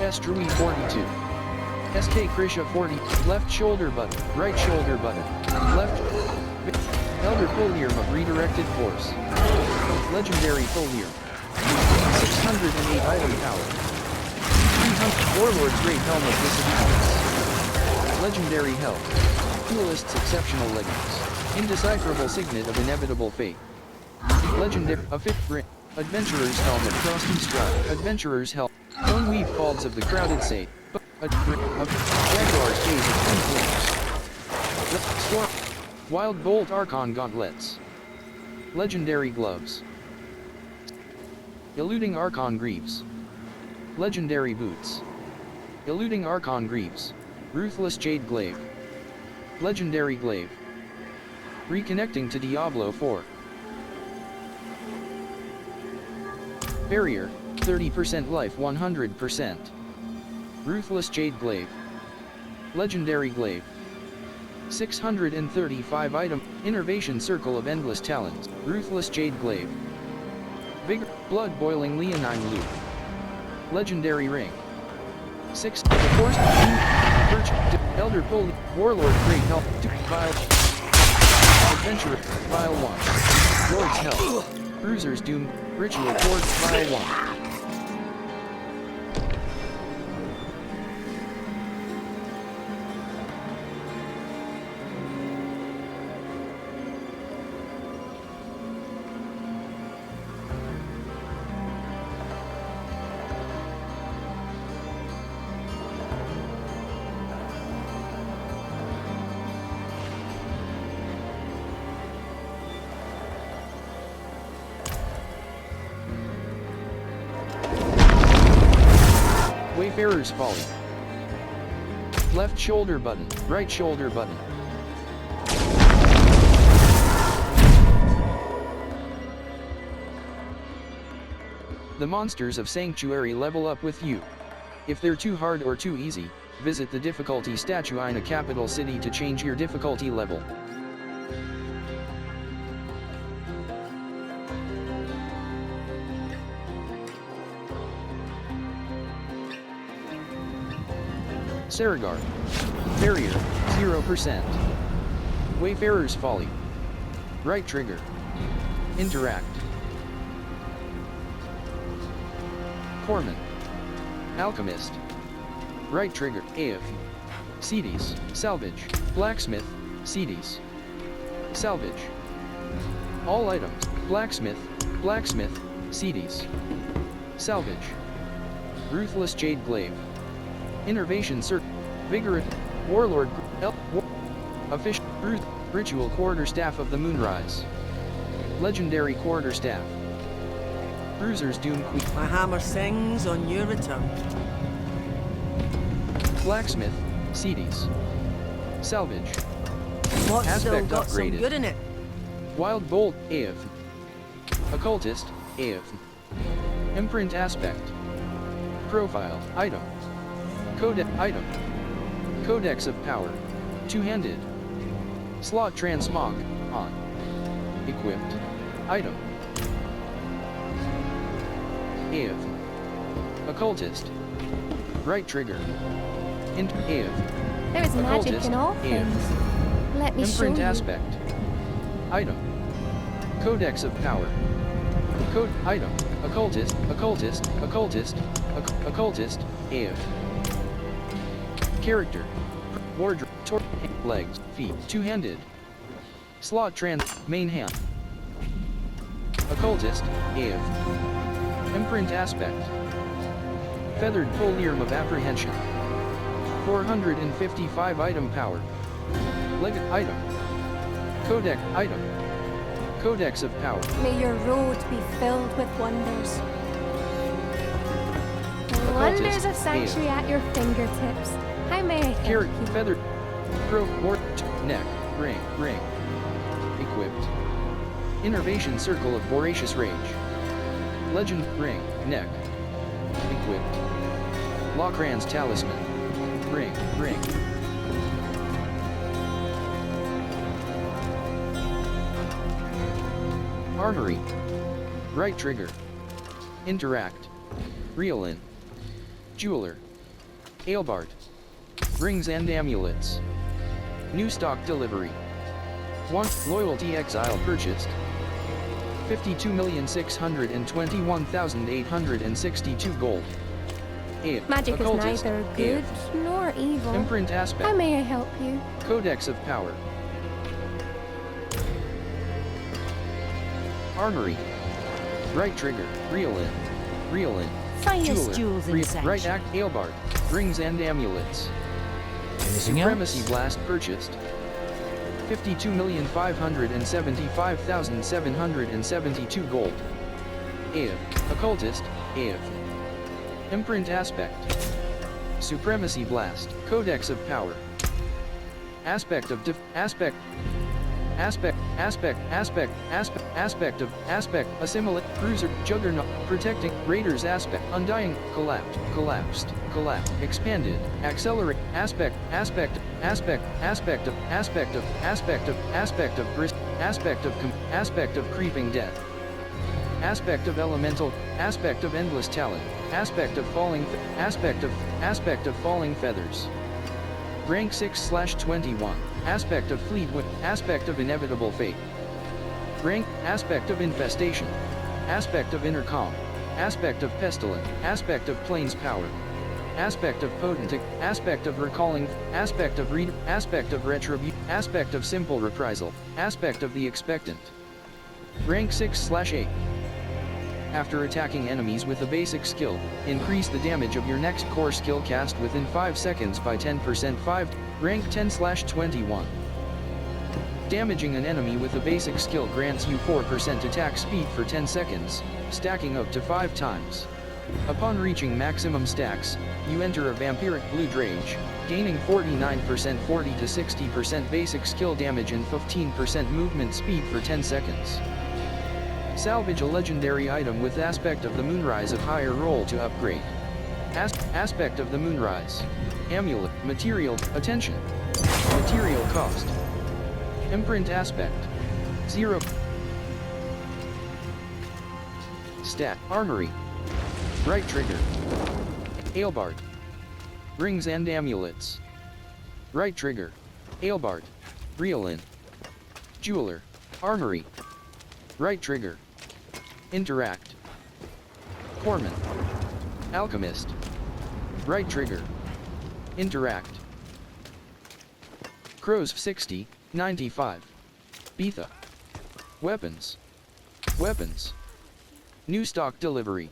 OS Druid 42. SK Krisha 40. Left shoulder button. Right shoulder button. Left. Elder Foliarm of Redirected Force. Legendary Foliarm. 608 item power. 300 Warlord's Great Helm of Disobedience. Legendary Health. Duelist's Exceptional Leggings. Indecipherable Signet of Inevitable Fate. Legendary. A fifth ring. Adventurer's Helm of Frosty Stride. Adventurer's Helm. Bone Weave Falls of the Crowded Sate. Jaguar's Gaze of Twin Flames. Storm. Wild Bolt Archon Gauntlets. Legendary Gloves. Eluding Archon Greaves. Legendary Boots. Eluding Archon Greaves. Ruthless Jade Glaive. Legendary Glaive. Reconnecting to Diablo 4. Barrier, 30% life 100%. Ruthless Jade Glaive. Legendary Glaive. 635 item. Innervation Circle of Endless Talons. Ruthless Jade Glaive. Vigor. Blood Boiling Leonine Loop. Legendary Ring. 6. Force. Perch. Elder Poli. Warlord Great Help. Vile. Adventurer. Vile 1. Lord's Help. Bruiser's Doom. Ritual Cord. Vile 1. Wayfarer's Folly. Left shoulder button, right shoulder button. The monsters of Sanctuary level up with you. If they're too hard or too easy, visit the difficulty statue in a capital city to change your difficulty level. Saragar. Barrier, 0%. Wayfarer's Folly. Right trigger. Interact. Foreman. Alchemist. Right trigger. AF. Seedies. Salvage. Blacksmith. Seedies. Salvage. All items. Blacksmith. Blacksmith. Seedies. Salvage. Ruthless Jade Glaive. Innervation Circle. Vigorous. Warlord. Official. Ritual Quarterstaff of the Moonrise. Legendary Quarterstaff. Bruiser's Doom Queen. My hammer sings on your return. Blacksmith. Seedies. Salvage. What's still Aspect got upgraded. some good in it? Wild Bolt. AF. Occultist. AF. Imprint Aspect. Profile. Item. Codex. Item. Codex of Power. Two-handed. Slot Transmog. On. Equipped. Item. AF. Occultist. Right trigger. Int. AF. There is magic Occultist. in all AF. things. Let me show Imprint you. Aspect. Item. Codex of Power. Code. Item. Occultist. Occultist. Occultist. Occultist. AF. Character. Wardrobe. Legs. Feet. Two-handed. Slot trans. Main hand. Occultist, AF. Imprint Aspect. Feathered Polium of Apprehension. 455 item power. Legate item. Codex item. Codex of power. May your road be filled with wonders. Wonders of sanctuary at your fingertips. How may I help Carrot, you? feathered, throat, neck, ring. Equipped. Innervation Circle of Voracious Rage. Legend, ring, neck. Equipped. Locran's Talisman. Ring. Armory. Right trigger. Interact. Reel in. Jeweler. Ailbart. Rings and amulets. New stock delivery. 1. Loyalty exile purchased. 52,621,862 gold. Magic Occultist, is neither good nor evil. Imprint Aspect. How may I help you? Codex of Power. Armory. Right trigger. Reel in. Finest Jeweler. jewels in Right sanctuary. act Ailbart. Rings and amulets. Anything Supremacy else? Blast purchased. 52,575,772 gold. AF. Occultist. AF. Imprint Aspect. Supremacy Blast. Codex of Power. Aspect of Assimilate, Cruiser, Juggernaut, Protecting, Raiders Aspect, Undying, Collapsed, Expanded, Accelerate, Aspect of Creeping Death. Aspect of Elemental, Aspect of Endless Talent, Aspect of Falling Feathers. Rank 6/21, Aspect of Fleetwood, Aspect of Inevitable Fate. Rank, Aspect of Infestation, Aspect of Intercom, Aspect of Pestilent, Aspect of Plains Power. Aspect of Potentic, Aspect of Recalling, Aspect of Read, Aspect of Retribution, Aspect of Simple Reprisal, Aspect of the Expectant. Rank 6/8. After attacking enemies with a basic skill, increase the damage of your next core skill cast within 5 seconds by 10%. 5. Rank 10/21. Damaging an enemy with a basic skill grants you 4% attack speed for 10 seconds, stacking up to 5 times. Upon reaching maximum stacks, you enter a Vampiric Blue Rage, gaining 49% 40 to 60% basic skill damage and 15% movement speed for 10 seconds. Salvage a legendary item with Aspect of the Moonrise of higher roll to upgrade. Aspect of the Moonrise. Amulet. Material. Attention. Material cost. Imprint Aspect. 0. Stat. Armory. Right trigger. Ailbart. Rings and amulets. Right trigger. Ailbart. Reel in. Jeweler. Armory. Right trigger. Interact. Corpsman. Alchemist. Right trigger. Interact. Crows 60, 95. Betha. Weapons. New stock delivery.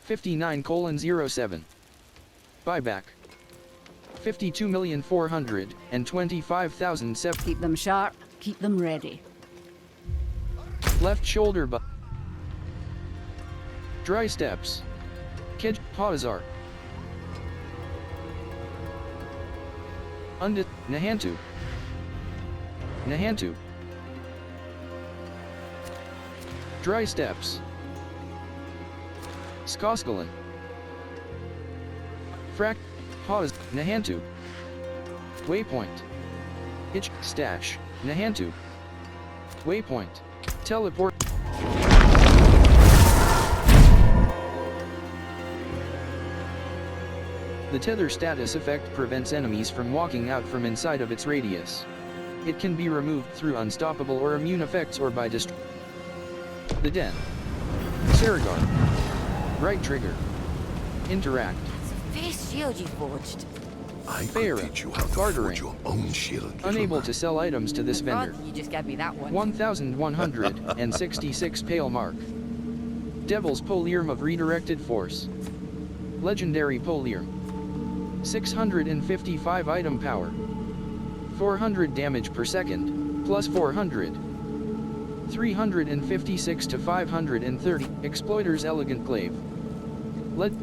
59:07. Buyback. 52,425,007. Keep them sharp, keep them ready. Left shoulder Dry steps. Kej Hazar. Nahantu. Dry steps. Skoskalan. Haz. Nahantu. Waypoint. Itch. Stash. Nahantu. Waypoint. Teleport. The tether status effect prevents enemies from walking out from inside of its radius. It can be removed through unstoppable or immune effects or by The Den. Saragar. Right trigger. Interact. Face shield you forged. I Feyre. could teach you how to Bartering. forge your own shield. Unable to sell items to this vendor. You just got me that one. 1166 Pale Mark. Devil's Polearm of Redirected Force. Legendary Polearm. 655 item power. 400 damage per second, plus 400. 356 to 530. Exploiter's Elegant Glaive.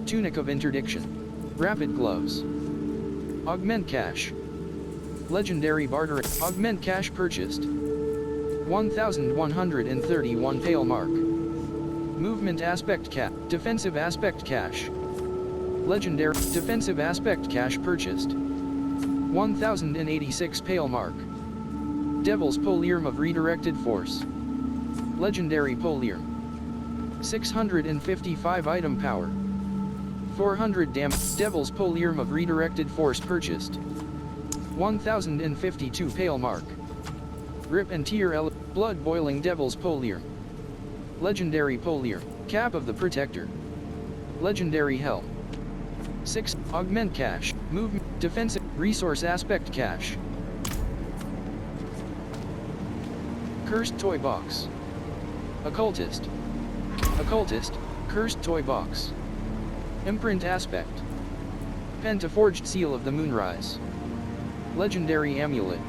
Tunic of Interdiction. Rapid Gloves. Augment Cash. Legendary Bartering. Augment Cash purchased. 1131 Pale Mark. Movement Aspect Cash. Defensive Aspect Cash. Legendary Defensive Aspect Cash purchased. 1086 Pale Mark. Devil's Polearm of Redirected Force. Legendary Polearm. 655 item power. 400 damage. Devil's Polearm of Redirected Force purchased. 1052 Pale Mark. Rip and Tear Blood Boiling Devil's Polearm. Legendary Polearm. Cap of the Protector. Legendary Helm. 6. Augment Cash. Movement. Defensive. Resource Aspect Cash. Cursed Toy Box. Occultist. Occultist. Cursed Toy Box. Imprint Aspect. Pentaforged Seal of the Moonrise. Legendary Amulet.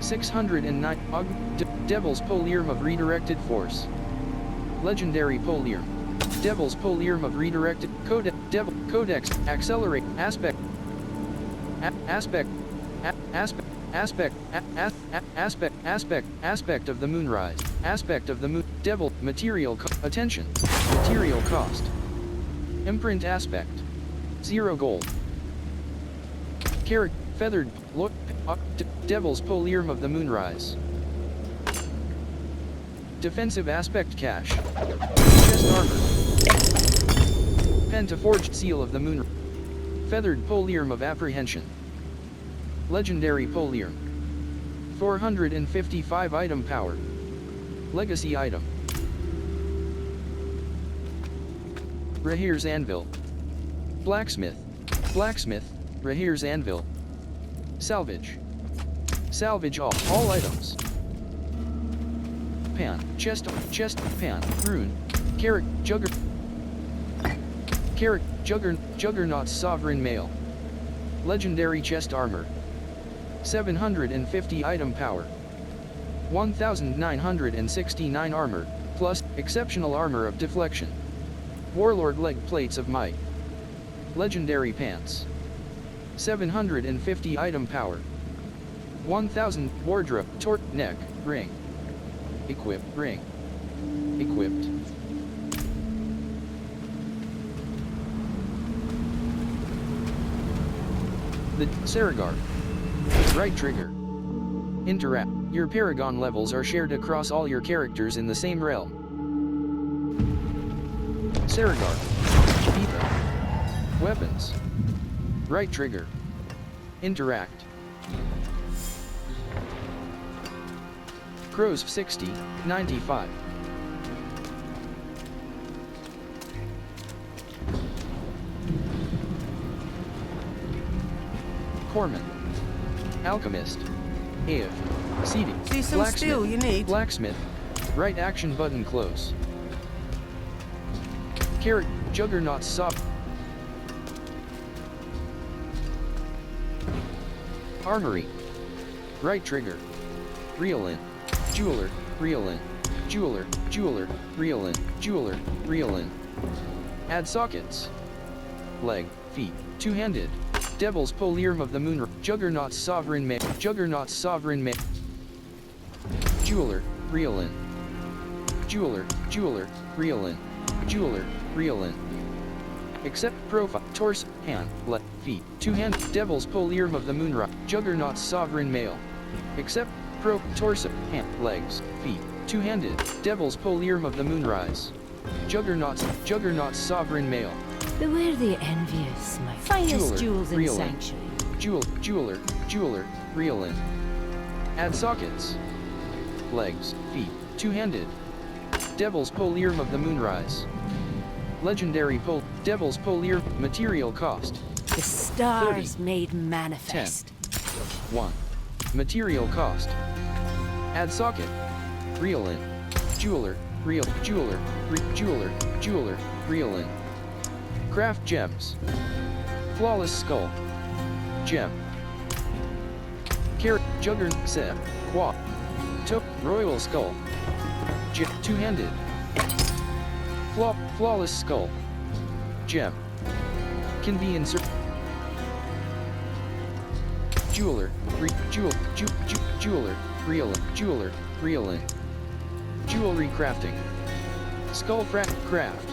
609. Devil's Polearm of Redirected Force. Legendary Polearm. Devil's Polearm of Redirected Codex. Accelerate. Aspect. Aspect of the Moonrise. Aspect of the Moon. Devil. Material. Attention. Material cost. Imprint Aspect. 0 gold. Feathered. Devil's Polearm of the Moonrise. Defensive Aspect Cash. Chest Armor. Pentaforged Seal of the Moon. Feathered Polearm of Apprehension. Legendary Polearm. 455 item power. Legacy item. Rahir's Anvil. Blacksmith. Blacksmith. Rahir's Anvil. Salvage. Salvage all items. Pan. Chest. Pan. Rune. Juggernaut's Sovereign Mail. Legendary Chest Armor. 750 item power. 1969 armor, plus exceptional armor of deflection. Warlord Leg Plates of Might. Legendary Pants. 750 item power. 1000 wardrobe, neck, ring. Equipped, ring. Equipped. The Saragar. Right trigger. Interact. Your Paragon levels are shared across all your characters in the same realm. Saragar. Ether. Weapons. Right trigger. Interact. Crows 60, 95. Corman. Alchemist. Aev. Seeding. See some steel you need. Blacksmith. Right action button close. Carrot. Juggernaut's Sob. Armory. Right trigger. Reel in. Jeweler. Reel in. Jeweler. Jeweler. Reel in. Jeweler. Reel in. Add sockets. Leg. Feet. Two-handed. Devil's Polearm of the Moon. Juggernaut's Sovereign Mail. Juggernaut's Sovereign Mail. Jeweler. Reel in. Jeweler. Jeweler. Reel in. Jeweler. Reel in. Except profile. Torso. Hand. Leg. Feet. Two-hand. Devil's Polearm of the Moonrise. Juggernaut's Sovereign Mail. Except torso. Hand. Legs. Feet. Two-handed. Devil's Polearm of the Moonrise. Juggernaut's Sovereign Mail. Beware the envious, my finest jewels in Sanctuary. Jeweler, reel in. Add sockets. Legs, feet, two-handed. Devil's Polearm of the Moonrise. Legendary Devil's Polearm. Material cost. The stars 30, made manifest. 1. Material cost. Add socket. Reel in. Jeweler, reel, jeweler, jeweler, jeweler, reel in. Craft gems. Flawless skull. Gem. Carrot, jugger, set, qua. Took, royal skull. Two-handed. Flawless skull. Gem. Can be inserted. Jeweler, jeweler, reel in. Jewelry crafting. Skull craft.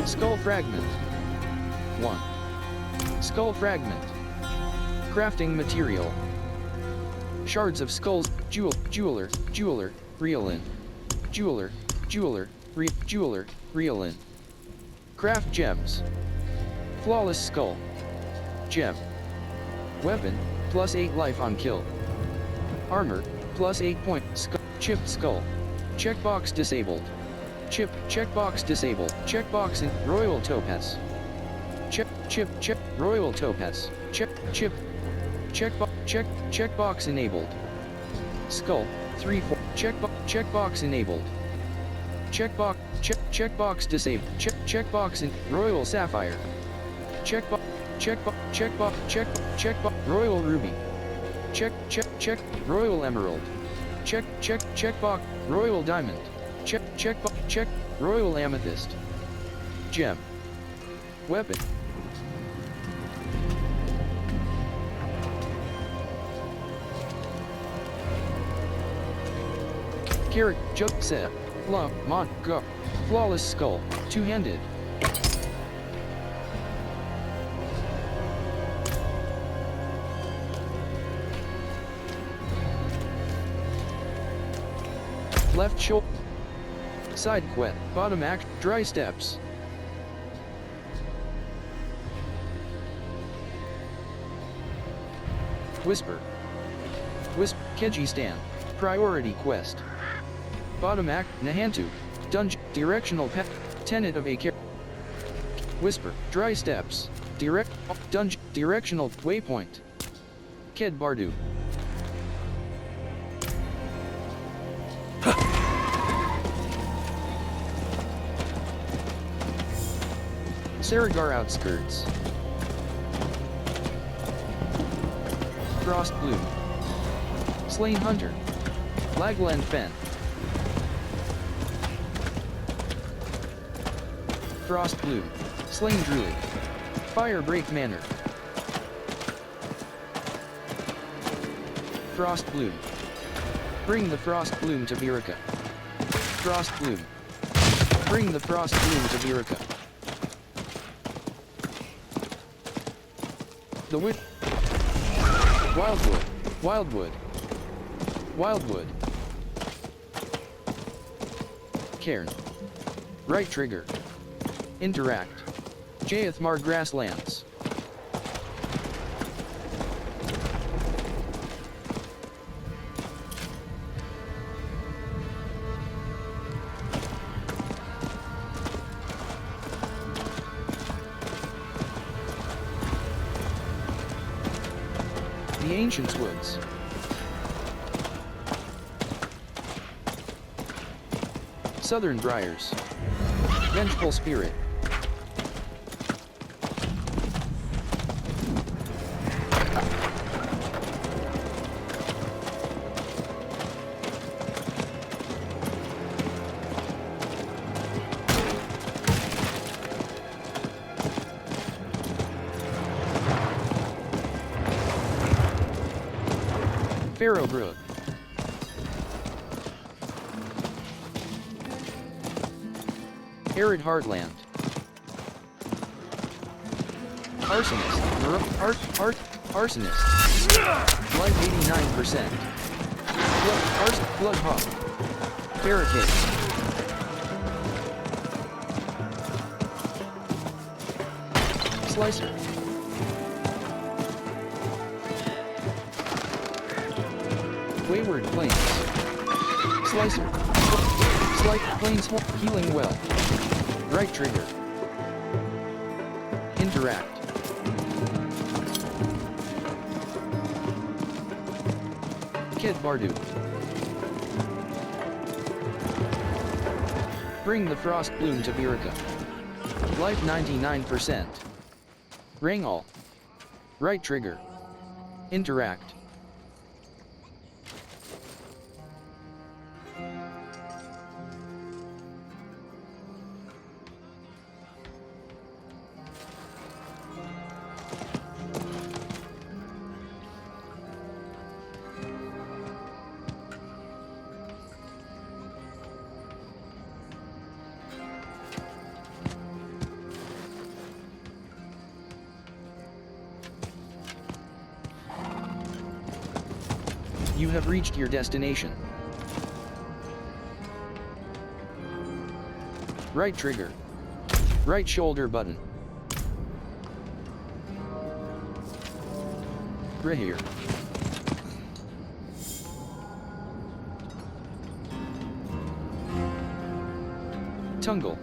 Skull fragment. 1. Skull fragment. Crafting material. Shards of skulls. Jeweler, reel in. Jeweler, reel in. Craft gems. Flawless skull. Gem. Weapon, plus 8 life on kill. Armor, plus 8 point. Chipped skull. Checkbox disabled. Checkbox disabled. Checkbox in royal topaz. Check royal topaz. Checkbox enabled. Skull 3-4. Checkbox enabled. Checkbox disabled. Checkbox in royal sapphire. Checkbox royal ruby. Check royal emerald. Checkbox royal diamond. Check royal amethyst. Gem. Weapon. Carrot, jug, set, go. Flawless skull, two-handed. Left shoulder. Side quest, bottom act, dry steps. Whisper. Keji stand, priority quest. Bottom act, Nahantu, dungeon, directional path, tenet of a character. Whisper, dry steps, dungeon, directional waypoint. Ked Bardu. Saragar outskirts. Frost Bloom. Slain Hunter. Lagland Fen. Frost Bloom. Slain Druid. Firebreak Manor. Frost Bloom. Bring the Frost Bloom to Virica. Frost Bloom. Bring the Frost Bloom to Virica. The Wood. Wildwood. Cairn. Right trigger. Interact. Jaethmar Grasslands. The Ancients Woods. Southern Briars. Vengeful Spirit. Farrowbrook. Arid Heartland. Arsonist. Arsonist. Blood 89%. Bloodhawk. Barricade. Slicer. Wayward Plains. Slicer. Plains Healing Well. Right trigger. Interact. Kid Bardu. Bring the Frost Bloom to Virica. Life 99%. Ring all. Right trigger. Interact. You have reached your destination. Right trigger. Right shoulder button. Here. Tungle.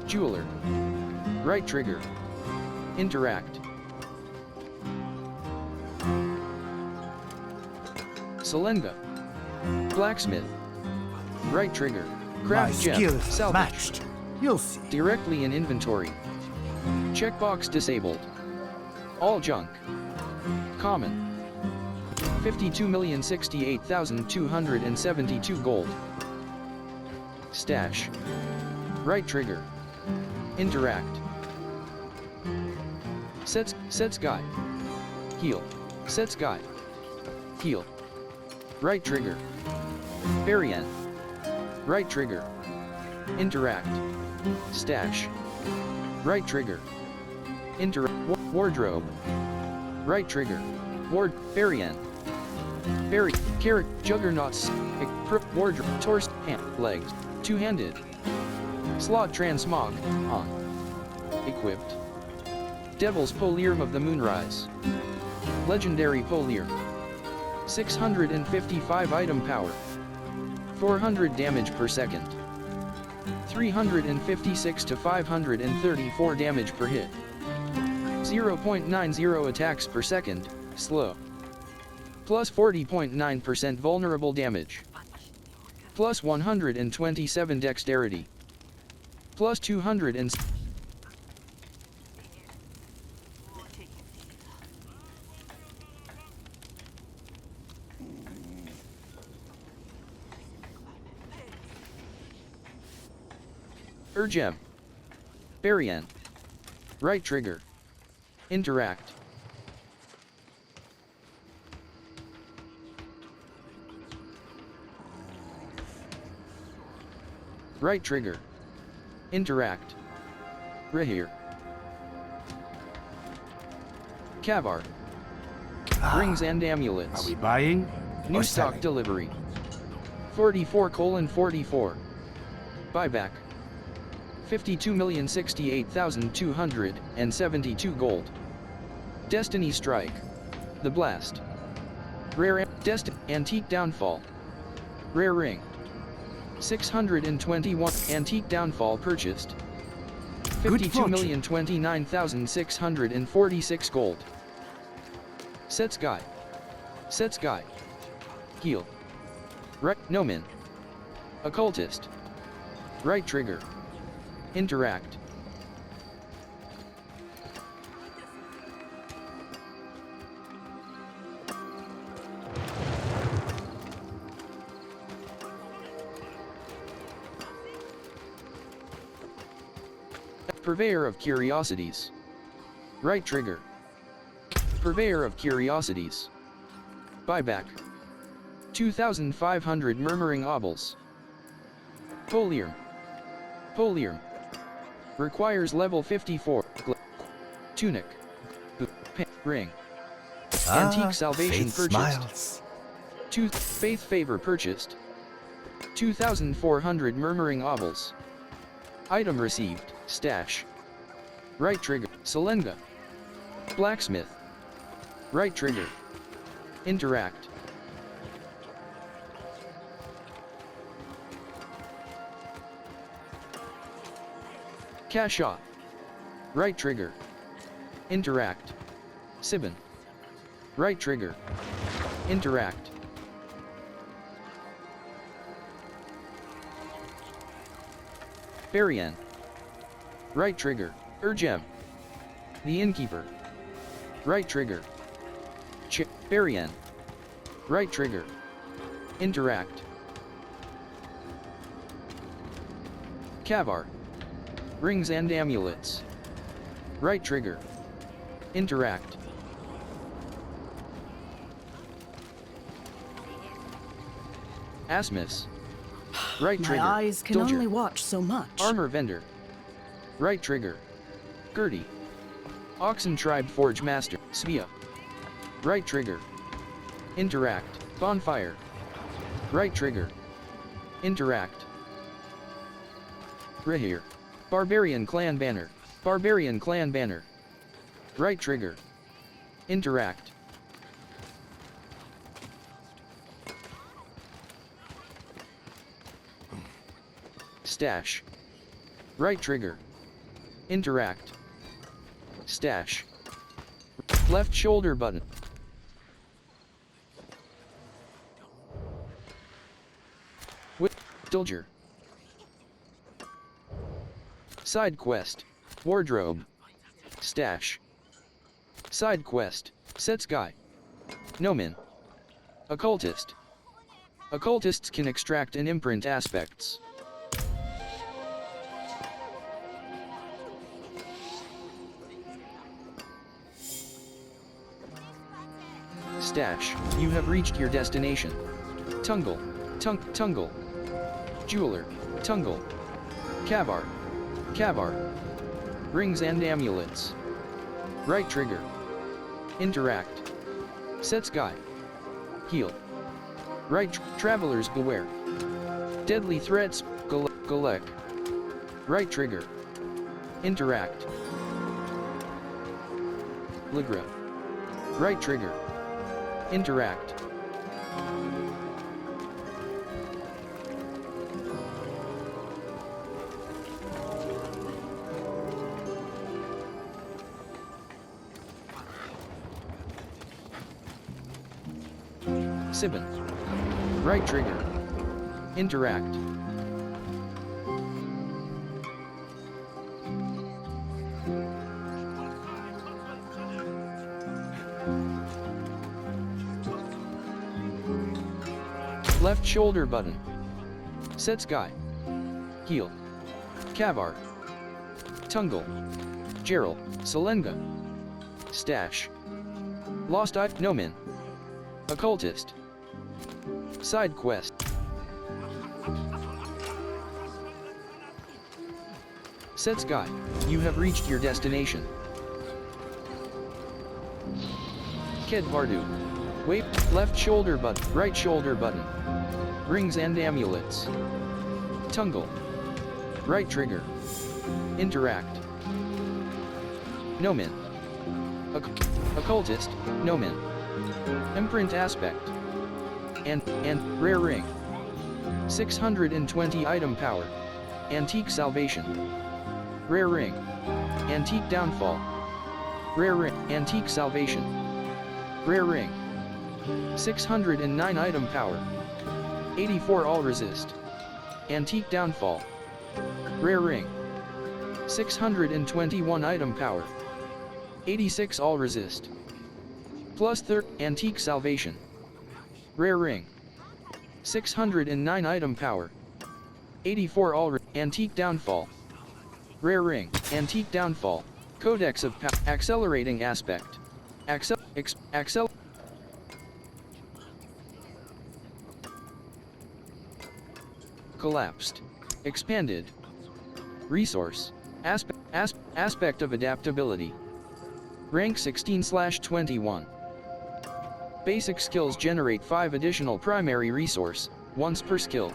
Jeweler. Right trigger. Interact. Salenga. Blacksmith. Right trigger. Craft gem. Salvage. Matched. You'll see. Directly in inventory. Checkbox disabled. All junk. Common. 52,068,272 gold. Stash. Right trigger. Interact. Sets guy. Heal. Sets guy. Heal. Right trigger. Variant. Right trigger. Interact. Stash. Right trigger. Wardrobe. Right trigger. Variant. Carrot. Juggernauts. Wardrobe. Torso. Legs. Two-handed. Slot transmog. On. Equipped. Devil's Polearm of the Moonrise. Legendary Polearm. 655 item power. 400 damage per second. 356 to 534 damage per hit. 0.90 attacks per second, slow. Plus 40.9% vulnerable damage. Plus 127 dexterity. Plus 200 and... Gem. Variant. Right trigger. Interact. Right trigger. Interact. Here. Cavar. Rings and amulets. Are we buying? New or stock selling? delivery. 44:44. Buyback. 52,068,272 gold. Destiny Strike. The Blast. Rare Antique Downfall. Rare Ring. 621 Antique Downfall purchased. 52,029,646 gold. Sets Guy. Sets Guy. Heal. Right Nomin. Occultist. Right trigger. Interact. Purveyor of Curiosities. Right trigger. Purveyor of Curiosities. Buyback. 2,500 Murmuring Obels. Polearm. Polearm. Requires level 54. Tunic. Ring. Antique Salvation Faith purchased. smiles. Faith Favor purchased. 2,400 Murmuring Obels. Item received. Stash. Right trigger. Salenga. Blacksmith. Right trigger. Interact. Cashaw. Right trigger. Interact. Sibin. Right trigger. Interact. Barian. Right trigger, Urgem. The Innkeeper. Right trigger. Barian. Right trigger. Interact. Kavar. Rings and amulets. Right trigger. Interact. Asmus. Right trigger. My eyes can Dilger. only watch so much. Armor vendor. Right trigger. Gertie. Oxen Tribe Forge Master. Svea. Right trigger. Interact. Bonfire. Right trigger. Interact. Rehir. Barbarian Clan Banner. Barbarian Clan Banner. Right trigger. Interact. Stash. Right trigger. Interact. Stash. Left shoulder button. Dilger. Side quest. Wardrobe. Stash. Side quest. Set Sky. Nomin. Occultist. Occultists can extract and imprint aspects. Stash. You have reached your destination. Tungle. Tungle. Jeweler. Tungle. Kavar. Kavar. Rings and amulets. Right trigger. Interact. Set Sky. Heal. Right Travelers Beware. Deadly Threats. Golek. Right trigger. Interact. Ligra. Right trigger. Interact. Sibin. Right trigger. Interact. Left shoulder button. Set Sky. Heal. Kavar. Tungle. Gerald. Selenga. Stash. Lost Eye. Nomin. Occultist. Side quest. Set Sky. You have reached your destination. Ked Vardu. Wait, left shoulder button, right shoulder button. Rings and amulets. Tungle. Right trigger. Interact. Nomin. Occultist. Nomin. Imprint aspect. And rare ring. 620 item power. Antique salvation. Rare ring. Antique downfall. Rare ring. Antique salvation. Rare ring. 609 item power. 84 all resist. Antique downfall. Rare ring. 621 item power. 86 all resist. Plus antique salvation. Rare ring. 609 item power. 84 all antique downfall. Rare ring. Antique downfall. Codex of accelerating aspect. Accel. Collapsed. Expanded. Resource. Aspect of adaptability. Rank 16/21. Basic skills generate 5 additional primary resource, once per skill.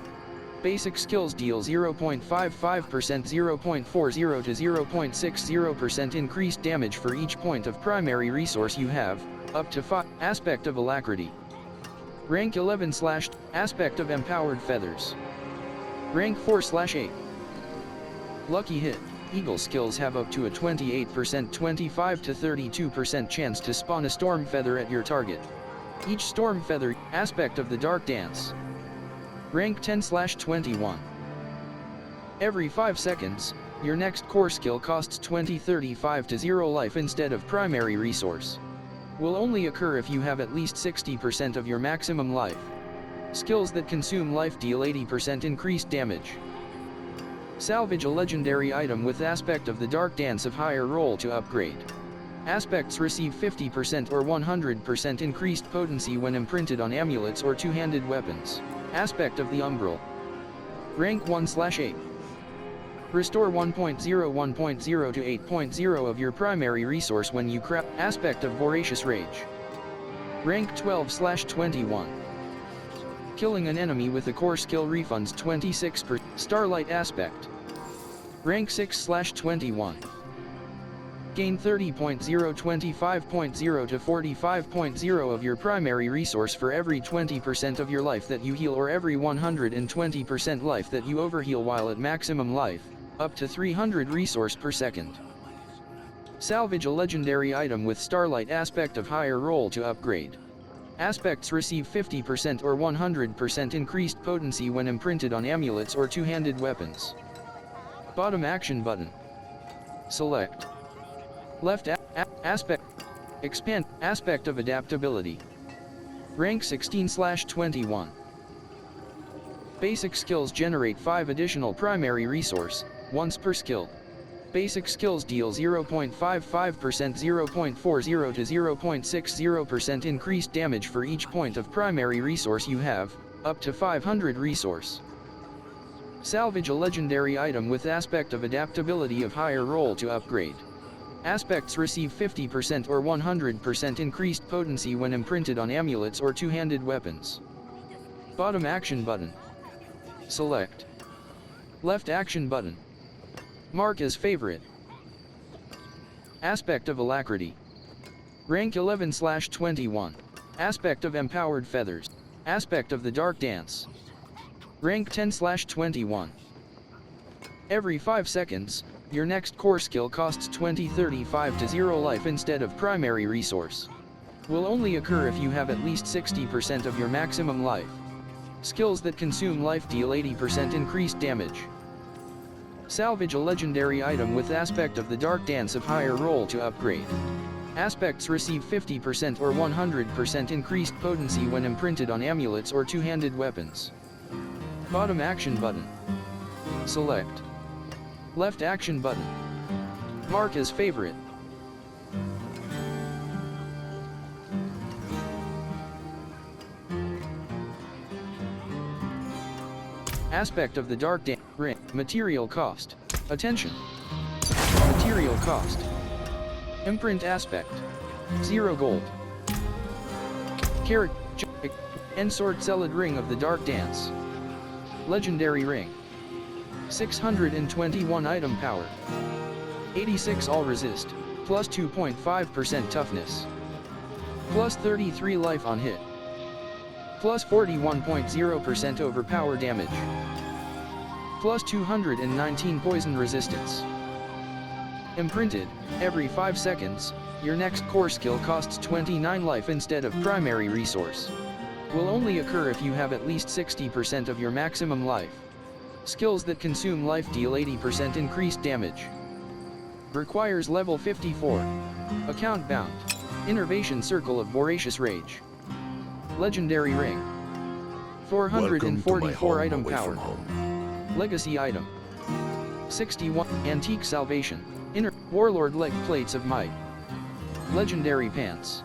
Basic skills deal 0.55%, 0.40 to 0.60% increased damage for each point of primary resource you have, up to 5. Aspect of alacrity. Rank 11/ Aspect of empowered feathers. Rank 4/8. Lucky hit. Eagle skills have up to a 28%, 25 to 32% chance to spawn a storm feather at your target. Each storm feather, aspect of the dark dance. Rank 10/21. Every 5 seconds, your next core skill costs 20-35 to 0 life instead of primary resource. Will only occur if you have at least 60% of your maximum life. Skills that consume life deal 80% increased damage. Salvage a legendary item with aspect of the Dark Dance of higher roll to upgrade. Aspects receive 50% or 100% increased potency when imprinted on amulets or two-handed weapons. Aspect of the Umbral. Rank 1/8. Restore 1.0 to 8.0 of your primary resource when you craft. Aspect of Voracious Rage. Rank 12/21. Killing an enemy with a core skill refunds 26%. Starlight Aspect. Rank 6/21. Gain 30.0 25.0 to 45.0 of your primary resource for every 20% of your life that you heal or every 120% life that you overheal while at maximum life, up to 300 resource per second. Salvage a legendary item with Starlight Aspect of higher roll to upgrade. Aspects receive 50% or 100% increased potency when imprinted on amulets or two-handed weapons. Bottom action button. Select. Left aspect. Expand. Aspect of adaptability. Rank 16/21. Basic skills generate 5 additional primary resource, once per skill. Basic skills deal 0.55%, 0.40 to 0.60% increased damage for each point of primary resource you have, up to 500 resource. Salvage a legendary item with aspect of adaptability of higher roll to upgrade. Aspects receive 50% or 100% increased potency when imprinted on amulets or two-handed weapons. Bottom action button. Select. Left action button. Mark as favorite. Aspect of Alacrity. Rank 11/21. Aspect of Empowered Feathers. Aspect of the Dark Dance. Rank 10/21. Every 5 seconds, your next core skill costs 20-35 to 0 life instead of primary resource. Will only occur if you have at least 60% of your maximum life. Skills that consume life deal 80% increased damage. Salvage a legendary item with aspect of the Dark Dance of higher roll to upgrade. Aspects receive 50% or 100% increased potency when imprinted on amulets or two-handed weapons. Bottom action button. Select. Left action button. Mark as favorite. Aspect of the Dark Dance. Material cost. Attention. Material cost. Imprint aspect. 0 gold. Ensword Celid Ring of the Dark Dance. Legendary Ring. 621 item power. 86 all resist, plus 2.5% toughness. Plus 33 life on hit. Plus 41.0% overpower damage. Plus 219 poison resistance. Imprinted, every 5 seconds, your next core skill costs 29 life instead of primary resource. Will only occur if you have at least 60% of your maximum life. Skills that consume life deal 80% increased damage. Requires level 54. Account bound. Innervation Circle of Voracious Rage. Legendary Ring. 444 item power. Legacy item. 61 Antique Salvation. Inner Warlord Leg Plates of Might. Legendary Pants.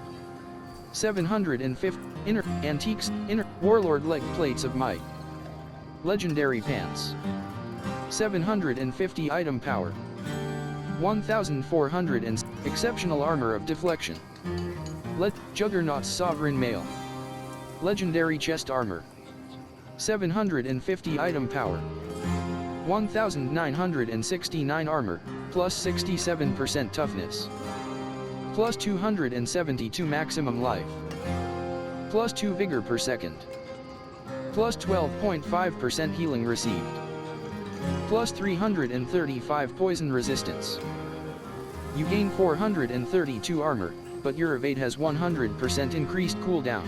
750 Inner Antiques Inner Warlord Leg Plates of Might. Legendary Pants. 750 item power. 1400 and Exceptional Armor of Deflection. Juggernaut's Sovereign Mail. Legendary Chest Armor. 750 item power. 1969 armor, plus 67% toughness. Plus 272 maximum life. Plus 2 vigor per second. Plus 12.5% healing received. Plus 335 poison resistance. You gain 432 armor, but your evade has 100% increased cooldown.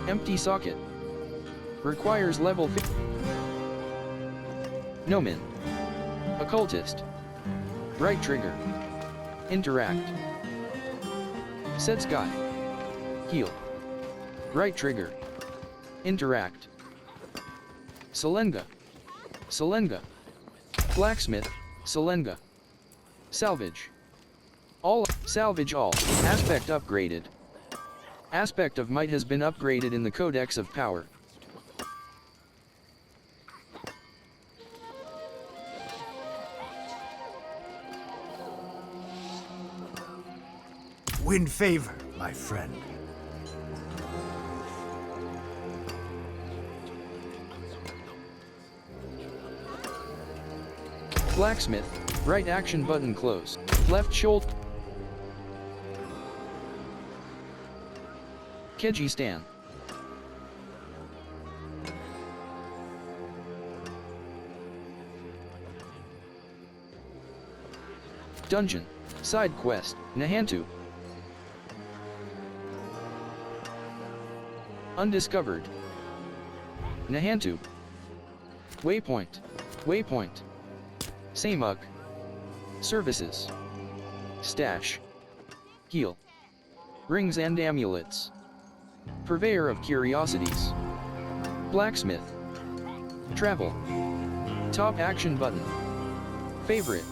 Empty socket. Requires level 50. Nomin. Occultist. Right trigger. Interact. Set sky. Heal. Right trigger. Interact. Selenga. Selenga. Blacksmith. Selenga. Salvage. All. Salvage all. Aspect upgraded. Aspect of Might has been upgraded in the Codex of Power. Win favor, my friend. Blacksmith. Right action button close. Left shoulder. Keji Stan. Dungeon. Side quest. Nahantu. Undiscovered. Nahantu. Waypoint. Waypoint. Samuk. Services. Stash. Heal. Rings and amulets. Purveyor of curiosities. Blacksmith. Travel. Top action button. Favorite.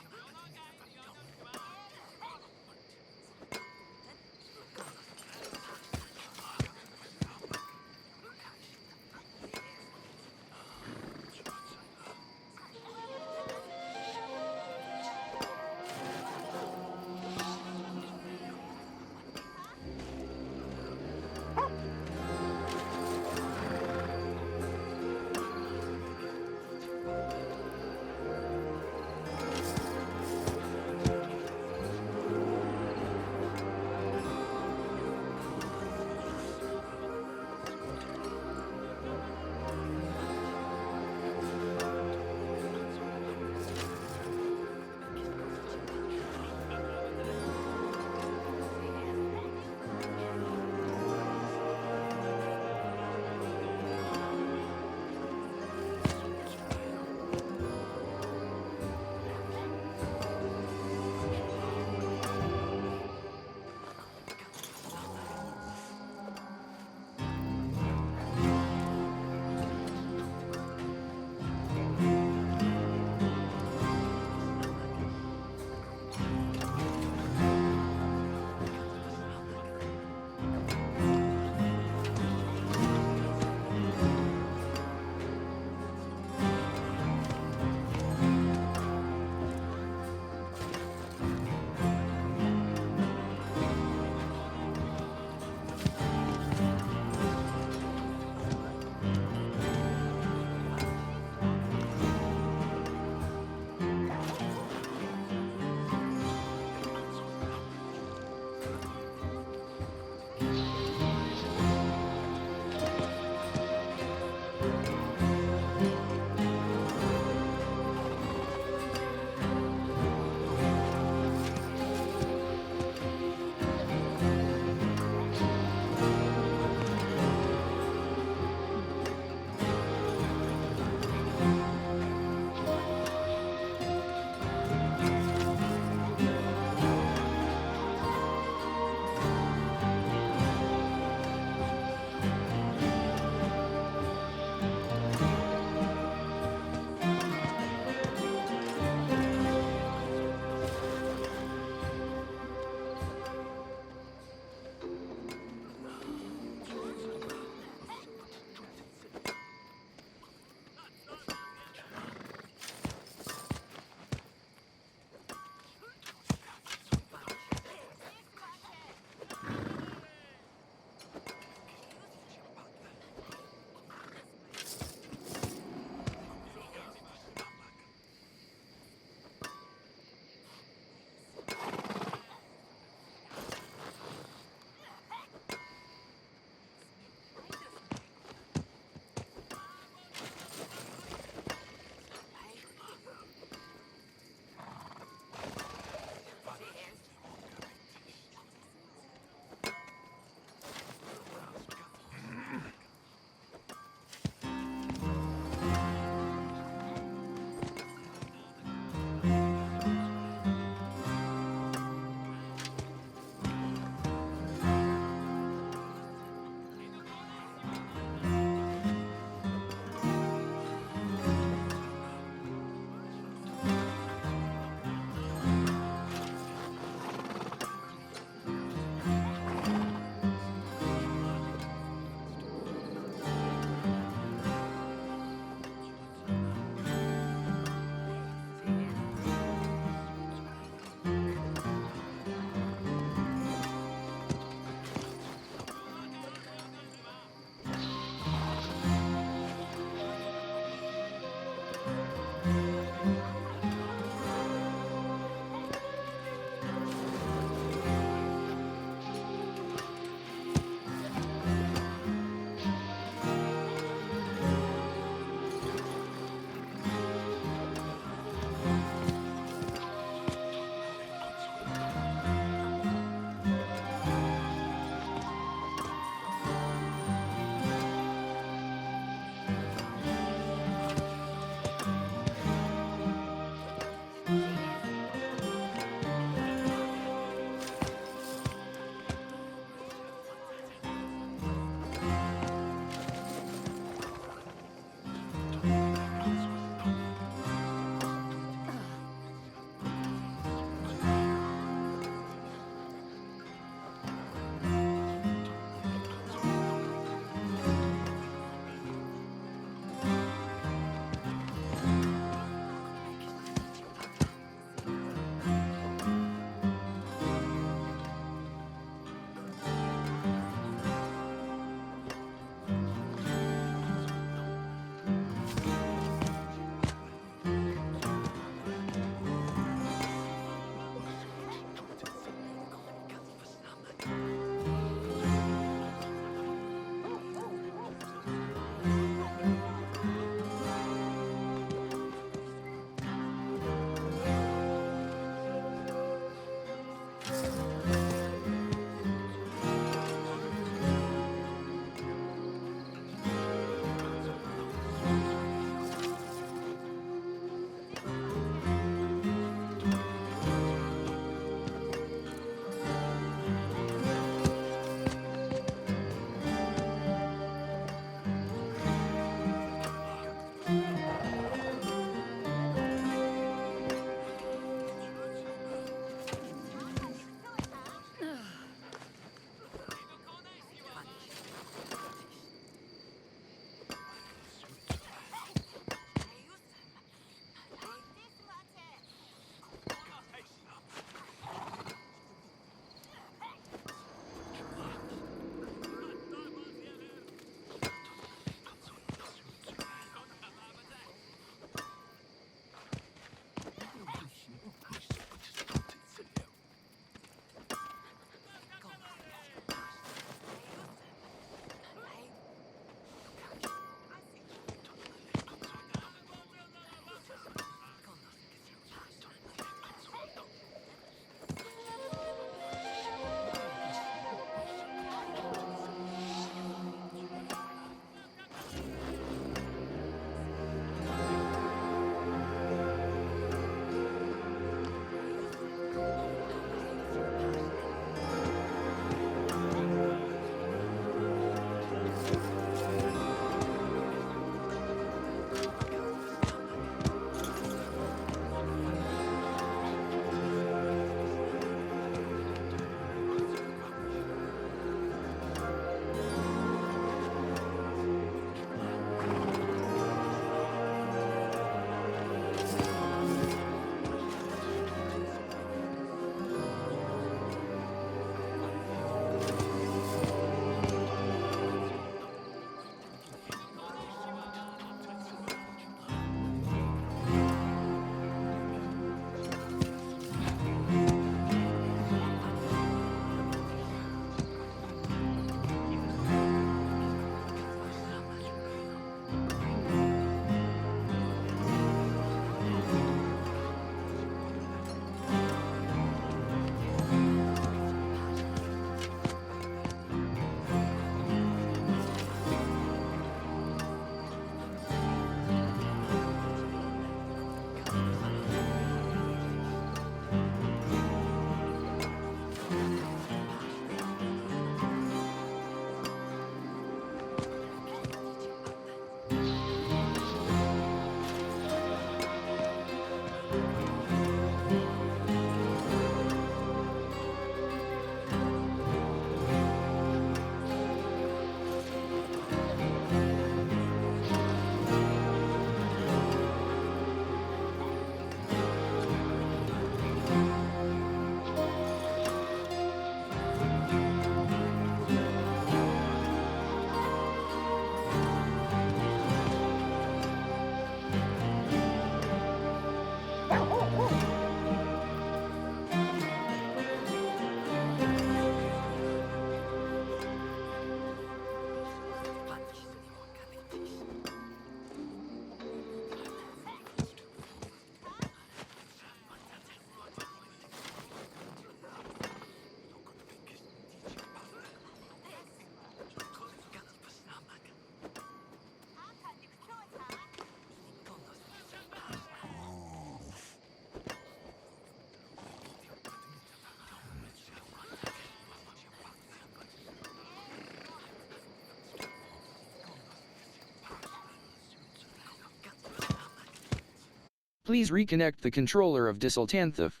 Please reconnect the controller of Dysultanthif.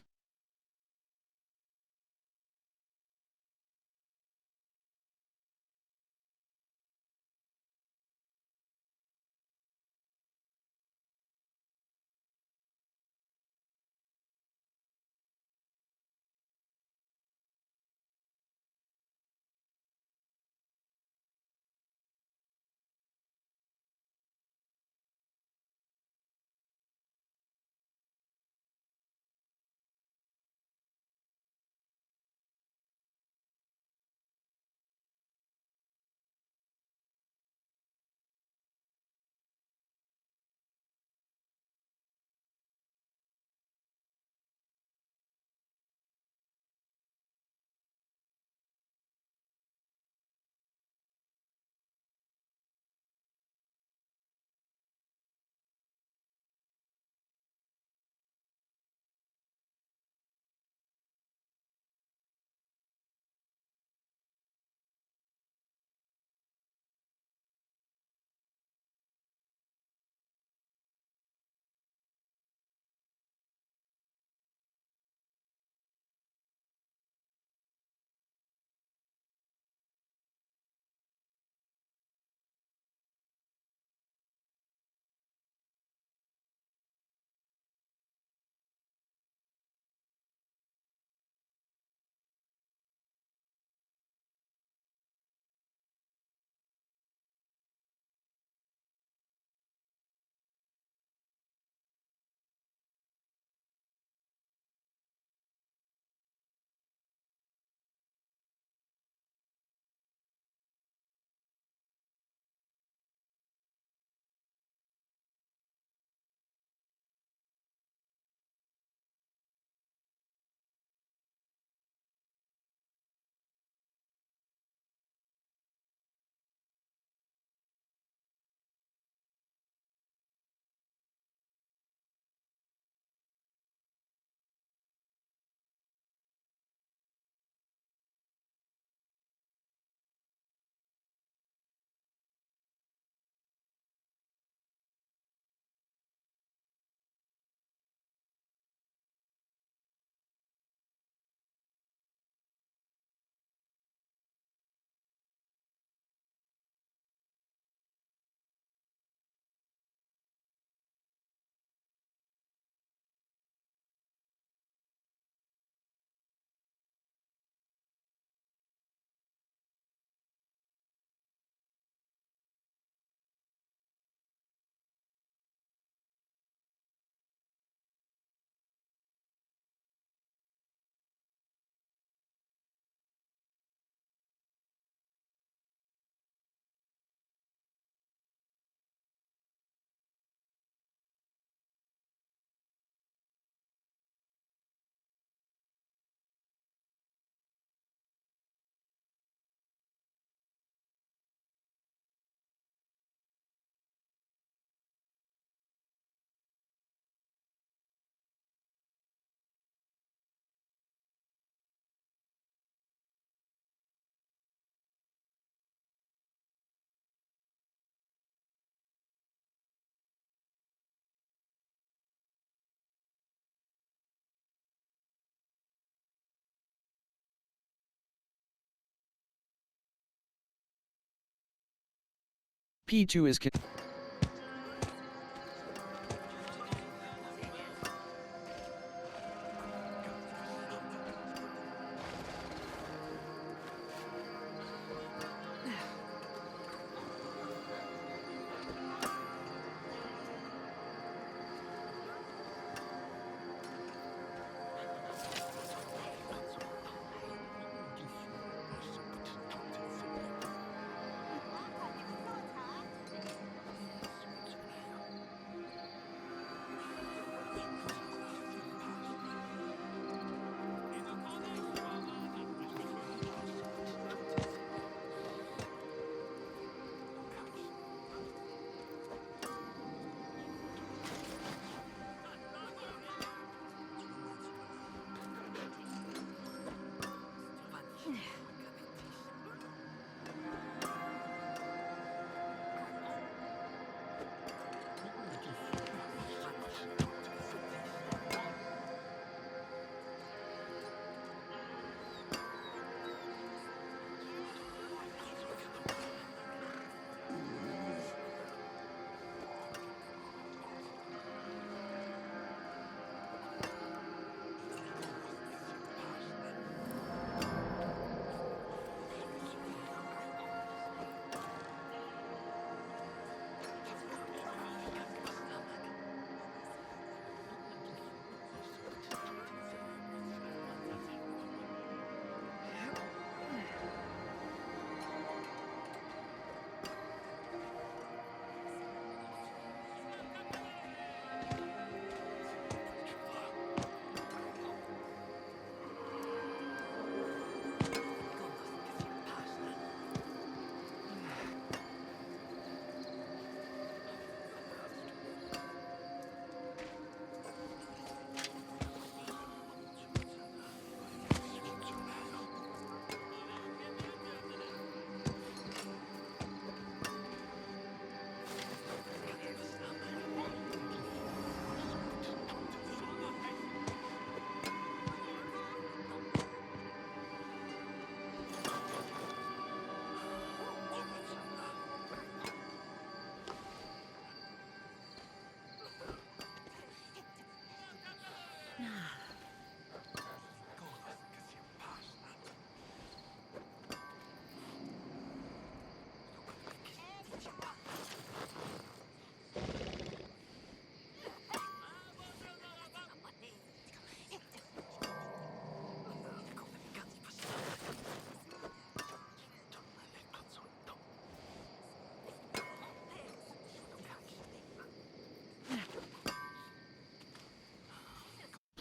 P2 is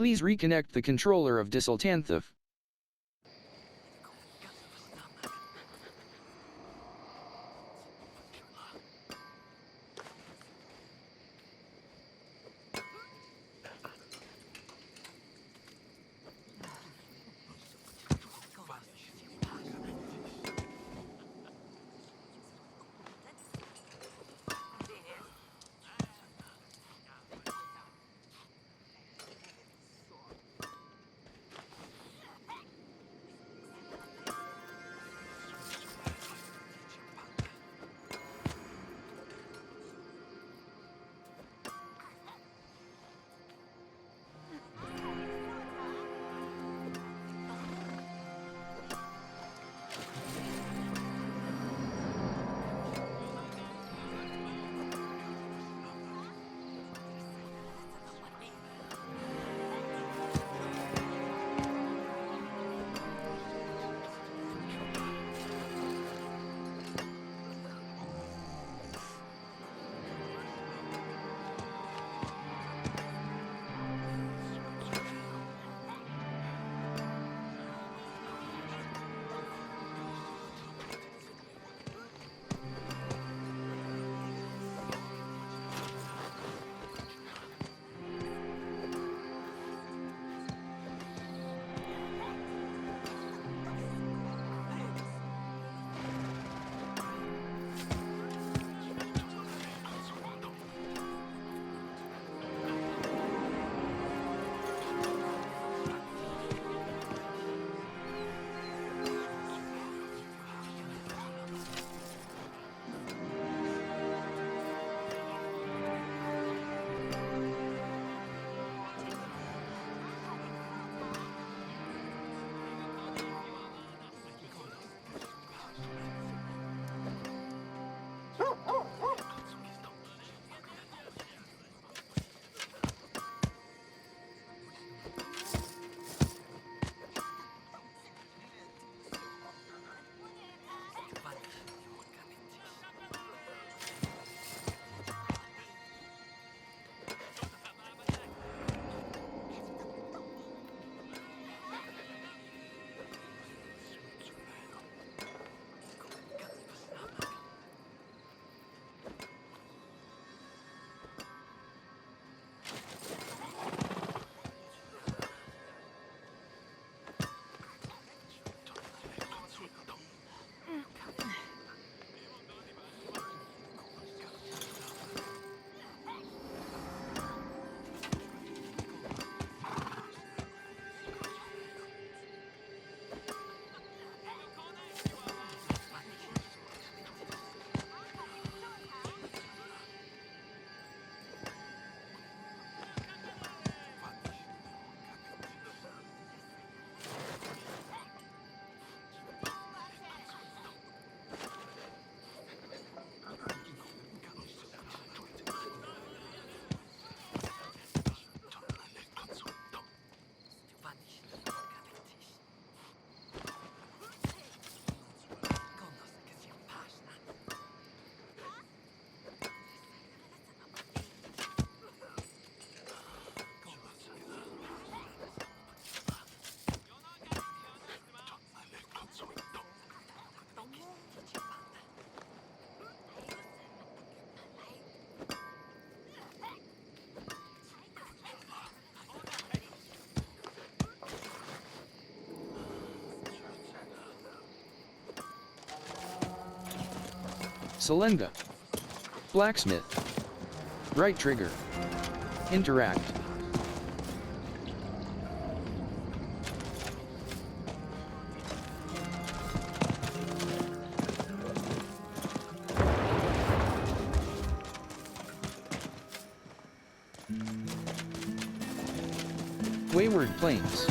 Please reconnect the controller of Dysultanthif. Selenga. Blacksmith. Right trigger. Interact. Wayward Plains.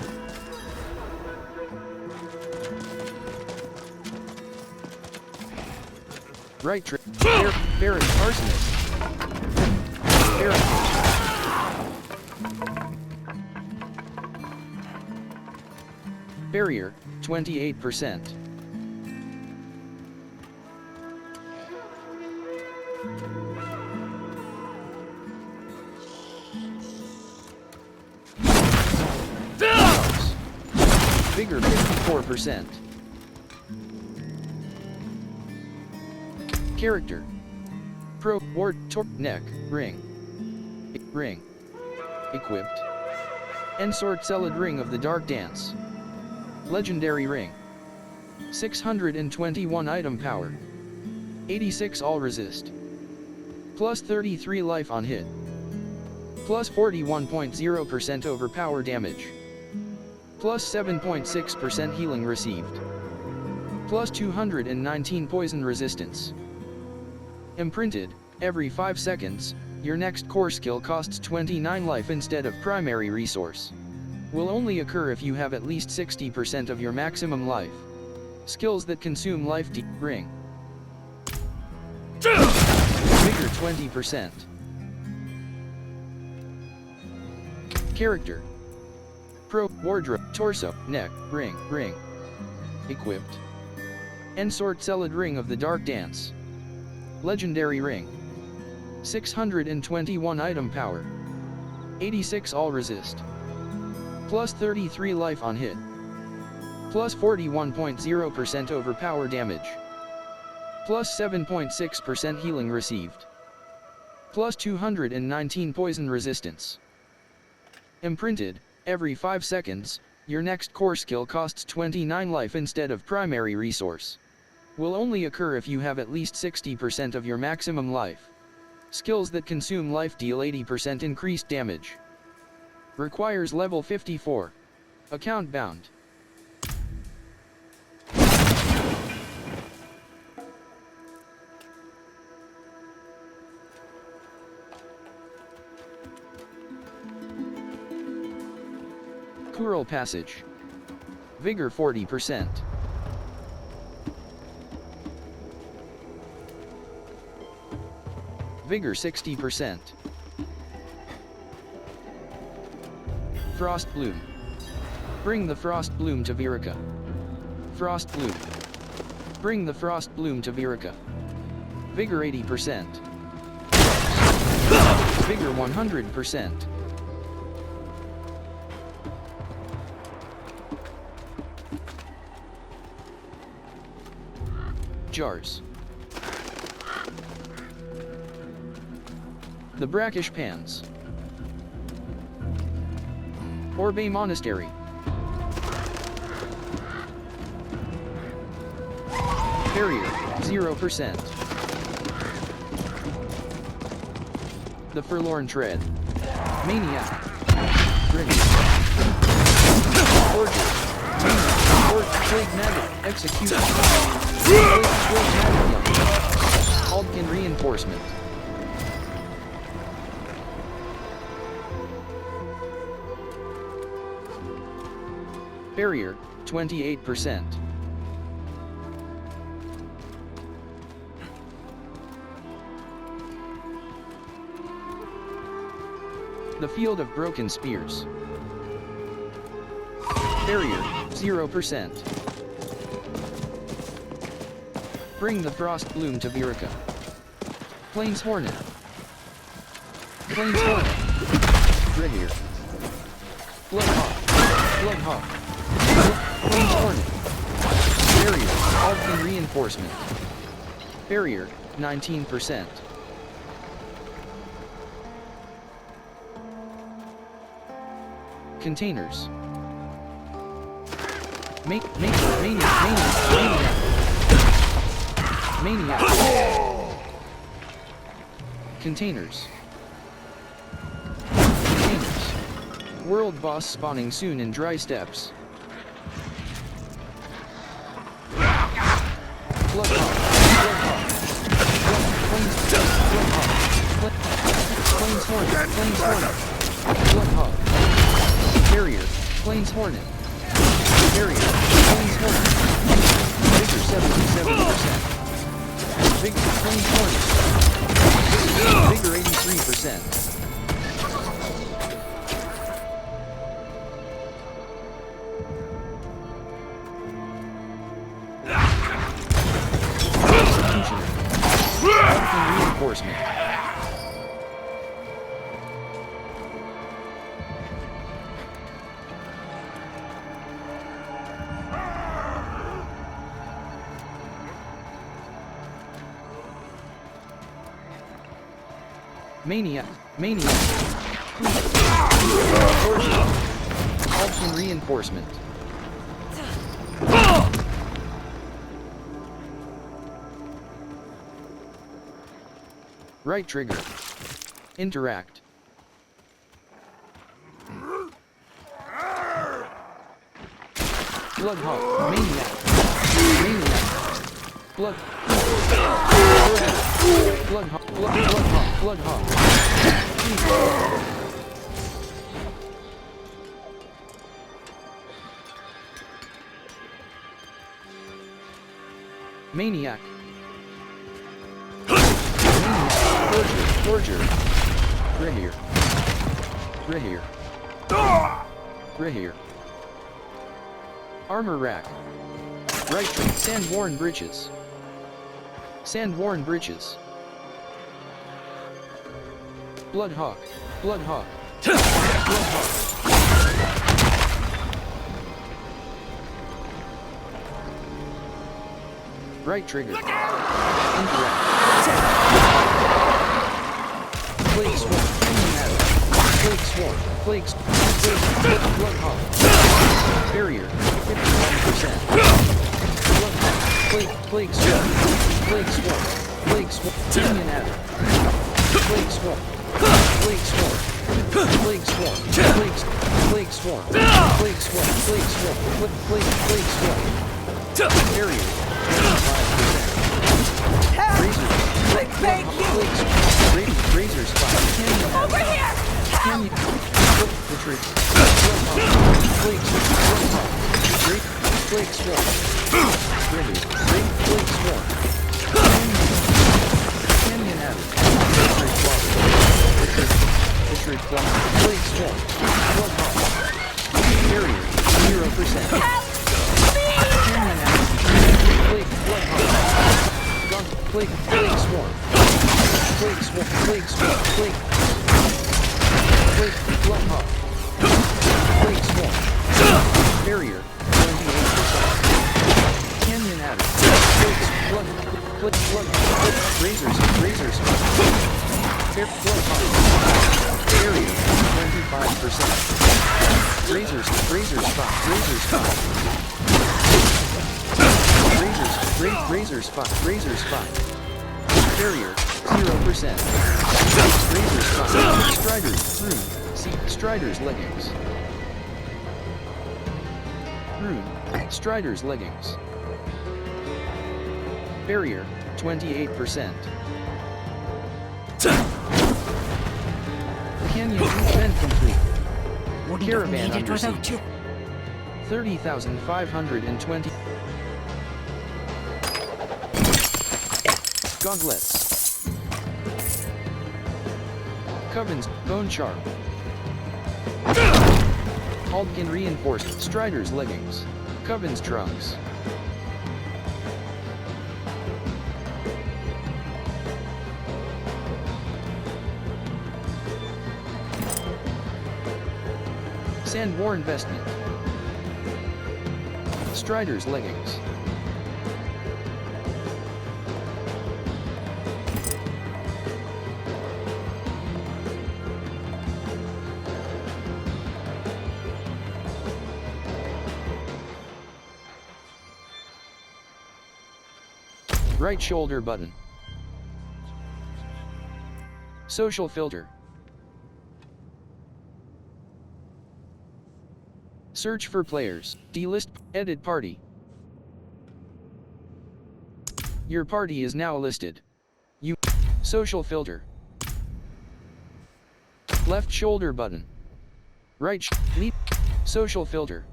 Right trigger. Barren Arsonist. Barrier, 28%. Vigor 54%. Character. Pro, Ward, Torque, Neck, Ring. Ring. Equipped. Ensort Celid Ring of the Dark Dance. Legendary Ring. 621 item power. 86 all resist. Plus 33 life on hit. Plus 41.0% overpower damage. Plus 7.6% healing received. Plus 219 poison resistance. Imprinted, every 5 seconds, your next core skill costs 29 life instead of primary resource. Will only occur if you have at least 60% of your maximum life. Skills that consume life Ring. Vigor 20%. Character. Pro, Wardrobe, Torso, Neck, Ring, Ring. Equipped. Ensort Celid Ring of the Dark Dance. Legendary Ring. 621 item power. 86 all resist. Plus 33 life on hit. Plus 41.0% overpower damage. Plus 7.6% healing received. Plus 219 poison resistance. Imprinted, every 5 seconds, your next core skill costs 29 life instead of primary resource. Will only occur if you have at least 60% of your maximum life. Skills that consume life deal 80% increased damage. Requires level 54. Account bound. Colioknwrathfrl Passage. Vigor 40%. Vigor 60%. Frost Bloom. Bring the Frost Bloom to Virica. Frost Bloom. Bring the Frost Bloom to Virica. Vigor 80%. Vigor 100%. Jars. The Brackish Pans. Orbe Monastery. Barrier, 0%. The Forlorn Tread. Maniac. Grinny. Order. Maniac. Plague Maggot. Execution. Plague Maggot. Aldkin Reinforcement. Barrier, 28%. The Field of Broken Spears. Barrier, 0%. Bring the Frost Bloom to Virica. Plains Hornet. Plains Hornet. Barrier. Bloodhawk. Bloodhawk. Plains Hornet. Barrier, Aldkin Reinforcement. Barrier, 19%. Containers. Maniac. Containers. World boss spawning soon in dry steppes. Bloodhawk. Plains Hornet. Plains Hornet. Bloodhawk. Barrier. Plains Hornet. Barrier. Plains Hornet. Vigor 77%. Vigor. Plains Hornet. Vigor 83%. Reinforcement. Maniac. Ultimate reinforcement. Right trigger. Interact. Blood Hawk. Maniac. Blood. Blood Hawk. Maniac. Forger. Grahir. Armor rack. Right trigger. Sandworn breeches. Bloodhawk. Right trigger. Interact. Plague Swarm. Bloodhawk. Barrier. 51%. Bloodhawk. Plague Swarm. Canyon Adder. Plague Swarm. Barrier. 25%. Razor spot. Over here! Canyon. Retreat. Flake Swarm. Flake Swarm. Canyon Adder. Retreat. Flake Swarm. Bloodhawk. Barrier. 0%. Canyon Adder. Bloodhawk. Flake Swarm. Bloodhawk. Flake Swarm. Barrier. 28%. Canyon Adder. Razors. Bloodhawk. Barrier. 25%. Razors spot. Razor spot. Barrier. 0%. Razor spot. Striders. Rune. Striders leggings. Rune. Striders leggings. Barrier. 28%. Canyon defend complete. Caravan under siege. 30,520. Gauntlets. Coven's bone sharp. Aldkin reinforced Strider's leggings. Coven's trunks. Sandworn vestment. Strider's leggings. Right shoulder button. Social filter. Search for players. Delist. Edit party. Your party is now listed. Social filter. Left shoulder button. Right leap. Social filter.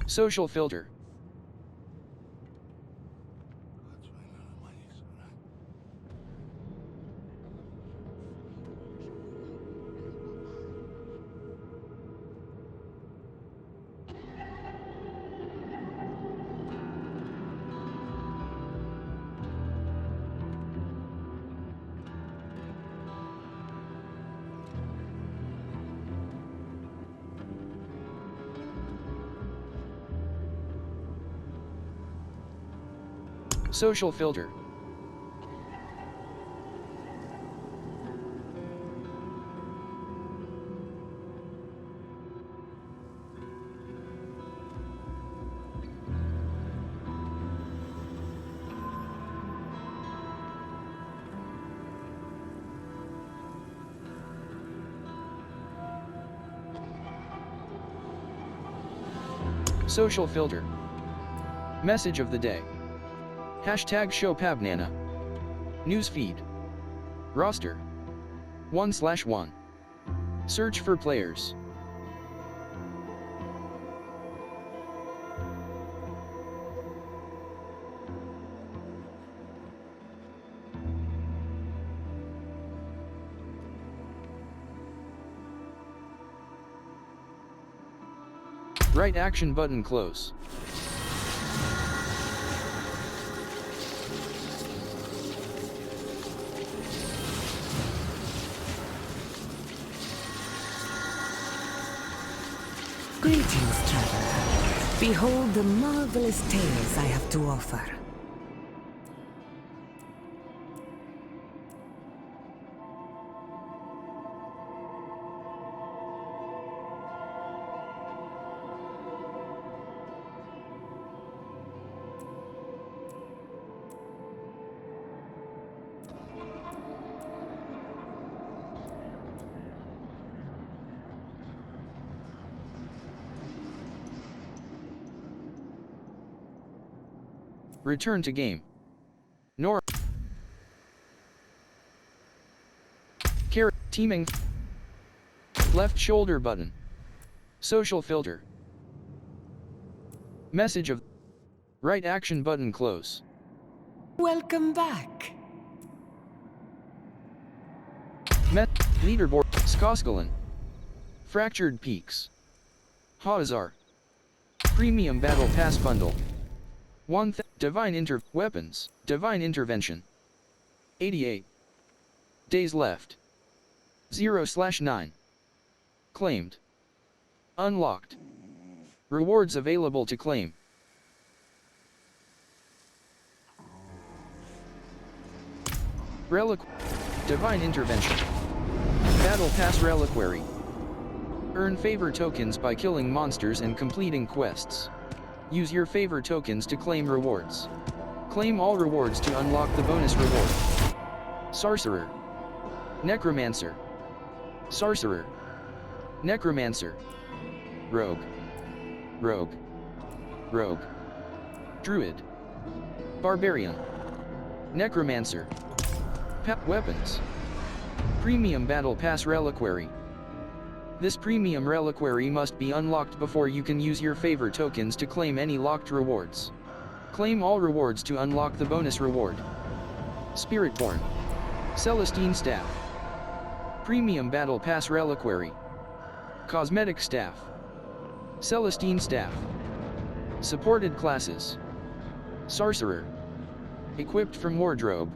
Social filter. Social filter. Social filter. Message of the day. Hashtag #ShowPabnana. Newsfeed. Roster. 1/1. Search for players. Right action button close. Greetings, traveler. Behold the marvelous tales I have to offer. Return to game. Teaming. Left shoulder button. Social filter. Message of. Right action button close. Welcome back. Leaderboard. Skoskalan. Fractured Peaks. Hazar. Premium Battle Pass Bundle. Weapons. Divine Intervention. 88. Days left. 0/9. Claimed. Unlocked. Rewards available to claim. Divine Intervention. Battle Pass Reliquary. Earn favor tokens by killing monsters and completing quests. Use your favor tokens to claim rewards. Claim all rewards to unlock the bonus reward. Sorcerer. Necromancer. Sorcerer. Necromancer. Rogue. Rogue. Rogue. Druid. Barbarian. Necromancer. Weapons. Premium Battle Pass Reliquary. This premium reliquary must be unlocked before you can use your favor tokens to claim any locked rewards. Claim all rewards to unlock the bonus reward. Spiritborn. Celestine Staff. Premium Battle Pass Reliquary. Cosmetic Staff. Celestine Staff. Supported classes. Sorcerer. Equipped from Wardrobe.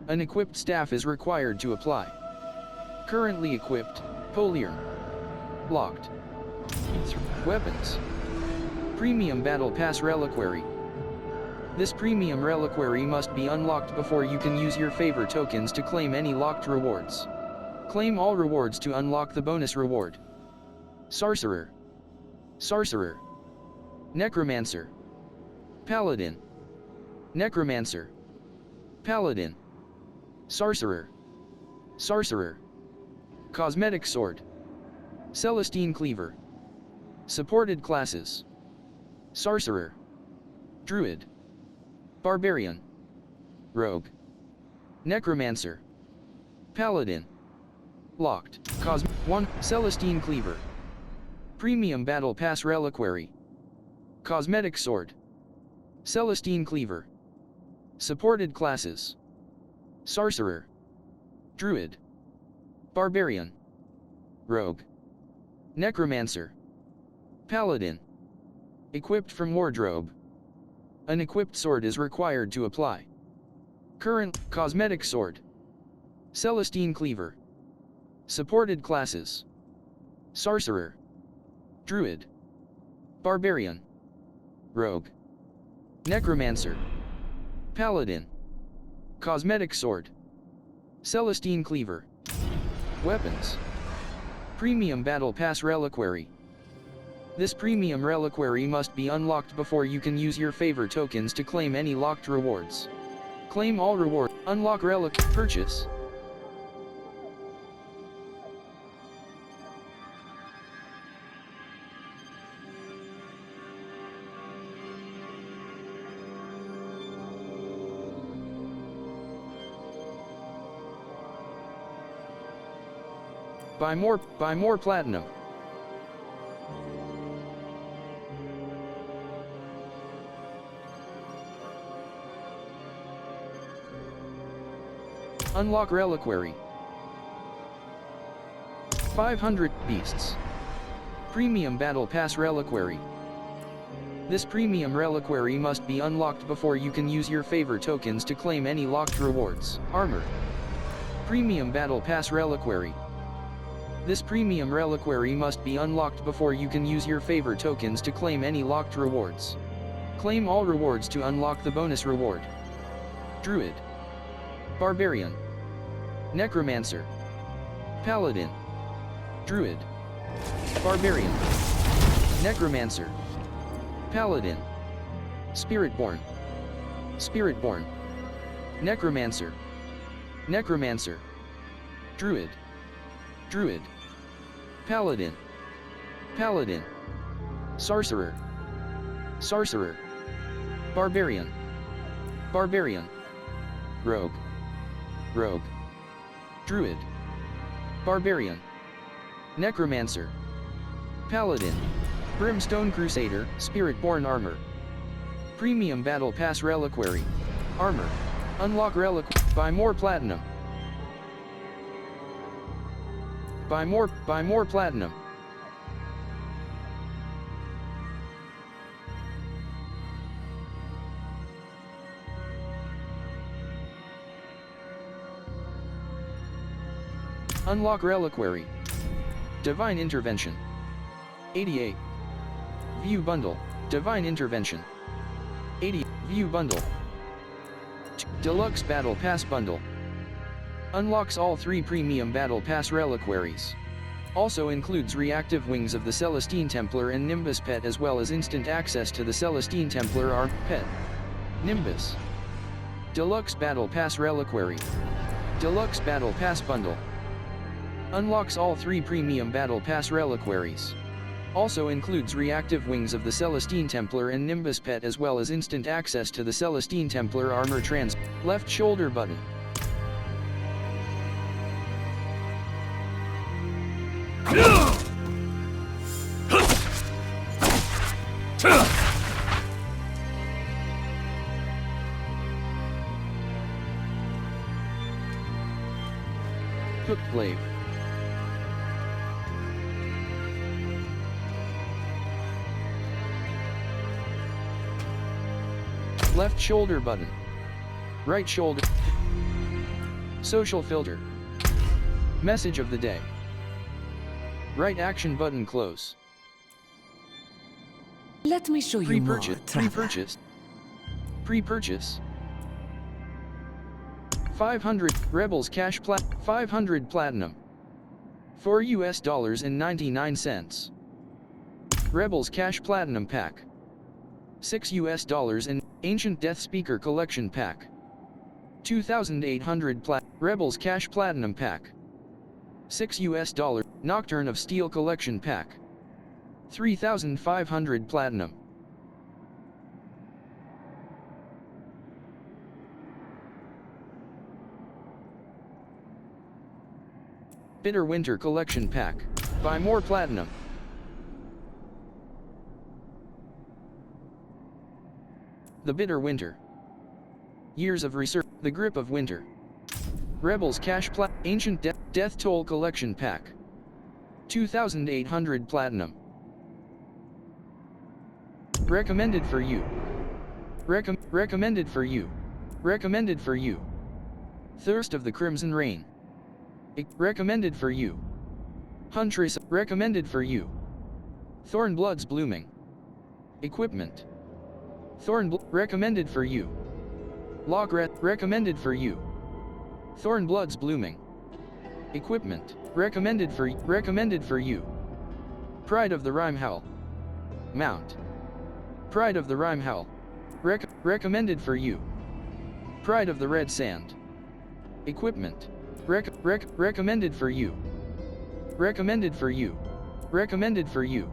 An equipped staff is required to apply. Currently equipped, Poliarm. Locked. Weapons. Premium Battle Pass Reliquary. This premium reliquary must be unlocked before you can use your favor tokens to claim any locked rewards. Claim all rewards to unlock the bonus reward. Sorcerer. Sorcerer. Necromancer. Paladin. Necromancer. Paladin. Sorcerer. Sorcerer. Cosmetic Sword. Celestine Cleaver. Supported classes. Sorcerer. Druid. Barbarian. Rogue. Necromancer. Paladin. Locked. 1. Celestine Cleaver. Premium Battle Pass Reliquary. Cosmetic Sword. Celestine Cleaver. Supported classes. Sorcerer. Druid. Barbarian. Rogue. Necromancer. Paladin. Equipped from Wardrobe. An equipped sword is required to apply. Current Cosmetic Sword. Celestine Cleaver. Supported classes. Sorcerer. Druid. Barbarian. Rogue. Necromancer. Paladin. Cosmetic Sword. Celestine Cleaver. Weapons. Premium Battle Pass Reliquary. This premium reliquary must be unlocked before you can use your favor tokens to claim any locked rewards. Claim all rewards. Unlock relic. Purchase. Buy more platinum. Unlock reliquary. 500 beasts. Premium Battle Pass reliquary. This premium reliquary must be unlocked before you can use your favor tokens to claim any locked rewards. Armor. Premium Battle Pass reliquary. This premium reliquary must be unlocked before you can use your favor tokens to claim any locked rewards. Claim all rewards to unlock the bonus reward. Druid. Barbarian. Necromancer. Paladin. Druid. Barbarian. Necromancer. Paladin. Spiritborn. Spiritborn. Necromancer. Necromancer. Druid. Druid. Paladin. Paladin. Sorcerer. Sorcerer. Barbarian. Barbarian. Rogue. Rogue. Druid. Barbarian. Necromancer. Paladin. Brimstone Crusader, Spiritborn armor. Premium Battle Pass reliquary. Armor. Unlock reliquary. Buy more platinum. Buy more platinum. Unlock reliquary. Divine Intervention. 88. View bundle. Divine Intervention. 80. View bundle. Deluxe Battle Pass bundle. Unlocks all 3 premium Battle Pass reliquaries. Also includes reactive wings of the Celestine Templar and Nimbus pet, as well as instant access to the Celestine Templar arm pet. Nimbus. Deluxe Battle Pass reliquary. Deluxe Battle Pass bundle. Unlocks all 3 premium Battle Pass reliquaries. Also includes reactive wings of the Celestine Templar and Nimbus pet, as well as instant access to the Celestine Templar armor trans. Left shoulder button. Hooked glaive. Left shoulder button. Right shoulder. Social filter. Message of the day. Right action button close. Let me show you more. Pre-purchase. Pre-purchase. 500 Rebels cash 500 platinum. $4.99. Rebels cash platinum pack. $6 in Ancient Death Speaker collection pack. 2,800 Rebels cash platinum pack. $6 Nocturne of Steel collection pack. 3,500 platinum. Bitter Winter collection pack. Buy more platinum. The Bitter Winter. Years of Research. The Grip of Winter. Rebels cash Ancient Death Toll collection pack. 2,800 platinum. Recommended for you. Recommended for you. Recommended for you. Thirst of the Crimson Rain. Recommended for you. Huntress. Recommended for you. Thornbloods blooming. Equipment. Recommended for you. Logret. Recommended for you. Thornbloods blooming. Equipment. Recommended for you. Pride of the Rime Howl. Mount. Pride of the Rime Howl. Recommended for you. Pride of the Red Sand. Equipment. Recommended for you. Recommended for you. Recommended for you.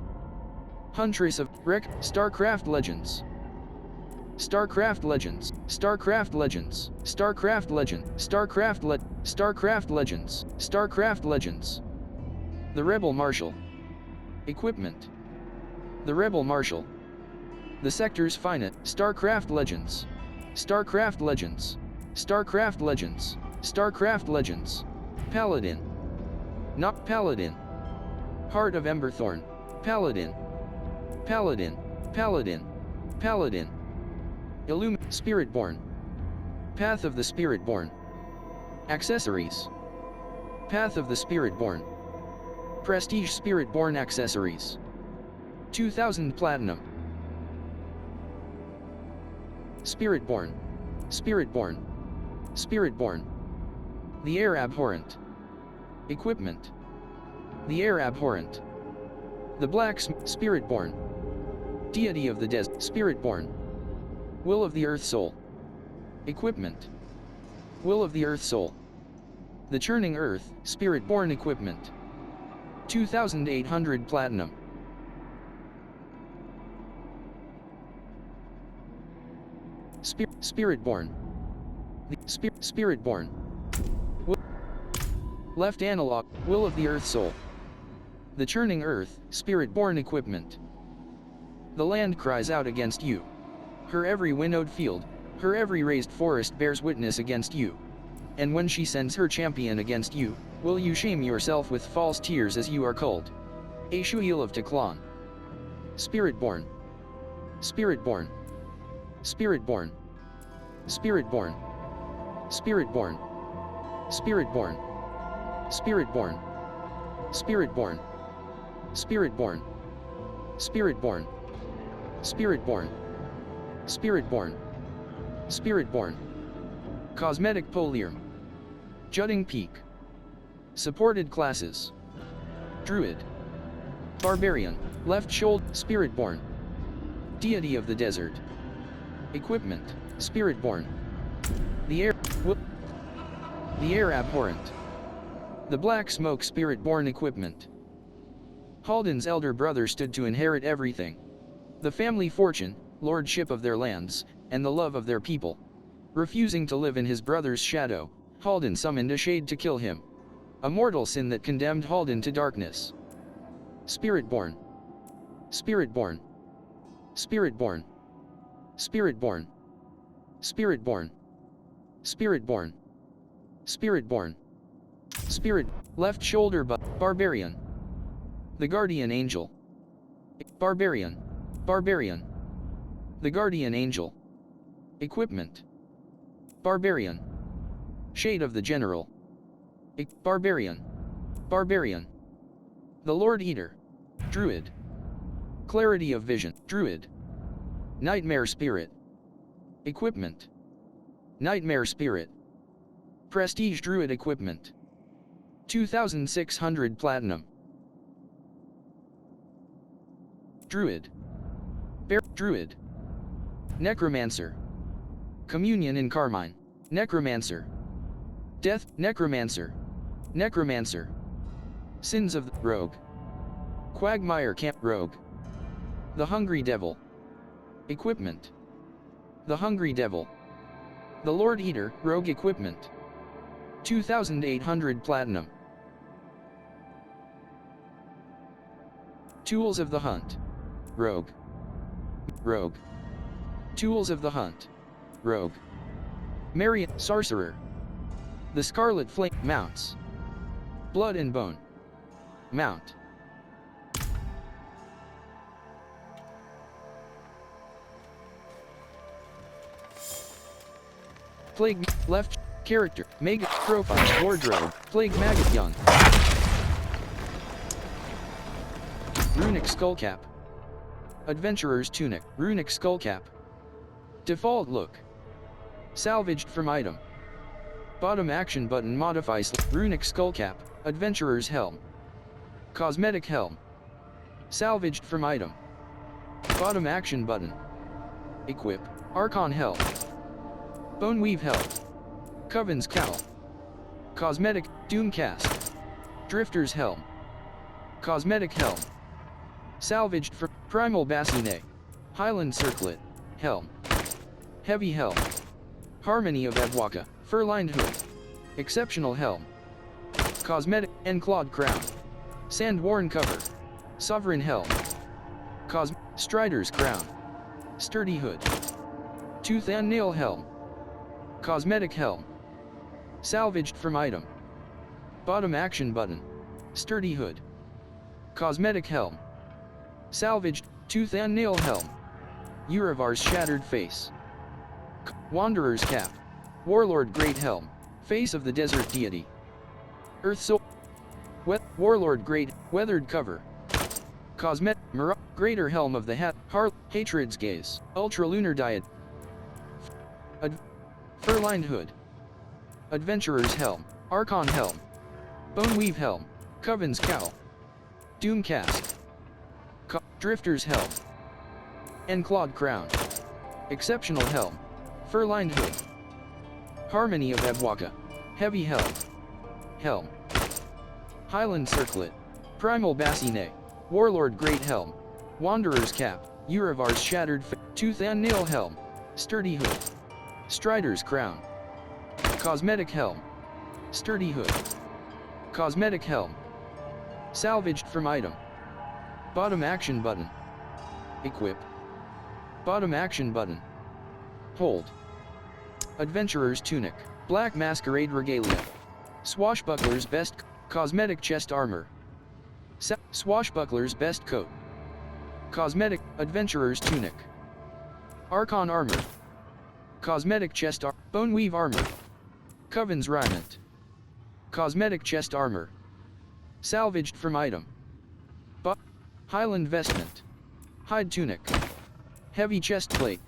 Huntress of StarCraft Legends. StarCraft Legends. StarCraft Legends. StarCraft Legend. StarCraft Legends. StarCraft Legends. The Rebel Marshal. Equipment. The Rebel Marshal. The sector's finest. StarCraft Legends. StarCraft Legends. StarCraft Legends. StarCraft Legends. Paladin. Not Paladin. Heart of Emberthorn. Paladin. Paladin. Paladin. Paladin. Spiritborn. Path of the Spiritborn. Accessories. Path of the Spiritborn. Prestige Spiritborn accessories. 2000 Platinum. Spiritborn. Spiritborn. Spiritborn. The Air Abhorrent. Equipment. The Air Abhorrent. The Black Spiritborn. Deity of the Desert. Spiritborn. Will of the Earth Soul. Equipment. Will of the Earth Soul. The Churning Earth, Spiritborn equipment. 2800 Platinum. Spiritborn. The Spiritborn. Left analog, Will of the Earth Soul. The Churning Earth, Spiritborn equipment. The land cries out against you. Her every winnowed field, her every raised forest bears witness against you. And when she sends her champion against you, will you shame yourself with false tears as you are culled? Ashuil of Teklan. Spiritborn. Spiritborn. Spiritborn. Spiritborn. Spiritborn. Spiritborn. Spiritborn. Spiritborn. Spiritborn. Spiritborn. Spiritborn. Spiritborn. Spiritborn. Cosmetic Polium. Jutting Peak. Supported classes. Druid. Barbarian. Left shoulder. Spiritborn. Deity of the Desert. Equipment. Spiritborn. The Air Abhorrent. The Black Smoke Spiritborn equipment. Haldan's elder brother stood to inherit everything. The family fortune, lordship of their lands, and the love of their people. Refusing to live in his brother's shadow, Haldan summoned a shade to kill him. A mortal sin that condemned Haldan to darkness. Spiritborn. Spiritborn. Spiritborn. Spiritborn. Spiritborn. Spiritborn. Spiritborn. Spirit. Left shoulder Barbarian. The Guardian Angel. Barbarian. Barbarian. The Guardian Angel. Equipment. Barbarian. Shade of the General. Barbarian. Barbarian. The Lord Eater. Druid. Clarity of Vision. Druid. Nightmare Spirit. Equipment. Nightmare Spirit. Prestige Druid equipment. 2600 Platinum. Druid. Druid. Necromancer. Communion in Carmine. Necromancer. Death. Necromancer. Necromancer. Sins of the Rogue. Quagmire Camp Rogue. The Hungry Devil. Equipment. The Hungry Devil. The Lord Eater, Rogue equipment. 2800 Platinum. Tools of the Hunt. Rogue. Rogue. Tools of the Hunt. Rogue. Marion. Sorcerer. The Scarlet Flame. Mounts. Blood and Bone. Mount. Plague. Left. Character. Mega. Profile. Wardrobe. Plague Maggot Young. Runic Skullcap. Adventurer's Tunic. Runic Skullcap. Default look. Salvaged from item. Bottom action button modifies. Runic Skullcap. Adventurer's Helm. Cosmetic Helm. Salvaged from item. Bottom action button. Equip. Archon Helm. Boneweave Helm. Coven's Cowl. Cosmetic. Doomcast. Drifter's Helm. Cosmetic Helm. Salvaged from Primal Bassinet. Highland Circlet. Helm. Heavy Helm. Harmony of Evwaka. Fur-lined hood. Exceptional Helm. Cosmetic. Enclawed Crown. Sand-worn cover. Sovereign helm. Strider's crown. Sturdy hood. Tooth and nail helm. Cosmetic helm. Salvaged from item. Bottom action button. Sturdy hood. Cosmetic helm. Salvaged, tooth and nail helm. Urivar's shattered face. Wanderer's cap. Warlord great helm. Face of the desert deity. Earth soul. Warlord great, weathered cover. Cosmetic, greater helm of the Hatred's gaze. Ultralunar diet. Fur-lined hood. Adventurer's helm. Archon helm. Boneweave helm. Coven's cowl. Doom casque. Drifter's helm. Enclawed crown. Exceptional helm. Fur-lined hood. Harmony of Ebwaka. Heavy helm. Helm. Highland circlet. Primal bassinet. Warlord great helm. Wanderer's cap. Urivar's shattered tooth and nail helm. Sturdy hood. Strider's crown. Cosmetic helm. Sturdy hood. Cosmetic helm. Salvaged from item. Bottom action button. Equip. Bottom action button. Hold. Adventurer's tunic. Black masquerade regalia. Swashbuckler's best cosmetic chest armor. Swashbuckler's best coat. Cosmetic adventurer's tunic. Archon armor. Cosmetic chest boneweave armor. Coven's raiment. Cosmetic chest armor. Salvaged from item. Highland vestment. Hide tunic. Heavy chest plate.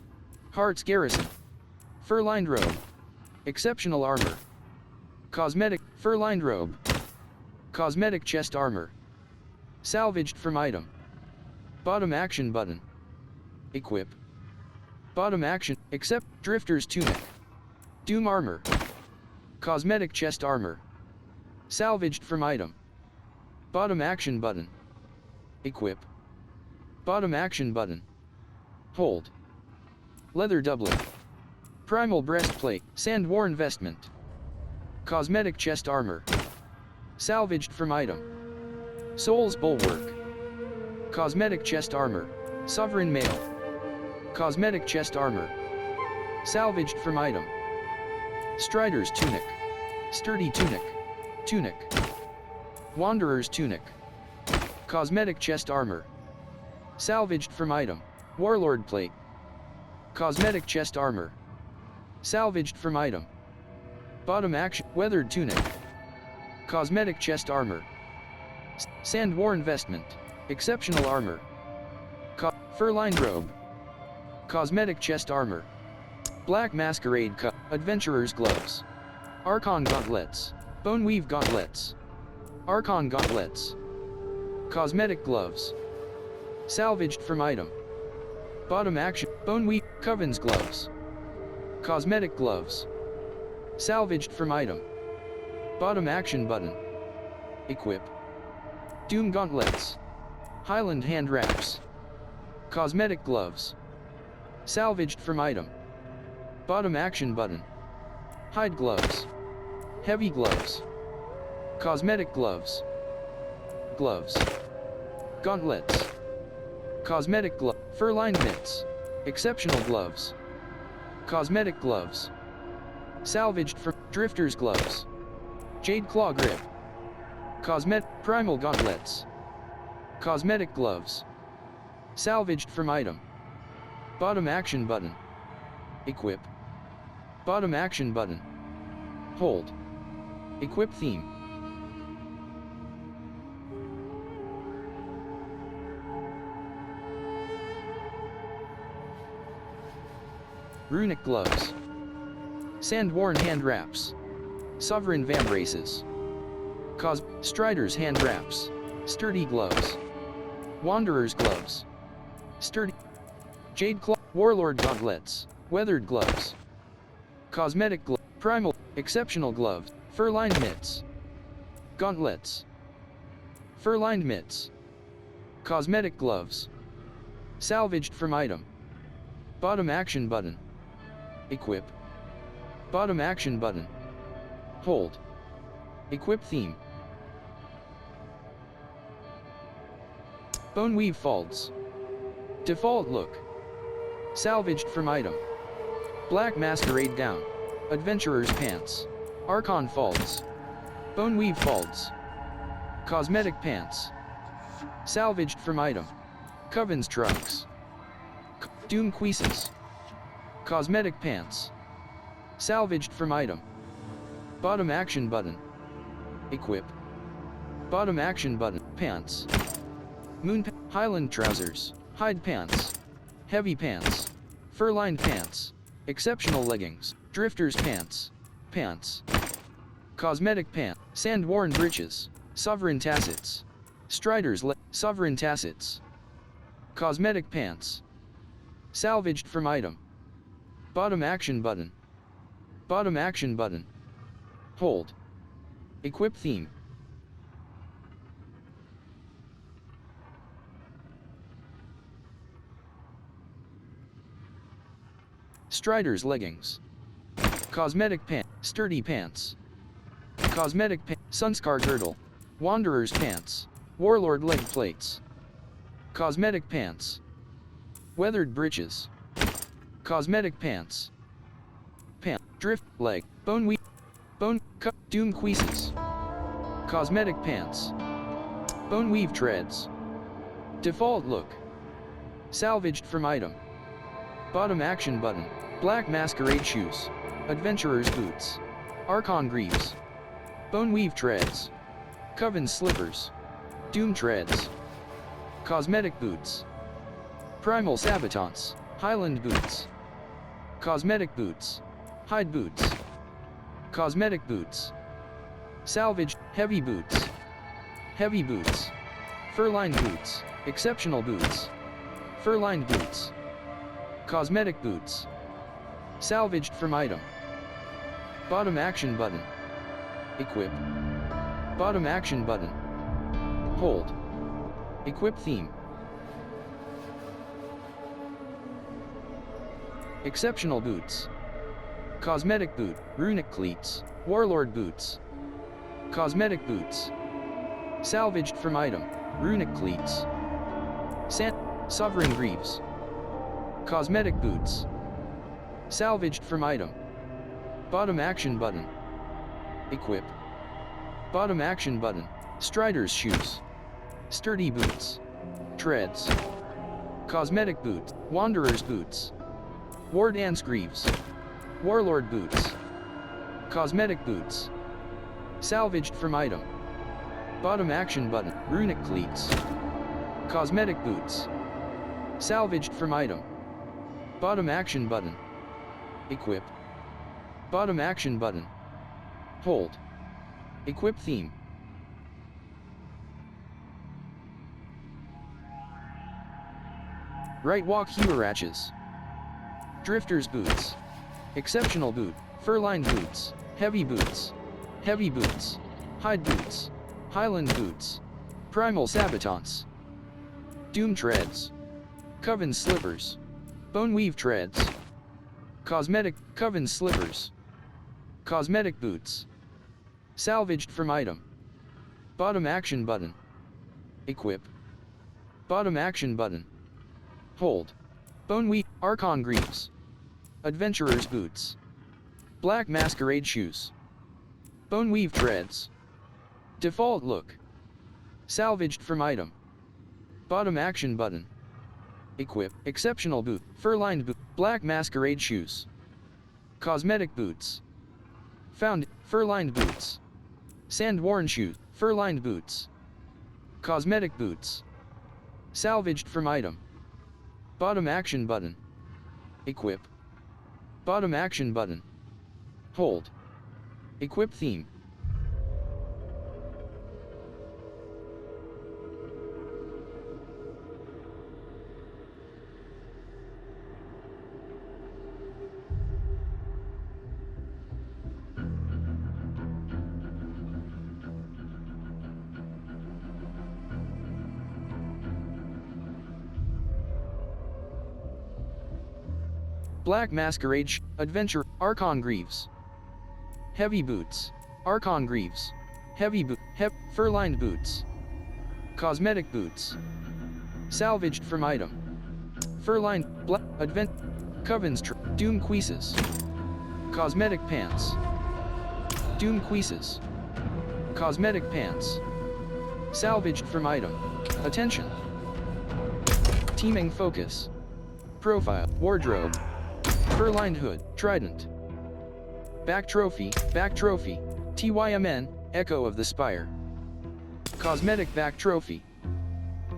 Heart's garrison. Fur-lined robe. Exceptional armor. Cosmetic fur-lined robe. Cosmetic chest armor. Salvaged from item. Bottom action button. Equip. Bottom action. Except drifter's tunic. Doom armor. Cosmetic chest armor. Salvaged from item. Bottom action button. Equip. Bottom action button. Hold. Leather doublet. Primal breastplate. Sand-worn vestment. Cosmetic chest armor. Salvaged from item. Soul's bulwark. Cosmetic chest armor. Sovereign mail. Cosmetic chest armor. Salvaged from item. Strider's tunic. Sturdy tunic. Tunic. Wanderer's tunic. Cosmetic chest armor. Salvaged from item. Warlord plate. Cosmetic chest armor. Salvaged from item. Bottom action. Weathered tunic. Cosmetic chest armor. Sand-worn vestment. Exceptional armor. Fur-lined robe. Cosmetic chest armor. Black masquerade adventurer's gloves. Archon gauntlets. Boneweave gauntlets. Archon gauntlets. Cosmetic gloves. Salvaged from item. Bottom action. Boneweave. Coven's gloves. Cosmetic gloves. Salvaged from item. Bottom action button. Equip. Doom gauntlets. Highland hand wraps. Cosmetic gloves. Salvaged from item. Bottom action button. Hide gloves. Heavy gloves. Cosmetic gloves. Gloves. Gauntlets. Cosmetic glove. Fur-lined mitts. Exceptional gloves. Cosmetic gloves. Salvaged from drifter's gloves. Jade claw grip. Cosmetic primal gauntlets. Cosmetic gloves. Salvaged from item. Bottom action button. Equip. Bottom action button. Hold. Equip theme. Runic gloves. Sand-worn hand wraps. Sovereign vambraces. Strider's hand wraps. Sturdy gloves. Wanderer's gloves. Sturdy. Jade claw. Warlord gauntlets. Weathered gloves. Cosmetic gloves. Primal. Exceptional gloves. Fur-lined mitts. Gauntlets. Fur-lined mitts. Cosmetic gloves. Salvaged from item. Bottom action button. Equip. Bottom action button. Hold. Equip theme. Bone weave folds. Default look. Salvaged from item. Black masquerade gown. Adventurer's pants. Archon folds. Bone weave folds. Cosmetic pants. Salvaged from item. Coven's trunks. Doom cuisses. Cosmetic pants. Salvaged from item. Bottom action button. Equip. Bottom action button. Pants. Highland trousers. Hide pants. Heavy pants. Fur-lined pants. Exceptional leggings. Drifter's pants. Pants. Cosmetic pants. Sand-worn breeches. Sovereign tassets. Strider's Sovereign tassets. Cosmetic pants. Salvaged from item. Bottom action button. Bottom action button. Hold. Equip theme. Strider's leggings. Cosmetic pants. Sturdy pants. Cosmetic pants. Sunscar girdle. Wanderer's pants. Warlord leg plates. Cosmetic pants. Weathered breeches. Cosmetic pants. Drift leg. Bone weave. Bone cut. Doom cuisses. Cosmetic pants. Bone weave treads. Default look. Salvaged from item. Bottom action button. Black masquerade shoes. Adventurer's boots. Archon greaves. Bone weave treads. Coven slippers. Doom treads. Cosmetic boots. Primal sabotants. Highland boots. Cosmetic boots. Hide boots. Cosmetic boots. Salvaged. Heavy boots. Heavy boots. Fur-lined boots. Exceptional boots. Fur-lined boots. Cosmetic boots. Salvaged from item. Bottom action button. Equip. Bottom action button. Hold. Equip theme. Exceptional boots. Cosmetic boot. Runic cleats. Warlord boots. Cosmetic boots. Salvaged from item. Runic cleats. Sovereign greaves. Cosmetic boots. Salvaged from item. Bottom action button. Equip. Bottom action button. Strider's shoes. Sturdy boots. Treads. Cosmetic boots. Wanderer's boots. War dance greaves. Warlord boots. Cosmetic boots. Salvaged from item. Bottom action button. Runic cleats. Cosmetic boots. Salvaged from item. Bottom action button. Equip. Bottom action button. Hold. Equip theme. Right walk Huaraches. Drifter's boots. Exceptional boot. Fur-lined boots. Heavy boots. Heavy boots. Hide boots. Highland boots. Primal sabotants. Doom treads. Coven slippers. Bone weave treads. Cosmetic. Coven slippers. Cosmetic boots. Salvaged from item. Bottom action button. Equip. Bottom action button. Hold. Bone weave. Archon greaves. Adventurer's boots. Black masquerade shoes. Bone weave treads. Default look. Salvaged from item. Bottom action button. Equip. Exceptional boot. Fur-lined boot. Black masquerade shoes. Cosmetic boots. Found. Fur-lined boots. Sand-worn shoes. Fur-lined boots. Cosmetic boots. Salvaged from item. Bottom action button. Equip. Bottom action button. Hold. Equip theme. Black masquerade adventure. Archon greaves. Heavy boots. Archon greaves. Heavy boot. Fur-lined boots. Cosmetic boots. Salvaged from item. Furline, Black, Advent, Coven's Doom Queases. Cosmetic Pants. Doom Queases. Cosmetic Pants. Salvaged from item. Attention. Teaming Focus. Profile, Wardrobe. Fur-lined Hood, Trident. Back Trophy, TYMN, Echo of the Spire. Cosmetic Back Trophy.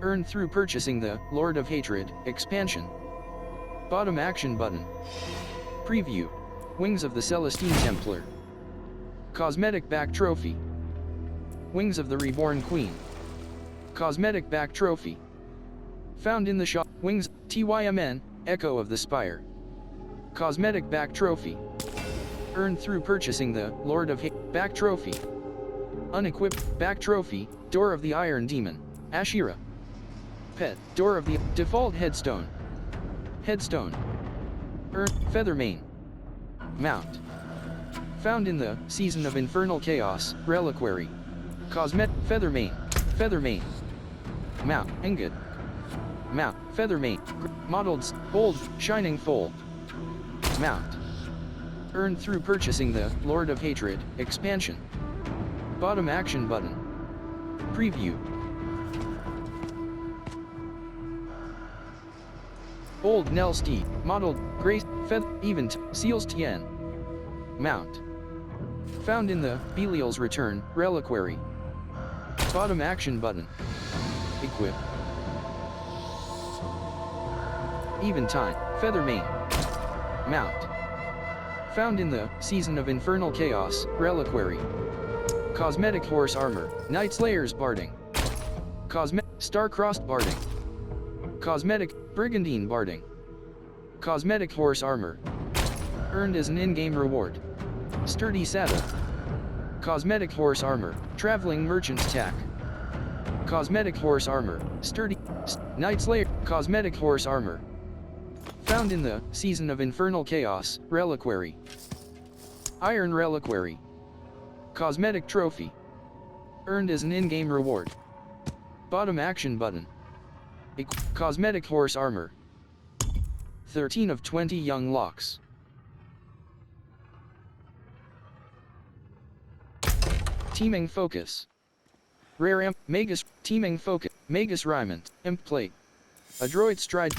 Earned through purchasing the Lord of Hatred expansion. Bottom action button. Preview. Wings of the Celestine Templar. Cosmetic Back Trophy. Wings of the Reborn Queen. Cosmetic Back Trophy. Found in the shop. Wings, TYMN, Echo of the Spire. Cosmetic Back Trophy. Earned through purchasing the Lord of Back Trophy. Unequipped Back Trophy, Door of the Iron Demon, Ashira. Pet, Door of the Default Headstone. Headstone. Feather Mane. Mount. Found in the Season of Infernal Chaos, Reliquary. Cosmetic Feather Mane. Mount, Ingot. Mount, Feather Mane. Modeled, Bold, Shining Foal. Mount. Earned through purchasing the Lord of Hatred expansion. Bottom action button. Preview. Old Nell Steed, Modeled, Grace, Feather, Event, Seals Tien. Mount. Found in the Belial's Return, Reliquary. Bottom action button. Equip. Eventide, Feather Mane. Mount. Found in the Season of Infernal Chaos, Reliquary. Cosmetic Horse Armor, Night Slayer's Barding. Cosmetic Star-Crossed Barding. Cosmetic Brigandine Barding. Cosmetic Horse Armor. Earned as an in-game reward. Sturdy Saddle. Cosmetic Horse Armor, Traveling Merchant's Tack. Cosmetic Horse Armor, Sturdy, Night Slayer, Cosmetic Horse Armor. Found in the Season of Infernal Chaos, Reliquary. Iron Reliquary. Cosmetic Trophy. Earned as an in-game reward. Bottom action button. Cosmetic Horse Armor. 13 of 20 Young Locks. Teaming Focus. Rare Imp, Magus, Teaming Focus, Magus Rymant, Imp Plate. Adroit Stride.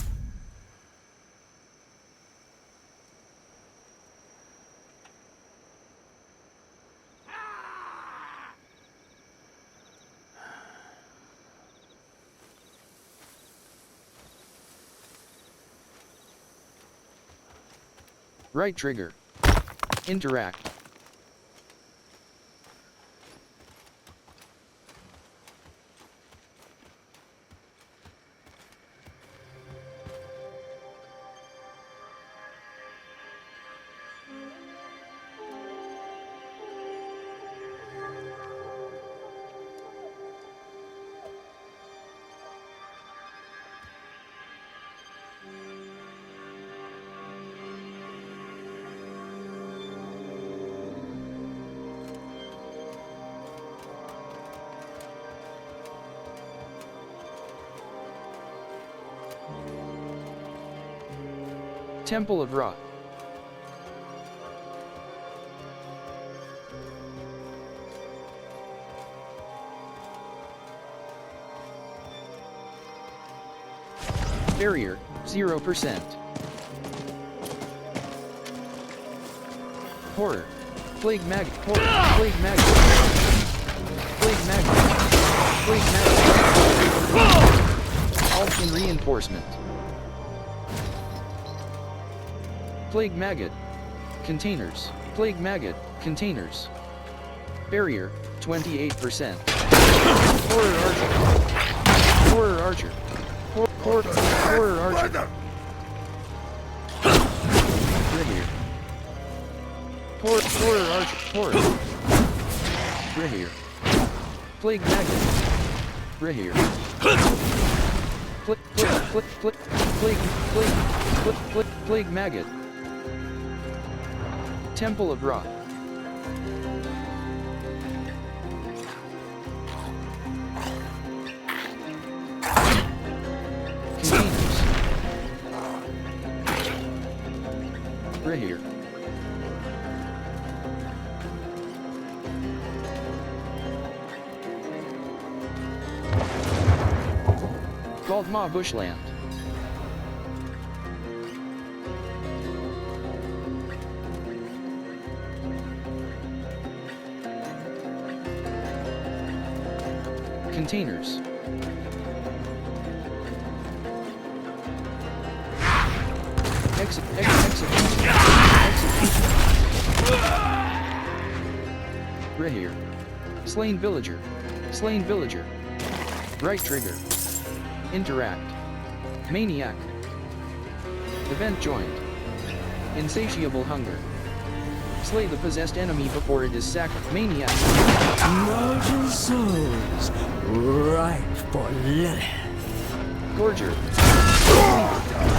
Right trigger. Interact. Temple of Ra. Barrier, 0%. Horror. Plague Mag. Horror. Plague Mag. Plague Mag. Plague Mag. Alpine Reinforcement. Plague Maggot. Containers. Plague Maggot. Containers. Barrier, 28%. Horror Archer. Horror Archer. Horror Archer. Rainier. Horror Archer. Horror. Rainier. Plague Maggot. Rainier. Plague Maggot. Temple of Ra. Rihir. Called Ma Bushland. Containers. Execution. Rihir. Slain villager. Slain villager. Right trigger. Interact. Maniac. Event joined. Insatiable hunger. Slay the possessed enemy before it is sacked. Maniac. Mortal souls, ripe for Lilith. Gorger.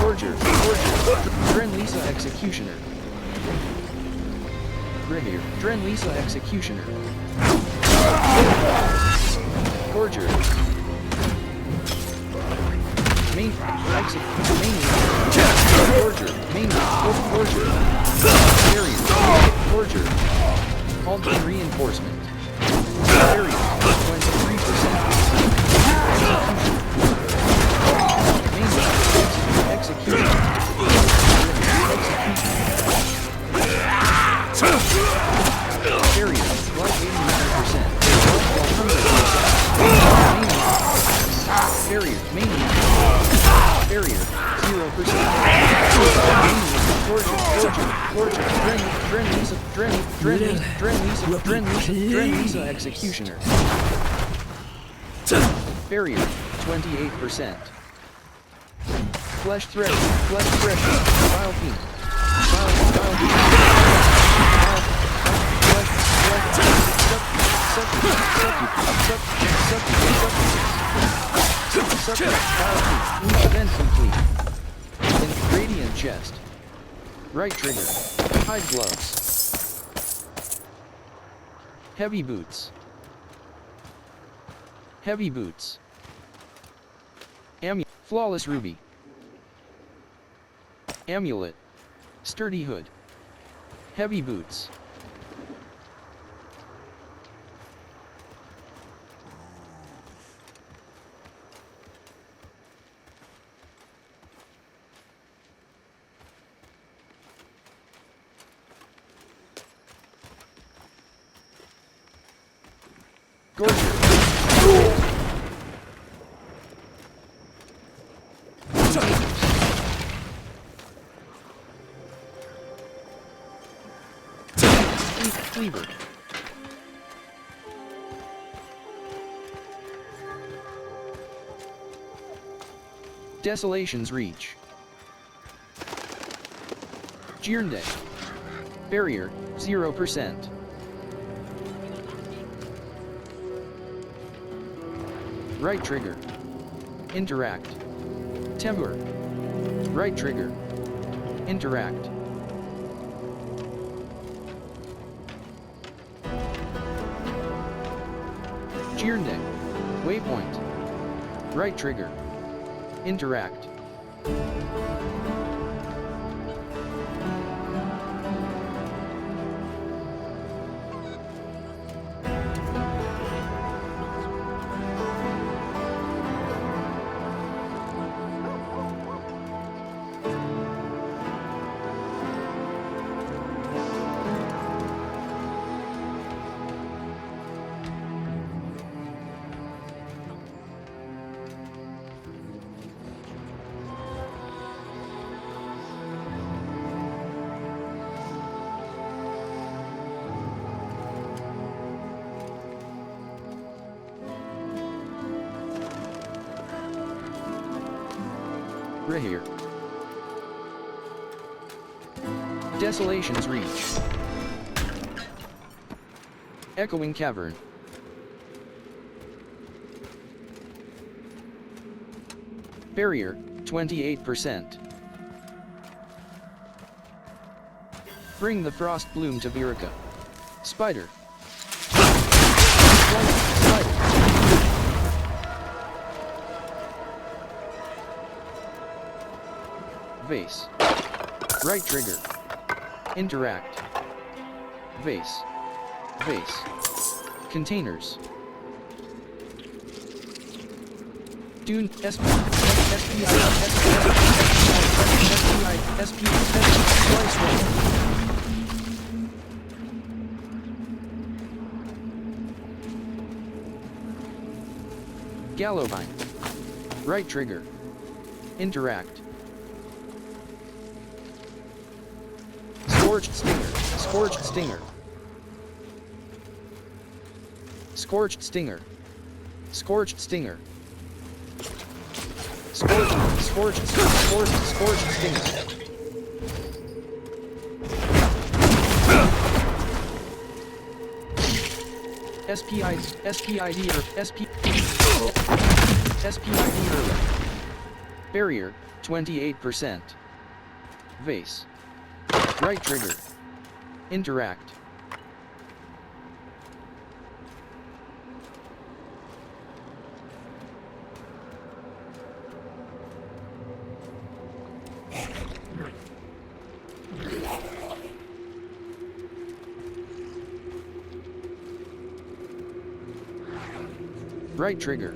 Gorger. Dren Lisa Executioner. Rihir. Dren Lisa Executioner. Gorger. Maniac. Gorger. Barrier. Gorger. Halting reinforcement. Barrier. 23%. Execution. Barrier. Life 89%. Barrier. Maniac. Barrier. 0%. Dren Lisa Executioner. Barrier. 28%. Flesh threat. Vile fiend. Event complete. Radiant chest. Right trigger. Hide gloves. Heavy boots. Heavy boots. Flawless ruby. Amulet. Sturdy hood. Heavy boots. Gorgeous. Cleaver. Desolation's Reach. Jeernday. Barrier, 0%. Right trigger. Interact. Temur. Right trigger. Interact. Jeernday. Waypoint. Right trigger. Interact. Rihir. Desolation's Reach. Echoing Cavern. Barrier, 28%. Bring the Frost Bloom to Virica. Spider. Spider. Vase. Right trigger. Interact. Vase. Vase. Containers. Dune. SPI. Slice roll. Gallowvine. Right trigger. Interact. Scorched stinger. Scorched stinger. Scorched stinger. Scorched stinger. Scorched stinger. SPID early. Barrier, 28%. Vase. Right trigger. Interact. Right trigger.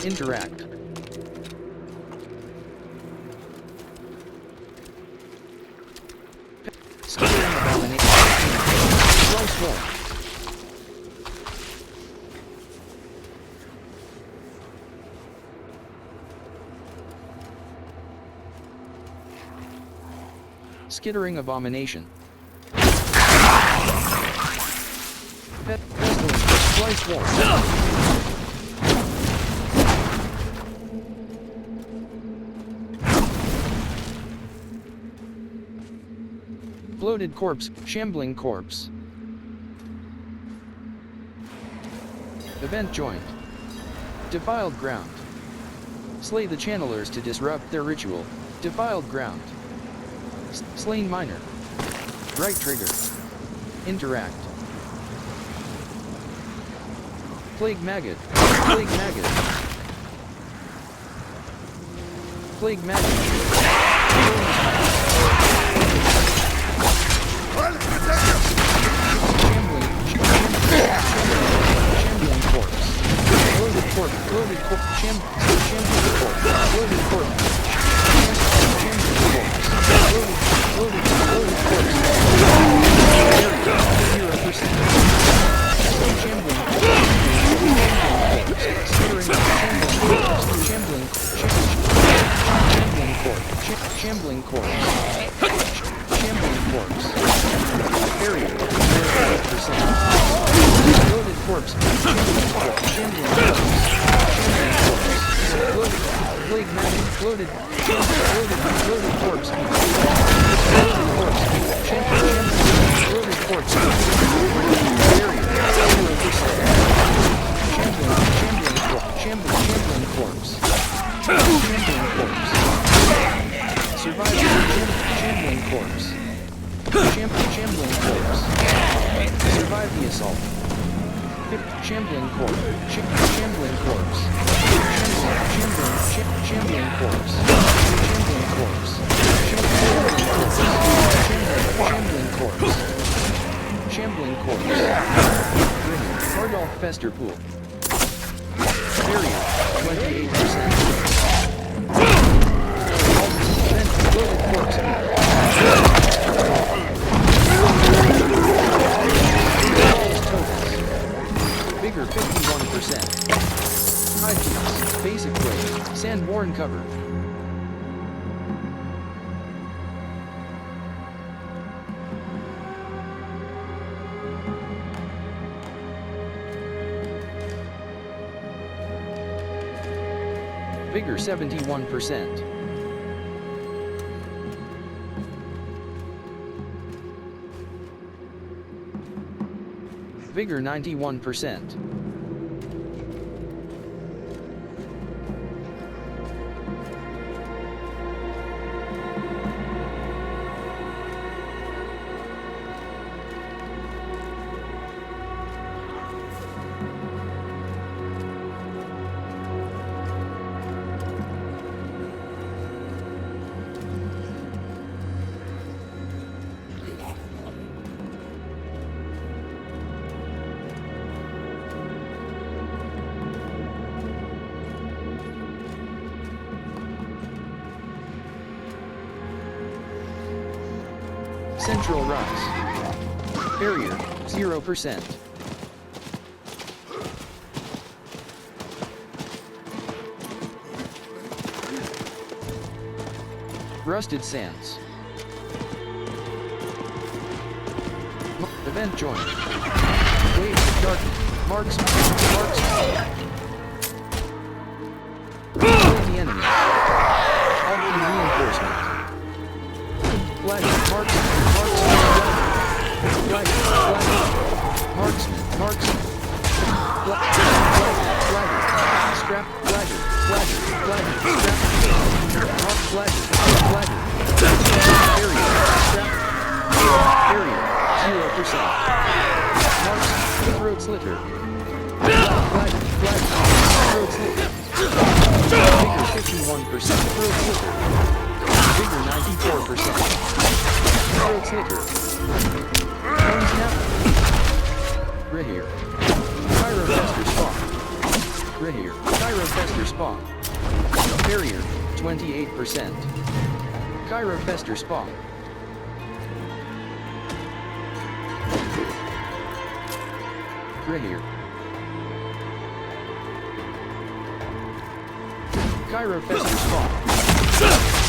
Interact. Skittering abomination. Slice roll. Skittering abomination. Slice roll. Bloated corpse, shambling corpse. Event joined. Defiled ground. Slay the channelers to disrupt their ritual. Defiled ground. Slain miner. Right trigger. Interact. Plague maggot. Plague maggot. Plague maggot. Shambling corpse. Loaded corpse. Loaded corpse. Shambling corpse. Loaded corpse. Shambling corpse. Loaded corpse. 0%. Shambling corpse. Shambling corpse. Shambling corpse. Barrier. 0%. Loaded corpse. Shambling corpse. Shambling corpse. Loaded. Plague magic. Loaded. Loaded corpse. Loaded corpse. Loaded corpse. Barrier. 0%. Shambling corpse. Shambling corpse. Survivor. Shambling corpse. Shambling corpse. Survive the assault. Shambling corpse. Shambling corpse. Shambling corpse. Shambling corpse. Shambling corpse. Shambling corpse. Hardolph Festerpool. Barrier, 28%. Loaded corpse. Bigger, 51%. High peaks, basic blade, sand-worn cover. Vigor 71%. Vigor 91%. Central rise. Barrier, 0%. Rusted sands. Event joined. Waves of darkness. Marksman. Kill the enemy. Halting reinforcement. Flag. Marksman. Marksman. Strap. Barrier. 0%. Marksman. Throat slitter. Throat slitter. Vigor 51%. Throat slitter. Vigor 94%. Throat slitter. Bone snap. Rehear. Chirofester spawn. Rehear. Chirofester spawn. Barrier, 28%. Chirofester spawn. Rehear. Chirofester spawn.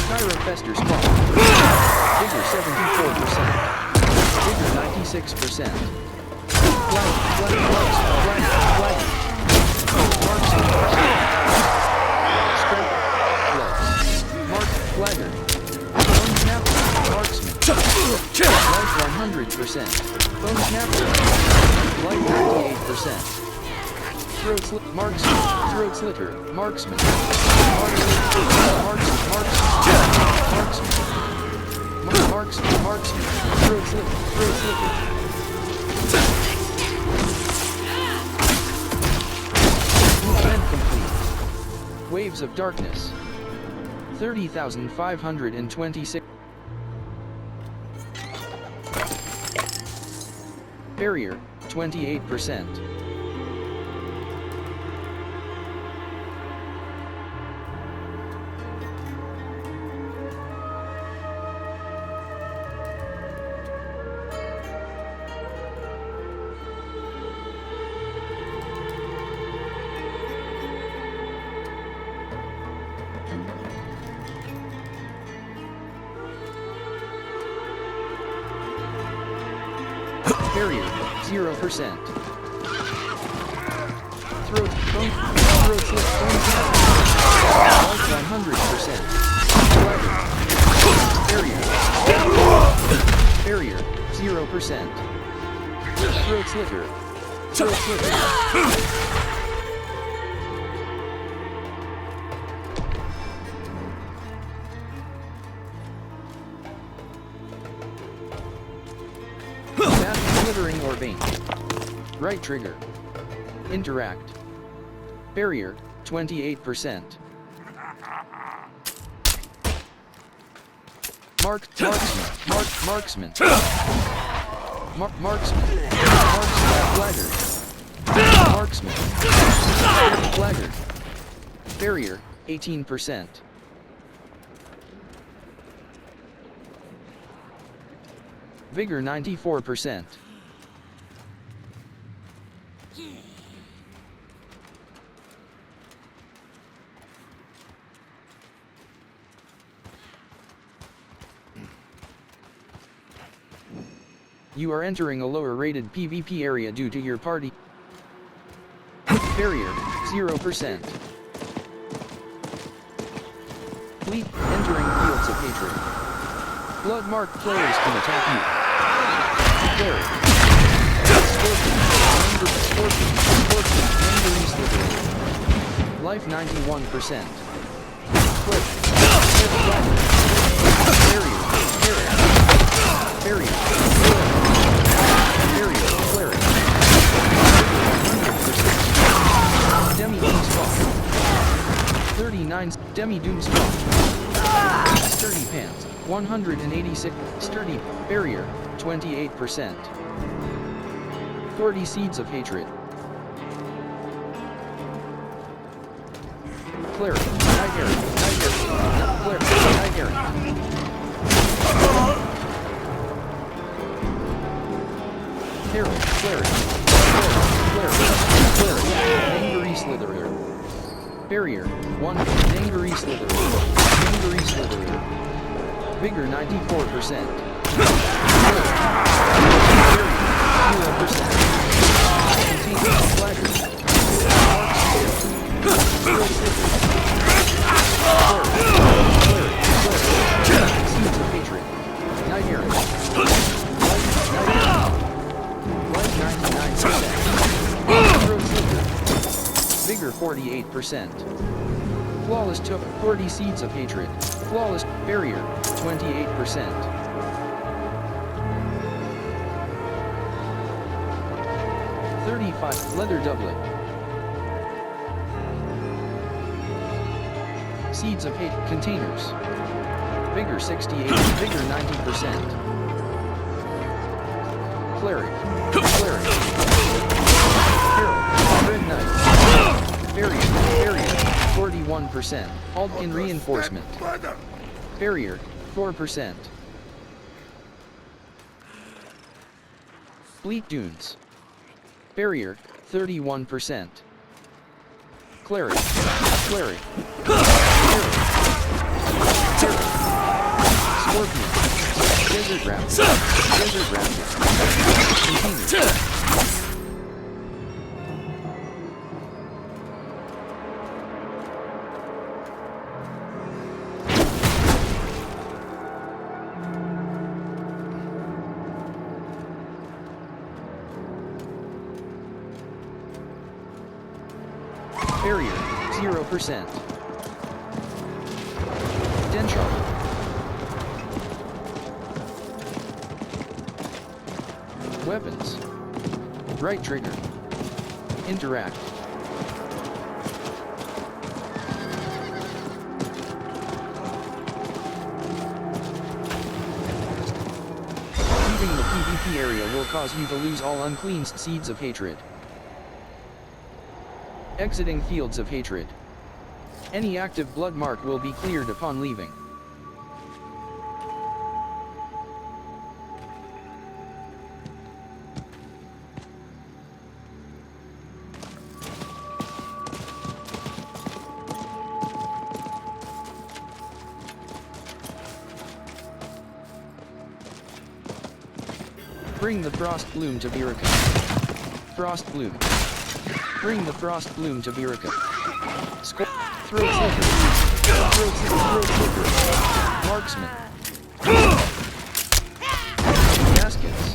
Chirofester spawn. Vigor 74%. Vigor 96%. Flagger. Bone snapper. Marksman. Life 100%. Bone snapper. Life 98%. Throat slit. Marksman. Throat slitter. Marksman. Marksman. Throat slitter. Event complete. Waves of darkness. 30,526. Barrier, 28%. Barrier, 0%. Throat slit, bone snap. Life 100%. Barrier, 0%. Throat slitter. Slithering or vein. Right trigger. Interact. Barrier, 28%. Marksman. Flagger. Barrier, 18%. Vigor 94%. You are entering a lower rated PvP area due to your party. Barrier, 0%. Fleet, entering Fields of Hatred. Blood-marked players can attack you. Scorpion, Life 91%. Barrier, Cleric. 100%. Demi-Doom Spawn. 39. Demi-Doom Spawn. Sturdy Pants. 186. Sturdy. Barrier, 28%. 40 Seeds of Hatred. Cleric. Herald, Cleric, Angry Slitherer. Barrier, 1, Angry Slitherer, Angry Slitherer. Vigor 94%. Barrier, 0%. Containment, Flaggers. Seeds of Hatred. Night Errant. Light 99%. Vigor 48%. Flawless took 40 Seeds of Hatred. Flawless Barrier 28%. Leather Doublet. Seeds of Hate Containers. Vigor 68, Vigor 90%. Cleric. Herald, Red Knight. Barrier 41%. Aldkin Reinforcement. Barrier 4%. Bleak Dunes. Barrier 31%. Cleric. Scorpion. Desert Raptor. Container. Barrier 0%. Denshot. Weapons. Right trigger. Interact. Leaving the PvP area will cause you to lose all uncleansed Seeds of Hatred. Exiting Fields of Hatred. Any active blood mark will be cleared upon leaving. Bring the Frost Bloom to Virica. Frost Bloom. Bring the Frost Bloom to Virica. Throat Slicker. Marksman. Gaskets.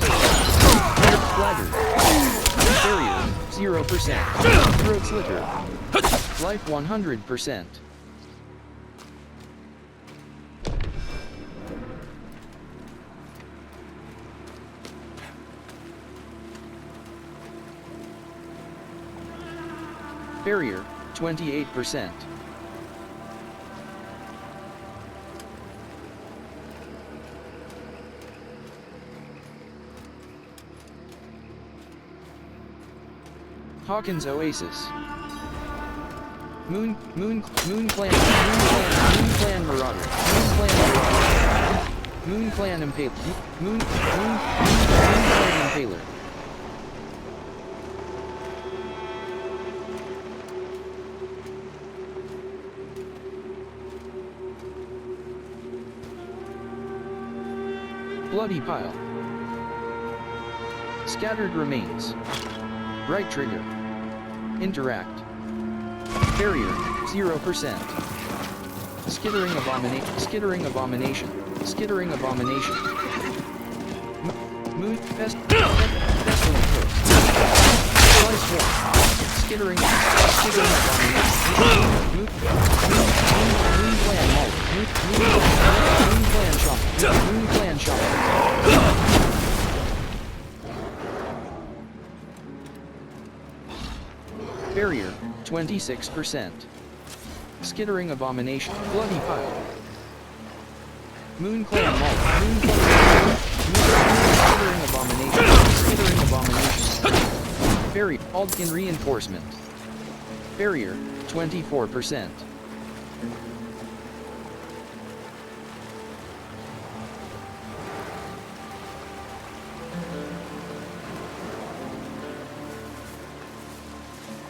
Flagger. Barrier 0%. Throat Slicker. Life 100%. Barrier 28%. Hawkins Oasis. Moon Clan Marauder. Moon Clan Impaler. Moon Clan Impaler. Bloody Pile. Scattered Remains. Right trigger. Interact. Barrier 0%. Skittering Abomination. Moon Pestilent Curse. Slice War. Skittering Abomination. Moon Clan Malt. Moon Clan Shop. Moon Clan Shop. Barrier 26%. Skittering Abomination. Bloody Pile. Moon Clan Malt. Skittering Abomination. Barrier Aldkin Reinforcement. Barrier 24%.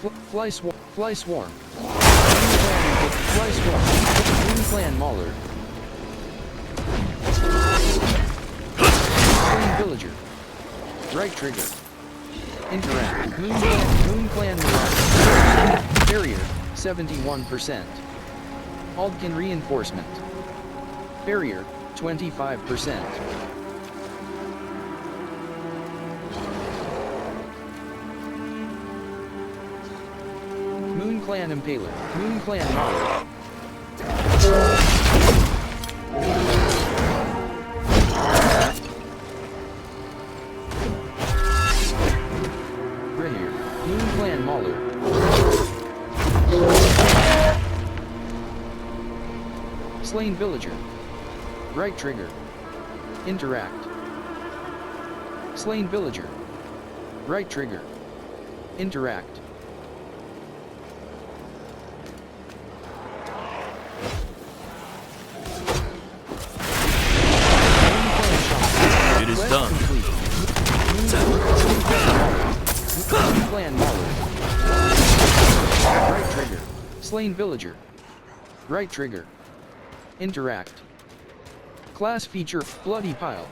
Fly swarm. Fly swarm. Fly swarm. Moon clan mauler. Slain villager. Right trigger. Interact. Moon clan mirage. Barrier. 71%. Aldkin reinforcement. Barrier. 25%. Moon Clan Impaler. Moon Clan Mauler. Right here. Moon Clan Mauler. Slain Villager. Right trigger. Interact. Slain Villager. Right trigger. Interact. It is done. Clan Mauler. Right trigger. Slain Villager. Right trigger. Interact. Class feature, Bloody Pile.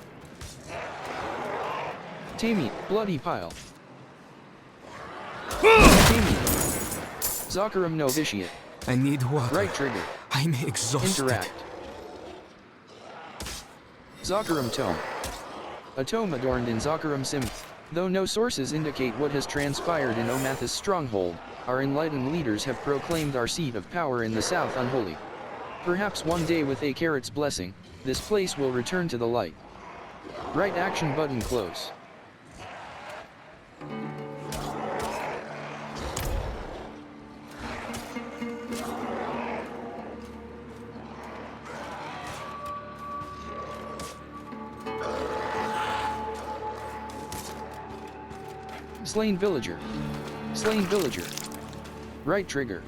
Tammy, Bloody Pile. Tammy. Zakarum Novitiate. I need water. Right trigger. I'm exhausted. Interact. Zakarum Tome. A tome adorned in Zakarum Sim. Though no sources indicate what has transpired in Omathus' stronghold, our enlightened leaders have proclaimed our seat of power in the south unholy. Perhaps one day with Akarat's blessing, this place will return to the light. Right action button close. Slain Villager. Slain Villager. Right trigger.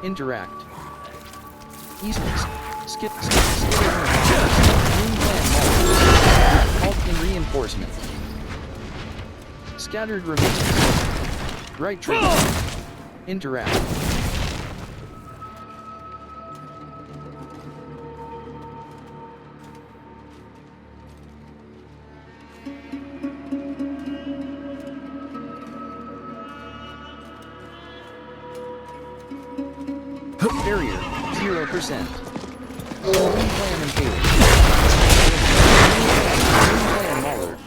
Interact. East. Skip. Moon Clan Mauler. Aldkin reinforcement. Scattered remains. Right trigger. Interact. Barrier, 0%. Moon Clan Impaler. Moon Clan Mauler.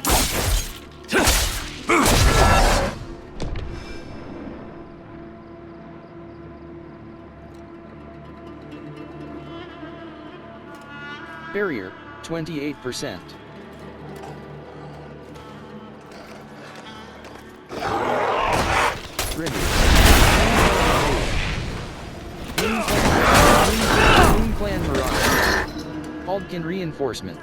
Barrier, 28%. Ready. Moon Clan Mirage. Aldkin reinforcement.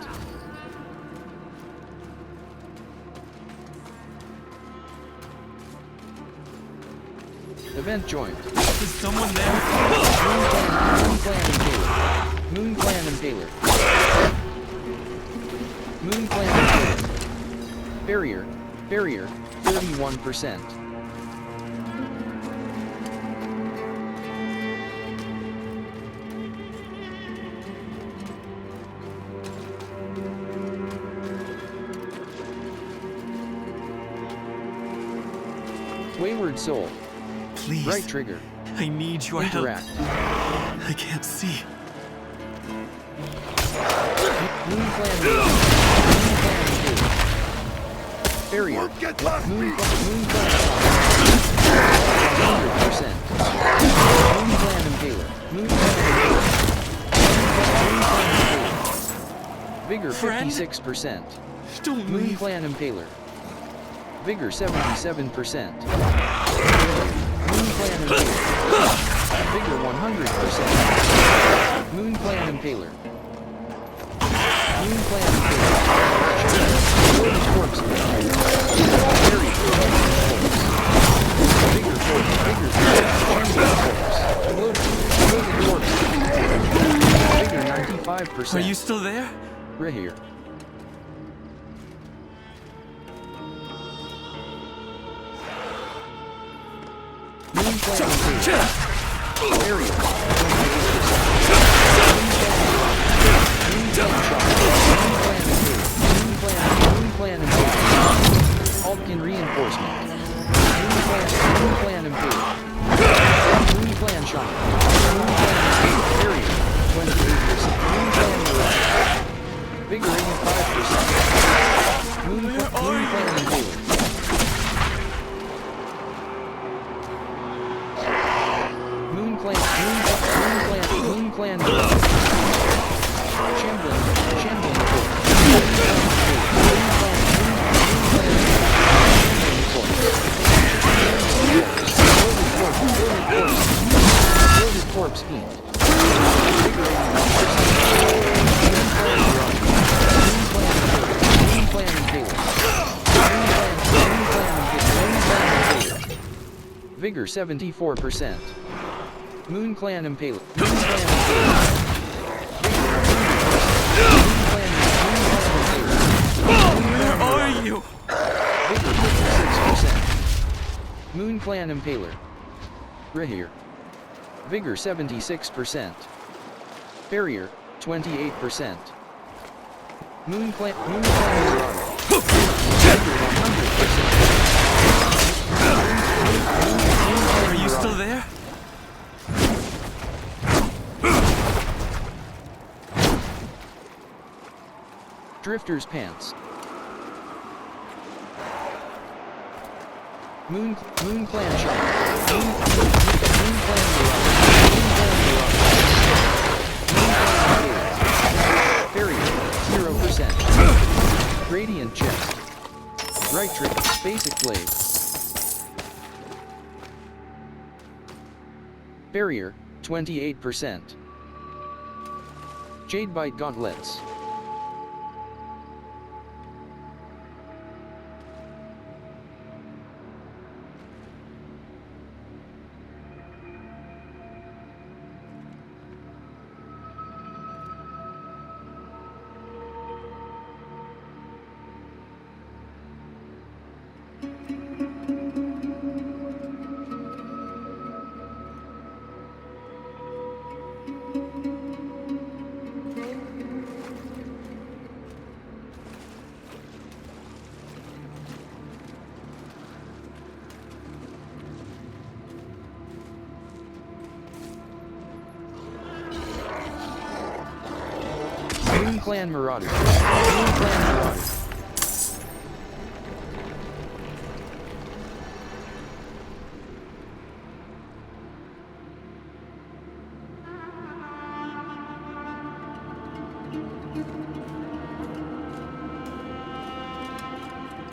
Event joined. Is someone there? Moon Clan Impaler. Moon Clan Impaler. Moon Clan Impaler. Barrier. Barrier. 31%. Wayward Soul. Please. Right trigger. I need your Interact. help. I can't see. Moon Clan Moon Clan Impaler. Barrier. Moon Clan 100%. Moon Clan Impaler. Moon Clan Impaler. Moon Clan Impaler. Vigor 56%. Don't Moon leave. Clan Impaler. Vigor 77%. Moon Clan Impaler. Vigor 100%. Moon Clan Impaler. Moon Clan Impaler. Loaded corpse. Very good. Vigor corpse. Vigor corpse. Loaded corpse. Vigor 95%. Are you still there? Right here. Moon Clan Impaler. Barrier. Moon Clan Shock. Moon Clan Impaler. Altkin Reinforcement. Moon Clan Impaler. Moon Clan Shock. Moon Clan Impaler. Barrier. 28%. Moon Clan Mirage. Vigor 85%. Moon Clan Impaler. Moon Clan Champion Corpse Fiend. Vigor 74%. Moon Clan Impaler. Where are you? Vigor 56%. Moon Clan Impaler. Rahir. Vigor 76%. Barrier 28%. Moon Clan Marauder. Vigor 100%. Are you still there? Drifter's Pants. Moon Clan Shock. Moon Clan Mirage. Barrier 0%. Radiant Chest. Right Trick. Basic Blade. Barrier 28%. Jadebite Gauntlets. Moon Clan Marauder. Moon Clan Marauder.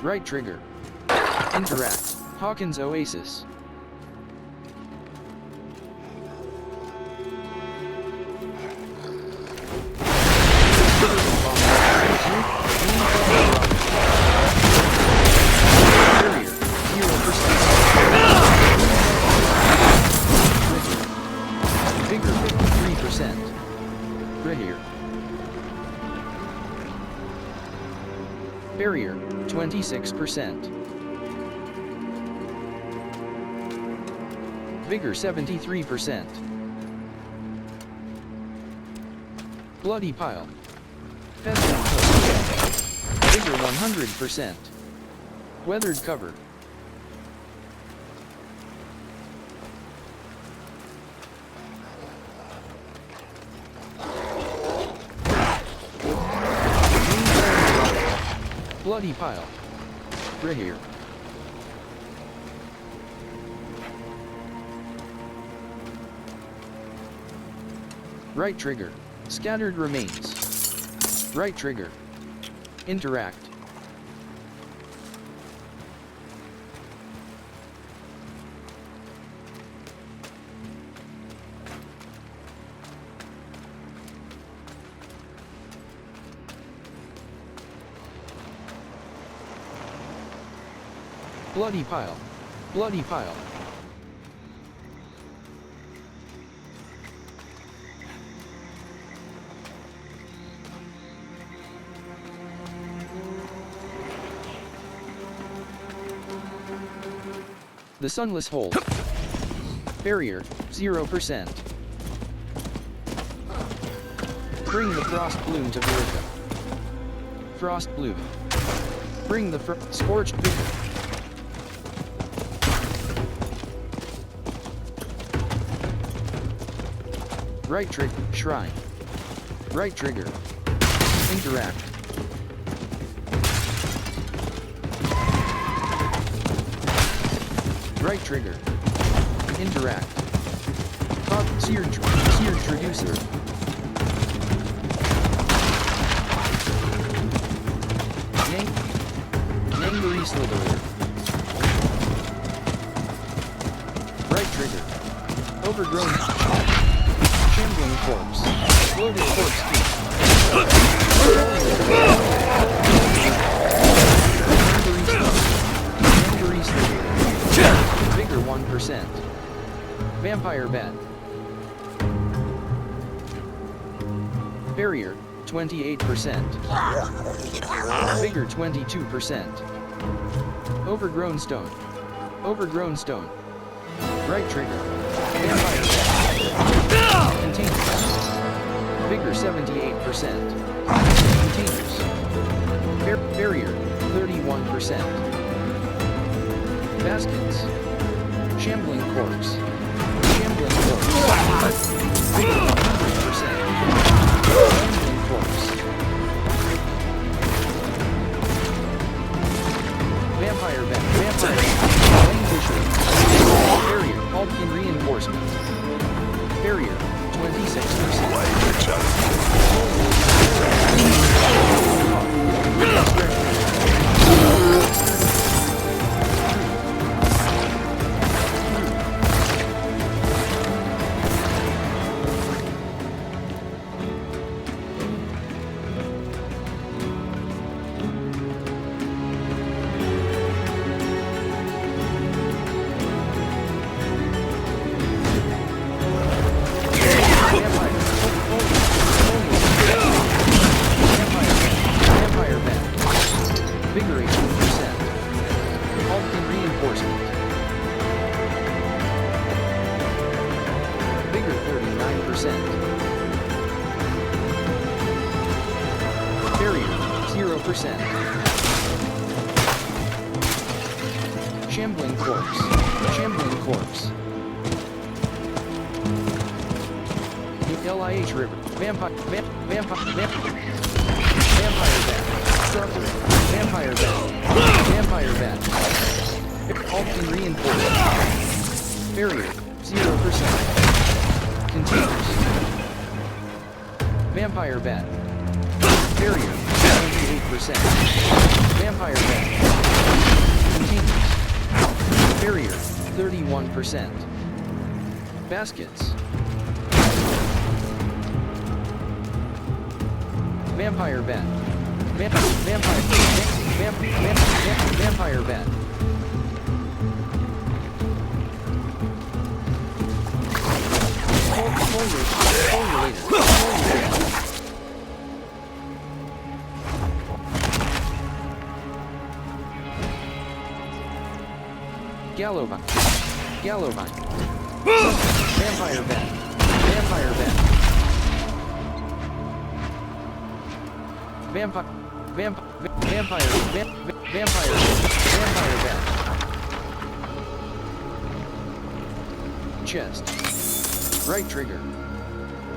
Right trigger. Interact. Hawkins Oasis. Vigor 53%. Rahir. Barrier 26%. Vigor 73%. Bloody Pile. Pheasant Hook. Vigor 100%. Weathered Cover. Bloody Pile. Rahir. Right trigger. Scattered Remains. Right trigger. Interact. Bloody Pile. Bloody Pile. The Sunless Hole. Barrier, 0%. Bring the frost bloom to Verica. Frost bloom. Bring the scorched vigor. Right trigger, shrine. Right trigger. Interact. Right trigger. Interact. Seared traducer. Angry slitherer. Right trigger. Overgrown. Shambling corpse. Loaded corpse teeth. Angry slitherer. Vigor 1%. Vampire bat. Barrier, 28%. Vigor 22%. Overgrown stone. Overgrown stone. Right trigger. Vampire bat. Containers. Vigor 78%. Containers. Barrier, 31%. Baskets. Shambling corpse. Shambling corpse. Vigor 100%. Shambling corpse. Vampire bat. Vampire bat. Languisher. Barrier. Altkin reinforcement. Barrier. 26%. Vigor 18%. Altkin reinforcement. Vigor 39%. Barrier 0%. Shambling corpse. Shambling corpse. LIH river. Vampire bat. Vampire bat. Vampire bat. Altkin reinforcement. Barrier, 0%. Containers. Vampire bat. Barrier, 28%. Vampire bat. Containers. Barrier, 31%. Baskets. Vampire bat. Vampire bat. Gallovine. Vampire bat. Vampire bat. Vampire bat. Chest. Right trigger.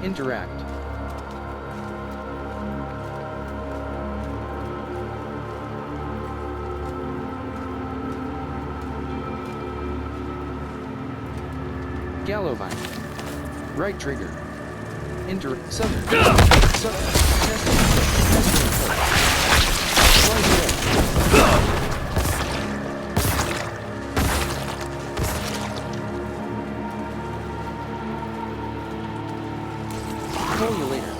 Interact. Gallovine. Right trigger. Southern. Coliolator.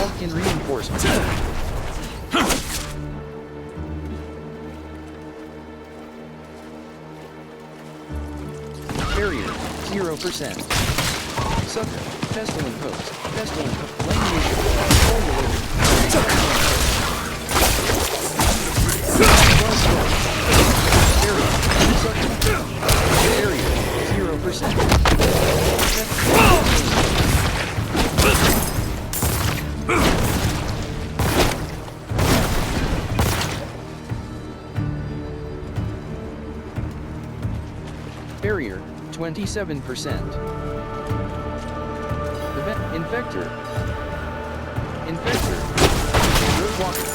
Altkin reinforcement. Barrier, 0%. Sucker, pestilent host, language, Barrier, 27%. Infector. Infector. Roadwalker.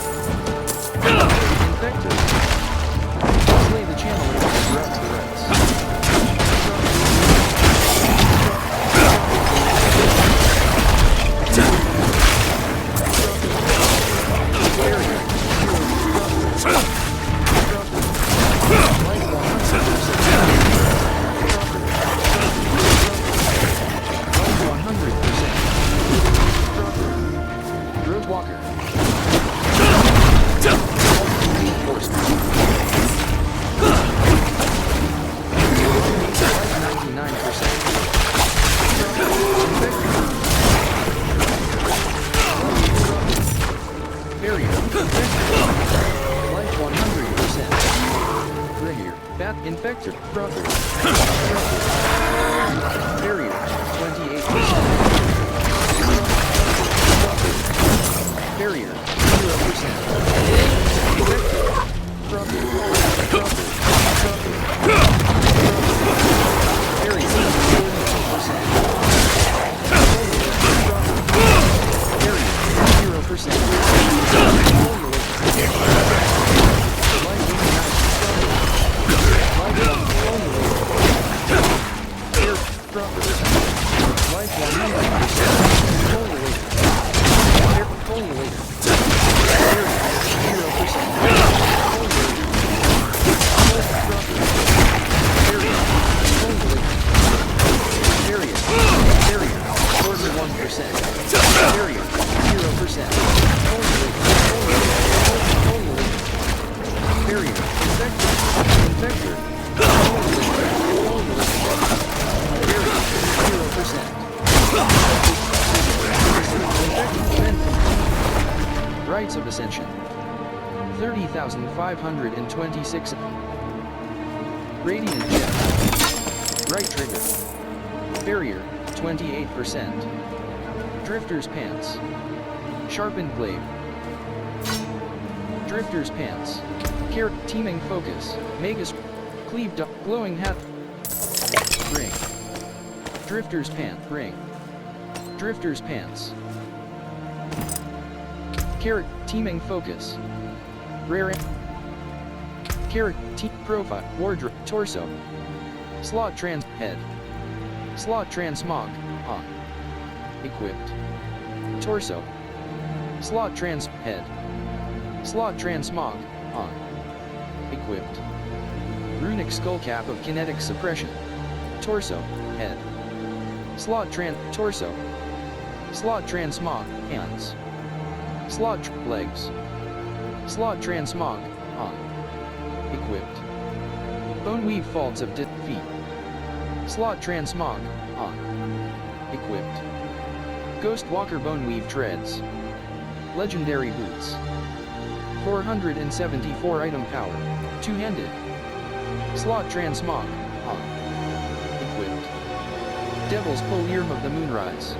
Infector. Slay the channel and disrupt the rights. Barrier. Walker. Barrier. Life 100%. Barrier. Bat Infector. Brother. Barrier. 28%. Barrier, 0%. Barrier, 0%. Life 100%. Rites of Ascension. 30,526. Radiant Jet. Right trigger. Barrier, 28%. Drifter's Pants. Sharpened Blade. Drifter's Pants. Teaming Focus. Magus. Cleaved up. Glowing Hat. Ring. Drifter's Pant. Ring. Drifter's Pants. Teaming Focus. Rare. Profile. Wardrobe. Torso. Slot Trans. Head. Slot Transmog. On. Equipped. Torso. Slot Trans. Head. Slot Transmog. On. Equipped. Runic Skullcap of Kinetic Suppression. Torso. Head. Slot Torso. Slot Transmog. Hands. Slot Legs. Slot Transmog. On. Equipped. Boneweave Faults of Feet. Slot Transmog. On. Equipped. Ghostwalker Boneweave Treads. Legendary Boots. 474 item power. Two-handed. Slot Transmog. On. Equipped. Devil's Poliarm of the Moonrise.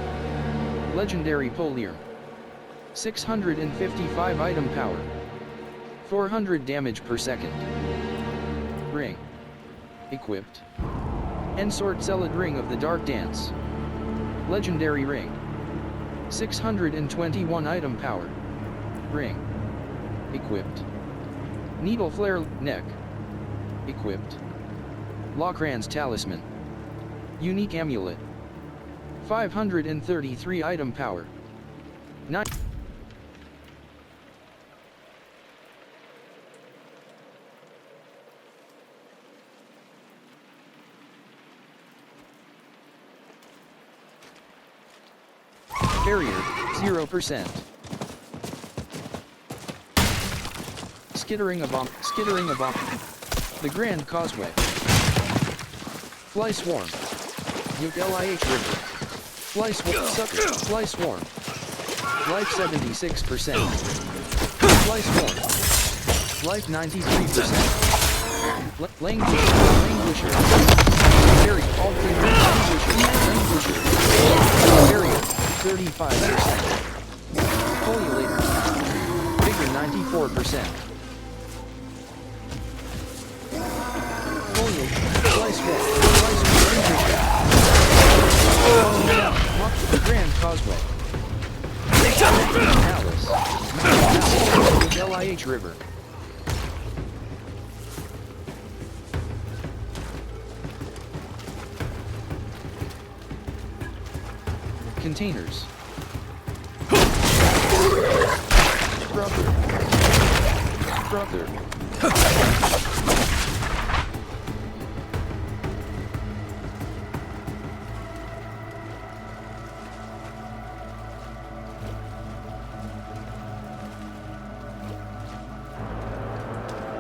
Legendary Poliarm. 655 item power. 400 damage per second. Ring. Equipped. Ensort Celid Ring of the Dark Dance. Legendary Ring. 621 item power. Ring. Equipped. Needle Flare Neck. Equipped. Lokran's Talisman. Unique Amulet. 533 item power. 9. Barrier, 0%. Skittering of The Grand Causeway. Fly Swarm. Uklih River. Fly Swarm. Life 76%. Fly Swarm. Life 93%. Languisher. Barrier, all clear. Languisher. Barrier, 35%. Coliolator. Vigor 94%. Fly Swarm. Colioknwrathfrl River. Containers. Brother.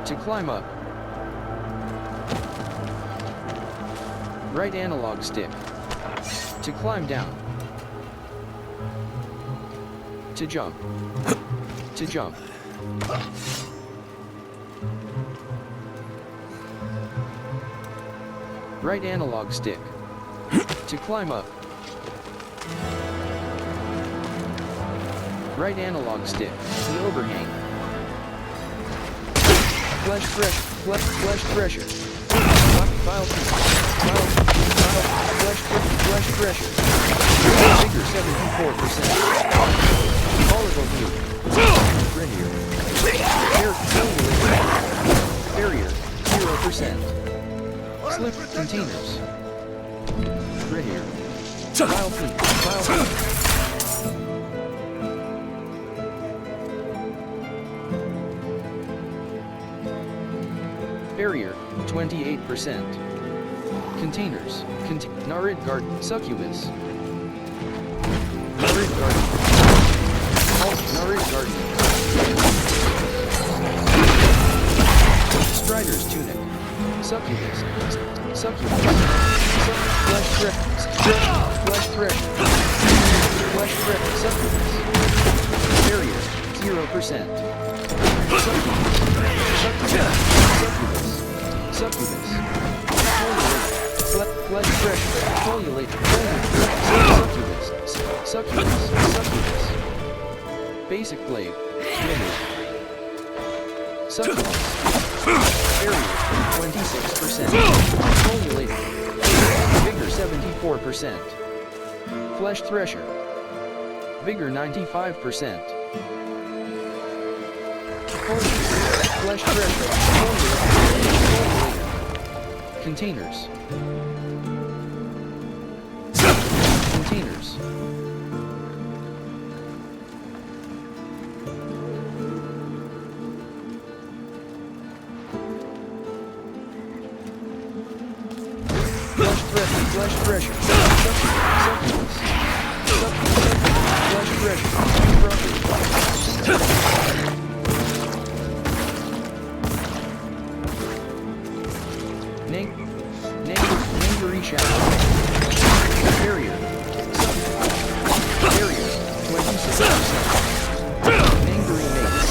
To climb up. Right analog stick. To climb down. To jump. To jump. Right analog stick. To climb up. Right analog stick. The overhang. Flesh pressure. File flesh pressure. Figure 74%. Volatile view. Linear. Barrier 0%. Slip containers. Linear. File feet. Barrier, 28%. Containers, Narid Garden, Succubus. Narid Garden. Narid Garden. Strider's Tunic. Succubus. Flesh threat. Succubus. Barrier, 0%. Succubus. Flesh pressure. Colioknwrathfrl. Succubus. Basic blade. Succubus. Barrier 26%. Colioknwrathfrl. Vigor 74%. Flesh thresher. Vigor 95%. Flesh thresher. Containers. Flesh pressure. Succubus. Flesh pressure. Nangary shadow. Barrier. Barrier. 26%. Nangary mates.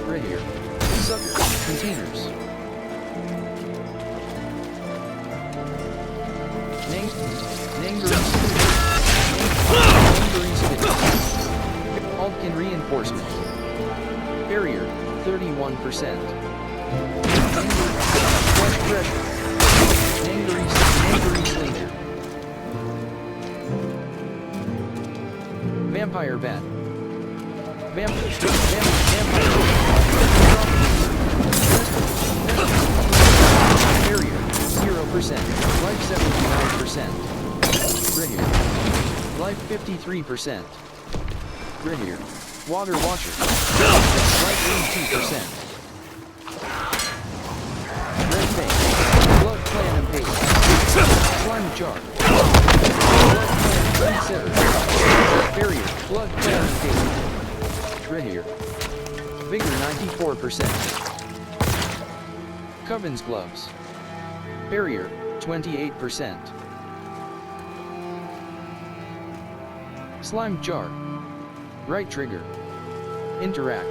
Right here. Sucker. Containers. Altkin reinforcement. Barrier, 31%. Flesh pressure. Nangary slinger. Vampire bat. Vampire. Barrier, 0%. Life 79%. Ringer. Life 53%. Ringer. Water watcher. Life 82%. Red face. Blood clan impaler. Slime jar. Blood clan consider. Barrier. Blood clan impaler. Ringer. Vigor 94%. Coven's gloves. Barrier 28%. Slime jar. Right trigger. Interact.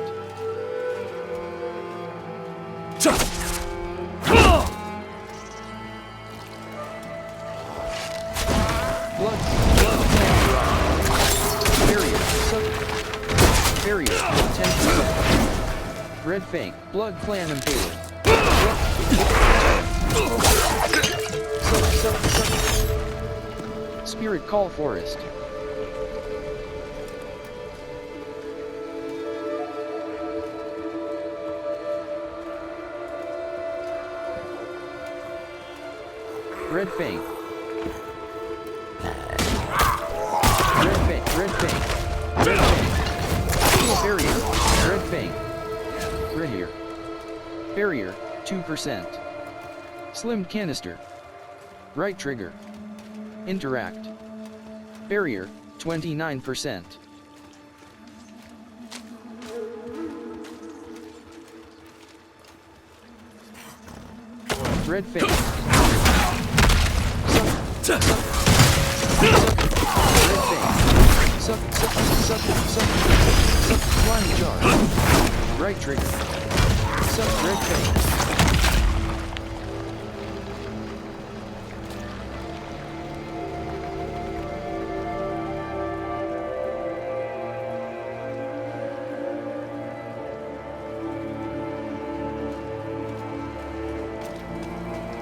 Blood clan garage. Barrier 10%. Red fang. Blood clan impaler. Spirit call forest. Red Fang. Red Fang. Red Fang. Red Fang. Steel Barrier. Red Fang. Barrier. Barrier, 2%. Slimmed Canister. Right Trigger. Interact. Barrier, 29%. Red Fang. Suck. Red Fang. Suck. Slime Jar. Right Trigger. Suck. Red Fang.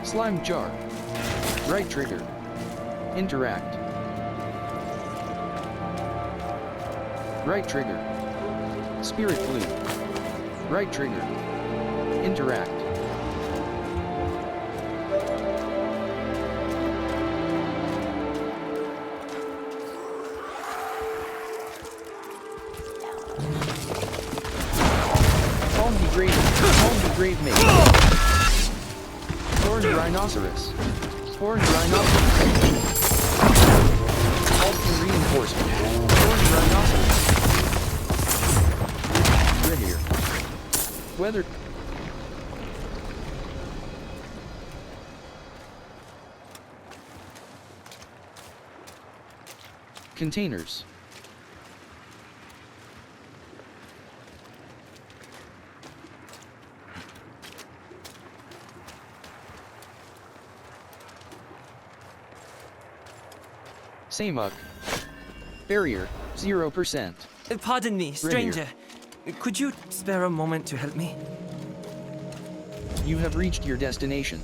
Slime Jar. Right Trigger. Interact. Right Trigger. Spirit Flute. Right Trigger. Interact. Calm the Grave Mate. Horned Rhinoceros. Horned Rhinoceros. Ultimate Reinforcement. Horned Rhinoceros. Rainier. Weather. Containers. Samuk. Barrier, 0%. Pardon me, stranger. Could you spare a moment to help me? You have reached your destination.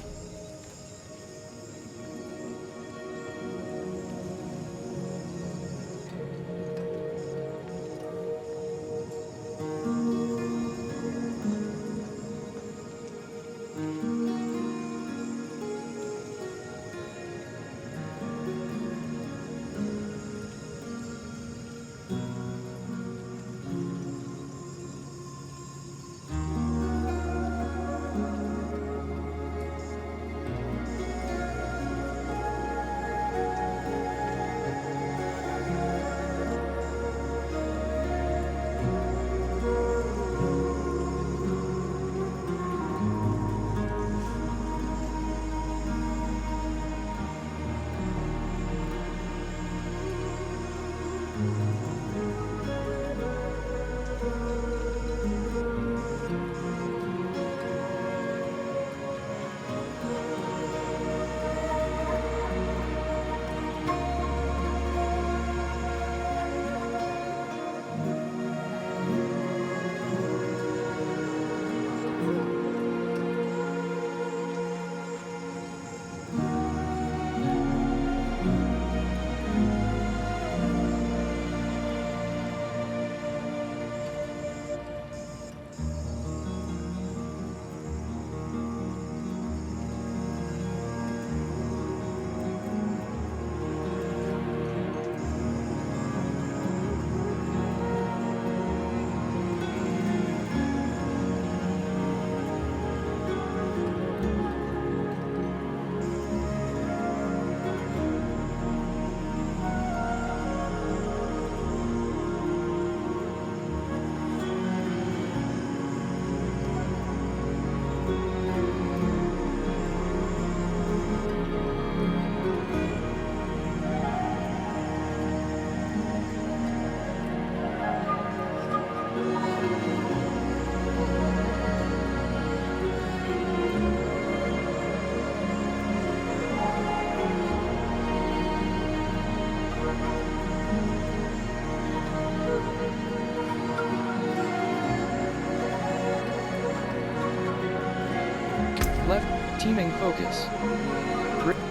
Left, teaming focus.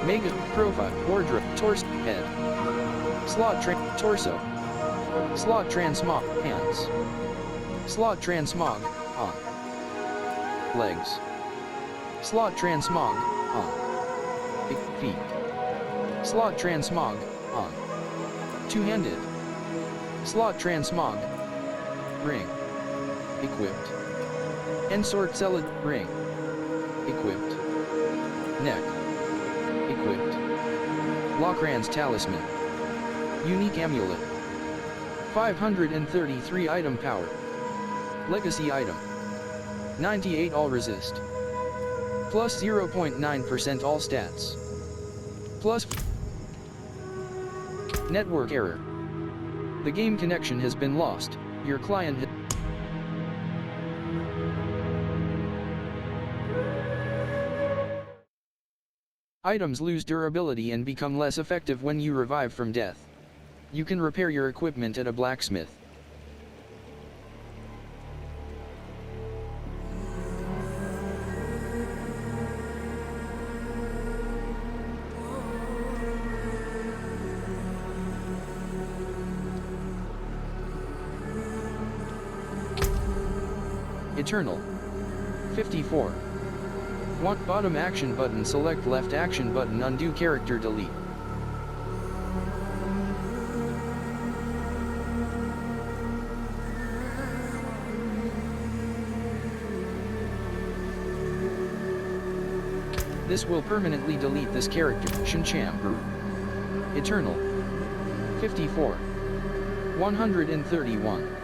Mega, profile, wardrobe, torso, head. Slot torso. Slot transmog, hands. Slot transmog, on. Legs. Slot transmog, on. Feet. Slot transmog, on. Two-handed. Slot transmog. Ring. Equipped. Ensort Celid, ring. Equipped. Neck. Equipped. Lokran's talisman. Unique amulet. 533 item power. Legacy item. 98 all resist. Plus 0.9% all stats. Plus network error. The game connection has been lost. Your client has items lose durability and become less effective when you revive from death. You can repair your equipment at a blacksmith. Eternal. 54. Want bottom action button, select left action button, undo character, delete. This will permanently delete this character. Shincham. Eternal. 54. 131.